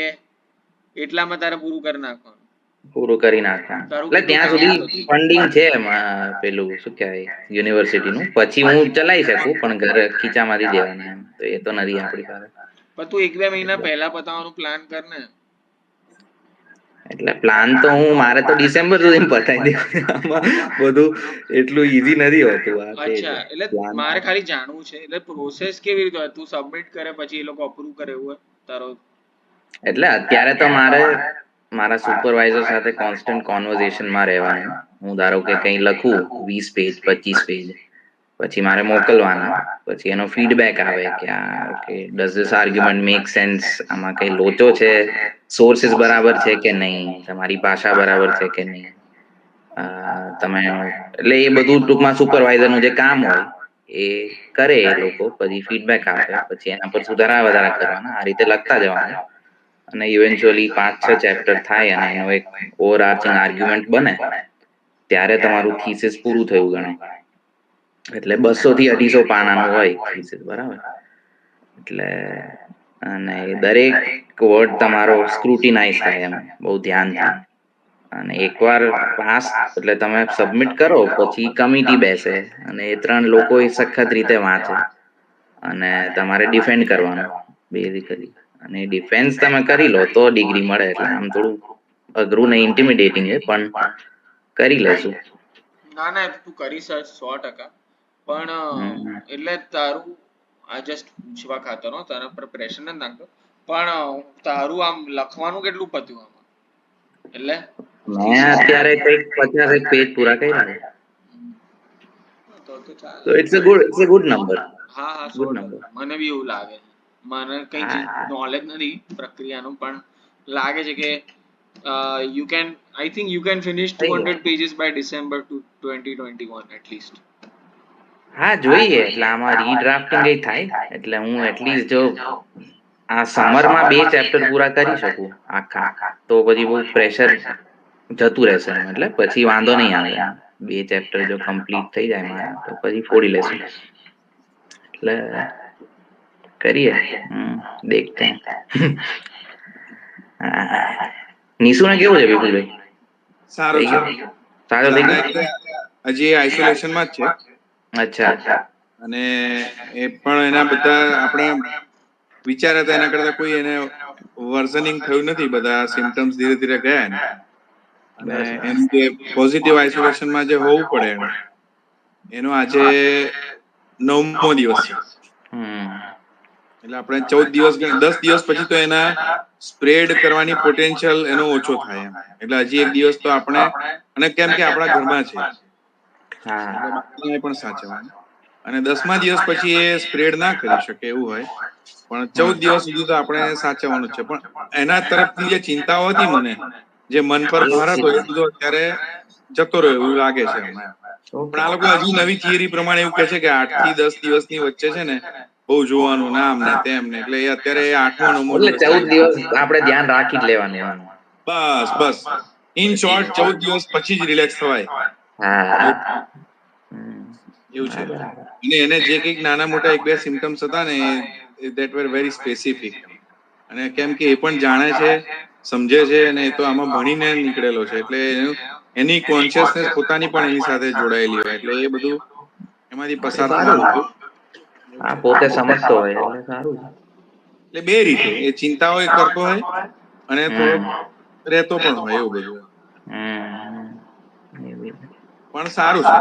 એટલામાં તારે પૂરું કરી નાખવાનું. પૂરું કરી નાખવાનું. તારું એટલે કેટલું ત્યાં સુધી પેન્ડિંગ હતું? ફંડિંગ છે એમાં, પેલું શું કહેવાય, યુનિવર્સિટીનું. પછી હું ચલાવી શકું, પણ ઘરે ખીચામાંથી દેવાના એમ, તો એ તો નથી આપણી પાસે. પણ તું 1-2 મહિના એટલે પહેલા પતાવવાનું પ્લાન કર ને. એટલે પ્લાન તો મારે તો ડિસેમ્બર સુધી પતાવી દેવું. આમાં બધું એટલું ઈઝી નથી હોતું. આ તે અચ્છા, છે એટલે પ્લાન. મારે ખાલી જાણવું છે, એટલે પ્રોસેસ કેવી રીતે હોય? તું સબમિટ કરે પછી એ લોકો અપ્રૂવ કરે એવું હોય તારો? એટલે અત્યારે તો મારે મારા સુપરવાઇઝર સાથે કોન્સ્ટન્ટ કોન્વર્ઝેશનમાં રહેવાનું. હું ધારો કે કંઈ લખું 20 પેજ 25 પેજ, પછી મારે મોકલવાના. પછી એનો ફીડબેક આવે કે okay, does this argument make sense, આમાં કઈ લોચો છે, સોર્સિસ બરાબર છે કે નહીં, તમારી ભાષા બરાબર છે કે નહીં. તમે એટલે એ બધું ટૂંકમાં સુપરવાઇઝરનું જે કામ હોય એ કરે એ લોકો. પછી ફીડબેક આપે, પછી એના પર સુધારા વધારા કરવાના, આ રીતે લખતા જવાનું. અને ઇવેન્ચ્યુઅલી 5-6 ચેપ્ટર થાય અને એનો એક ઓવરઆર્ચિંગ આર્ગ્યુમેન્ટ બને, ત્યારે તમારું થીસિસ પૂરું થયું ગણાય. એટલે 200 થી 250 પાનાનું હોય થીસિસ, બરાબર? એટલે અને દરેક વર્ડ તમારો સ્ક્રુટિનાઇઝ થાય એમ, બહુ ધ્યાનથી. અને એકવાર પાસ એટલે તમે સબમિટ કરો, પછી કમિટી બેસે અને એ 3 લોકો એ સખત રીતે વાંચે અને તમારે ડિફેન્ડ કરવાનું બેઝિકલી. અને ડિફેન્સ તમે કરી લો તો ડિગ્રી મળે. એટલે આમ થોડું અઘરું ને ઇન્ટિમિડેટિંગ છે, પણ કરી લેશું. ના, ના, તું કરી સર્ચ 100%. પણ એટલે તારું આ જસ્ટ પૂછવા ખાતર, તારા પર પ્રેશર નથી નાખતો, પણ તારું આમ લખવાનું કેટલું પત્યું આમાં? એટલે મેં અત્યારે કંઈક 50 એક પેજ પૂરા કર્યા છે. તો ચાલે. તો ઇટ્સ અ ગુડ નંબર. હા, હા, ગુડ નંબર. 100%. મને બી એવું લાગે. મને કઈ નોલેજ નથી પ્રક્રિયાનું, પણ લાગે છે કે you can I think you can finish થઈ 200 જશે. pages by December to 2021 at least. હા, જોઈએ. એટલે આમાં રીડ્રાફ્ટિંગ કઈ થાય, એટલે હું એટલીસ્ટ જો આ સમરમાં 2 ચેપ્ટર પૂરા કરી શકું આખા, તો પછી બહુ પ્રેશર જતું રહેશે એમ. એટલે પછી વાંધો નહીં આવે એમ. 2 ચેપ્ટર જો કમ્પ્લીટ થઈ જાય મારા, તો પછી ફોડી લેશું. એટલે કરીએ. દેખતે હૈ. નિશુને કેવું છે વિપુલભાઈ? સારું છે. સારો થઈ દાદા ગયો? હજી આઇસોલેશનમાં જ છે, અચ્છા. અને એ પણ એના બધા આપણે વિચાર્યા હતા એના કરતા કોઈ એને વર્ઝનિંગ થયું નથી. બધા સિમ્ટમ્સ ધીરે ધીરે ગયા એને. અને બસ બસ. એનું જે પોઝિટિવ આઇસોલેશનમાં જે હોવું પડે એનો આજે 9મો દિવસ છે. એટલે આપણે 14 દિવસ 10 દિવસ પછી તો એના સ્પ્રેડ કરવાની પોટેન્શિયલ એનો ઓછો થાય એમ. એટલે હજી 1 દિવસ તો આપણે, અને કેમ કે આપણા ઘરમાં છે એટલે હા. બાકીને પણ સાચવવાનું. અને 10મા દિવસ પછી એ સ્પ્રેડ ના કરી શકે એવું હોય, પણ 14 દિવસ સુધી તો આપણે સાચવવાનું જ છે. પણ એના તરફથી જે ચિંતાઓ હતી મને, જે મન પર ભાર હતો, એ બધો અત્યારે જતો રહ્યો એવું લાગે છે હમણાં. પણ આ લોકો હજી નવી થિયરી પ્રમાણે એવું કહે છે કે 8 થી 10 દિવસની વચ્ચે છે ને બહુ જોવાનું નામ ને તેમ ને, એટલે એ અત્યારે 8મો 9મો એટલે દિવસ 14 ચાલી દિવસ રહ્યો. આપણે ધ્યાન રાખી જ લેવાનું એમ. બસ બસ, ઇન શોર્ટ 14 દિવસ પછી જ રિલેક્સ થવાય હા. એવું છે. અને એને જે કંઈક નાના મોટા 1-2 સિમ્ટમ્સ હતા ને, ધેટ વેર વેરી સ્પેસિફિક. અને કેમ કે એ પણ જાણે છે, સમજે છે, અને એ તો આમાં ભણીને નીકળેલો છે, એટલે એની કોન્શિયસનેસ પોતાની પણ એની સાથે જોડાયેલી હોય, એટલે એ બધું એમાંથી પસાર સારું. થવાનું હતું. એવું હા, છે. પોતે સમજતો હોય એટલે સારું. એટલે 2 રીતે એ ચિંતાઓ એ કરતો હોય અને થોડોક રહેતો પણ હોય, એવું બધું. પણ સારું છે.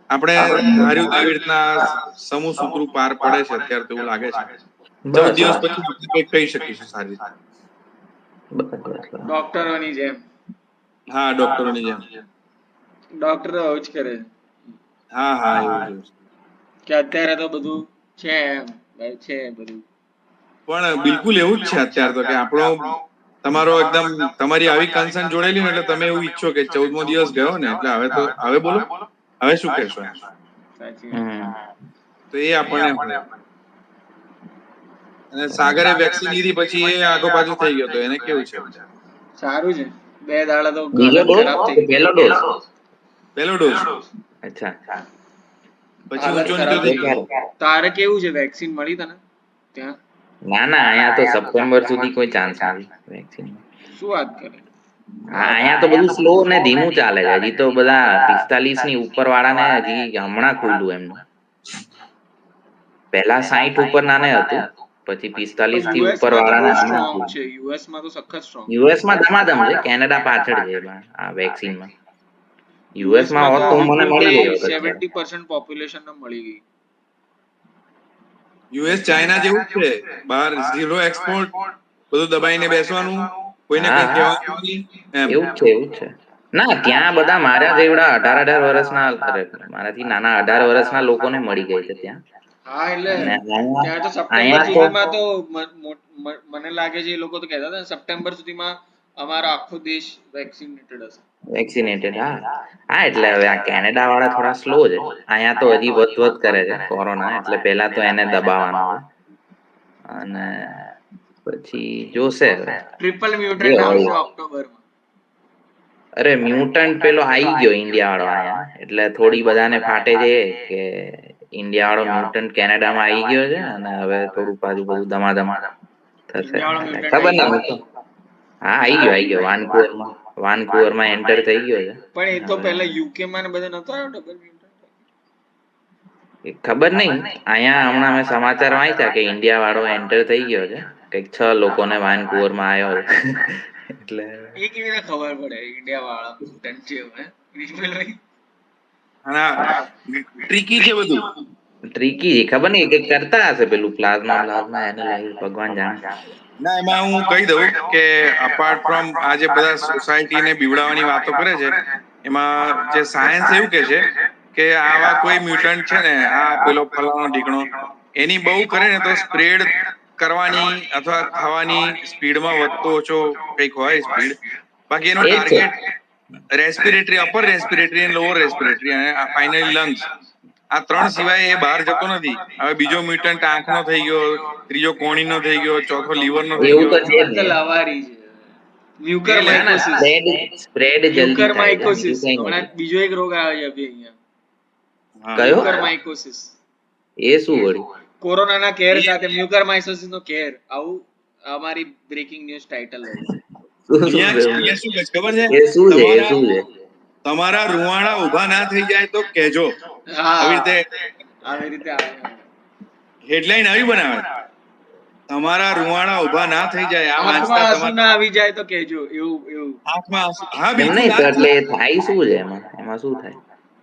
આપણે ધાર્યું એવી રીતના સમૂહ સૂત્રું પાર પડે છે અત્યારે, તો એવું લાગે છે. 14 બસ દિવસ બસ. પછી આપણે કંઈક કહી શકીશું સારી રીતે. ડોક્ટરોની જેમ. હા, ડોક્ટરોની જેમ. ડોક્ટર આવું જ કરે હા હા એવું જ એવું છે. કે અત્યારે તો બધું છે એમ છે બધું. પણ બિલકુલ એવું જ છે અત્યારે તો કે આપણો તમારો એકદમ તમારી આવી કન્સર્ન જોડેલી ને એટલે તમે એવું ઈચ્છો કે 14મો દિવસ ગયો ને એટલે હવે બોલો હવે શું કહેશો એમ. સાચી વાત. હમ તો એ આપણને હોય. અને સાગરે વેક્સિન લીધી પછી એ આગો પાછો થઈ ગયો તો એને કેવું છે બધું. સારું છે 2 દાડા તો બીજો હાલત ડોઝ ખરાબ કે થઈ પહેલો ગઈ. ડોઝ? પહેલો ડોઝ અચ્છા. પછી હાલત ઊંચો નીચો ખરાબ થઈ થઈ ગયો. ગઈ. તારે કેવું છે વેક્સિન મળી તને ત્યાં? ના ના, અહીંયા તો સપ્ટેમ્બર સુધી કોઈ ચાન્સ નથી વેક્સિન. શું વાત કરે? હા, અહીંયા તો બધું સ્લો ને ધીમું ચાલે છે. હજી તો બધા 45 ની ઉપર વાળા ને હજી હમણાં ખુલ્લું એમનું. પહેલા 60 ઉપર નાને હતું, પછી 45 થી યુએસ ઉપર માં તો બહુ વાળાને હમણાં સ્ટ્રોંગ ખુલ્લું. છે. યુએસ માં તો સખત સ્ટ્રોંગ યુએસ માં ધમાધમ છે, કેનેડા પાછળ છે આ વેક્સિનમાં. યુએસ યુએસ માં માં હોત તો તો મને વિપુલ મળી ભાઈ ગઈ હોત અત્યારે. 70% પોપ્યુલેશન ને મળી ગઈ. યુએસ ચાઇના જેવું જ છે. બહાર ઝીરો એક્સપોર્ટ, બધું દબાઈને બેસવાનું, કોઈને હા કઈ હા, કહેવાનું નહીં એમ. એવું જ છે એવું જ છે. ના, ત્યાં બધા મારા જેવડા 18 વર્ષના, અરે મારાથી નાના 18 વર્ષના લોકોને મળી ગઈ છે ત્યાં. હા એટલે અને ત્યાં તો સપ્ટેમ્બર અહીંયા તો સુધીમાં તો મને લાગે છે એ લોકો તો કહેતા હતા સપ્ટેમ્બર સુધીમાં અમારો આખો દેશ વેક્સિનેટેડ હશે. વેક્સિનેટેડ, હા હા. એટલે હવે આ કેનેડા વાળા થોડા સ્લો છે. અહીંયા તો હજી વધઘટ કરે છે કોરોના, એટલે પેલા તો એને દબાવવાનો છે અને પછી જોશે હવે ટ્રિપલ જે મ્યુટન્ટ હોય. આવશે ઓક્ટોબરમાં. અરે મ્યુટન્ટ પેલો આઈ ગયો ઇન્ડિયા વાળો અહીંયા, એટલે થોડી બધાને ફાટે છે કે ઇન્ડિયા વાળો મ્યુટન્ટ કેનેડામાં આવી ગયો છે અને હવે થોડું પાછું બધું ધમાધમ થશે. ઇન્ડિયા વાળો એટલે મ્યુટન્ટ ખબર આવી નહીં, ગયો. હું તો હા આવી ગયો વાનકુવરમાં એન્ટર થઈ ગયો છે. પણ એ તો હવે પેલા યુકે માં ને બધે નતો આવ્યો ડબલ મ્યુટન્ટ. એ ખબર નહીં, અહીંયા હમણાં મેં સમાચાર વાંચ્યા કે ઇન્ડિયા વાળો એન્ટર થઈ ગયો છે, કંઈક 6 લોકોને વાનકુવરમાં આવ્યો છે. એટલે એ કેવી રીતે ખબર પડે ઇન્ડિયા વાળા મ્યુટન્ટ છે એવું હે વિપુલભાઈ? અને ટ્રીકી છે બધું. ટ્રીકી ખબર નહીં, કંઈક કરતા હશે પેલું પ્લાઝમા એનાલાઇઝ, ભગવાન જાણે. ના એમાં હું કહી દઉં કે અપાર્ટ ફ્રોમ આ જે બધા સોસાયટીને બીવડાવવાની વાતો કરે છે, એમાં જે સાયન્સ એવું કે છે કે આવા કોઈ મ્યુટન્ટ છે ને, આ પેલો ફલાણો ઢીકણો, એની બહુ કરે ને તો સ્પ્રેડ કરવાની અથવા થવાની સ્પીડમાં વધતો ઓછો કંઈક હોય સ્પીડ. બાકી એનો એ જ છે. ટાર્ગેટ રેસ્પિરેટરી, અપર રેસ્પિરેટરી અને લોઅર રેસ્પિરેટરી અને ફાઇનલી લંગ્સ. આ 3 સિવાય એ બહાર જતો નથી. હવે બીજો મ્યુટન્ટ આંખનો થઈ ગયો, ત્રીજો કોણીનો થઈ ગયો, ચોથો લીવરનો થઈ એવું ગયો. તો છે આ જ તો ને. લવારી છે. મ્યુકર એટલે ના ના, માઇકોસિસ. સ્પ્રેડ જલ્દી મ્યુકર થાય છે, બીજું માઇકોસિસ કઈ હમણાં નથી. બીજો એક રોગ આવે છે અભી અહીંયા. હા કયો? Mucor mycosis. એ શું વળી? કોરોનાના કેર એ સાથે મ્યુકર માઇકોસિસ નો કેર. આવું અમારી બ્રેકિંગ ન્યૂઝ ટાઇટલ હોય. શું છે? અહીંયા શું કહે છે ખબર છે? એ શું છે? એ તમારા શું છે? તમારા રૂવાણા ઊભા ના થઈ જાય તો કહેજો. આવી હા રીતે આવી રીતે આવે. હેડલાઈન આવી બનાવે, તમારા રૂવાણા ઊભા ના થઈ જાય, આ આંખમાં વાંચતા આંસુ તમારા ના આવી જાય તો કહેજો એવું એવું. આંખમાં હા એમ બિલકુલ નહીં આ તો જ છે. એટલે થાય શું છે એમાં શું થાય?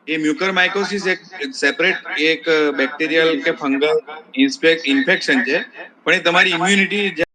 એ મ્યુકર માઇકોસિસ એક સેપરેટ એક બેક્ટેરિયલ કે ફંગલ ઇન્ફેક્શન છે, પણ એ તમારી ઇમ્યુનિટી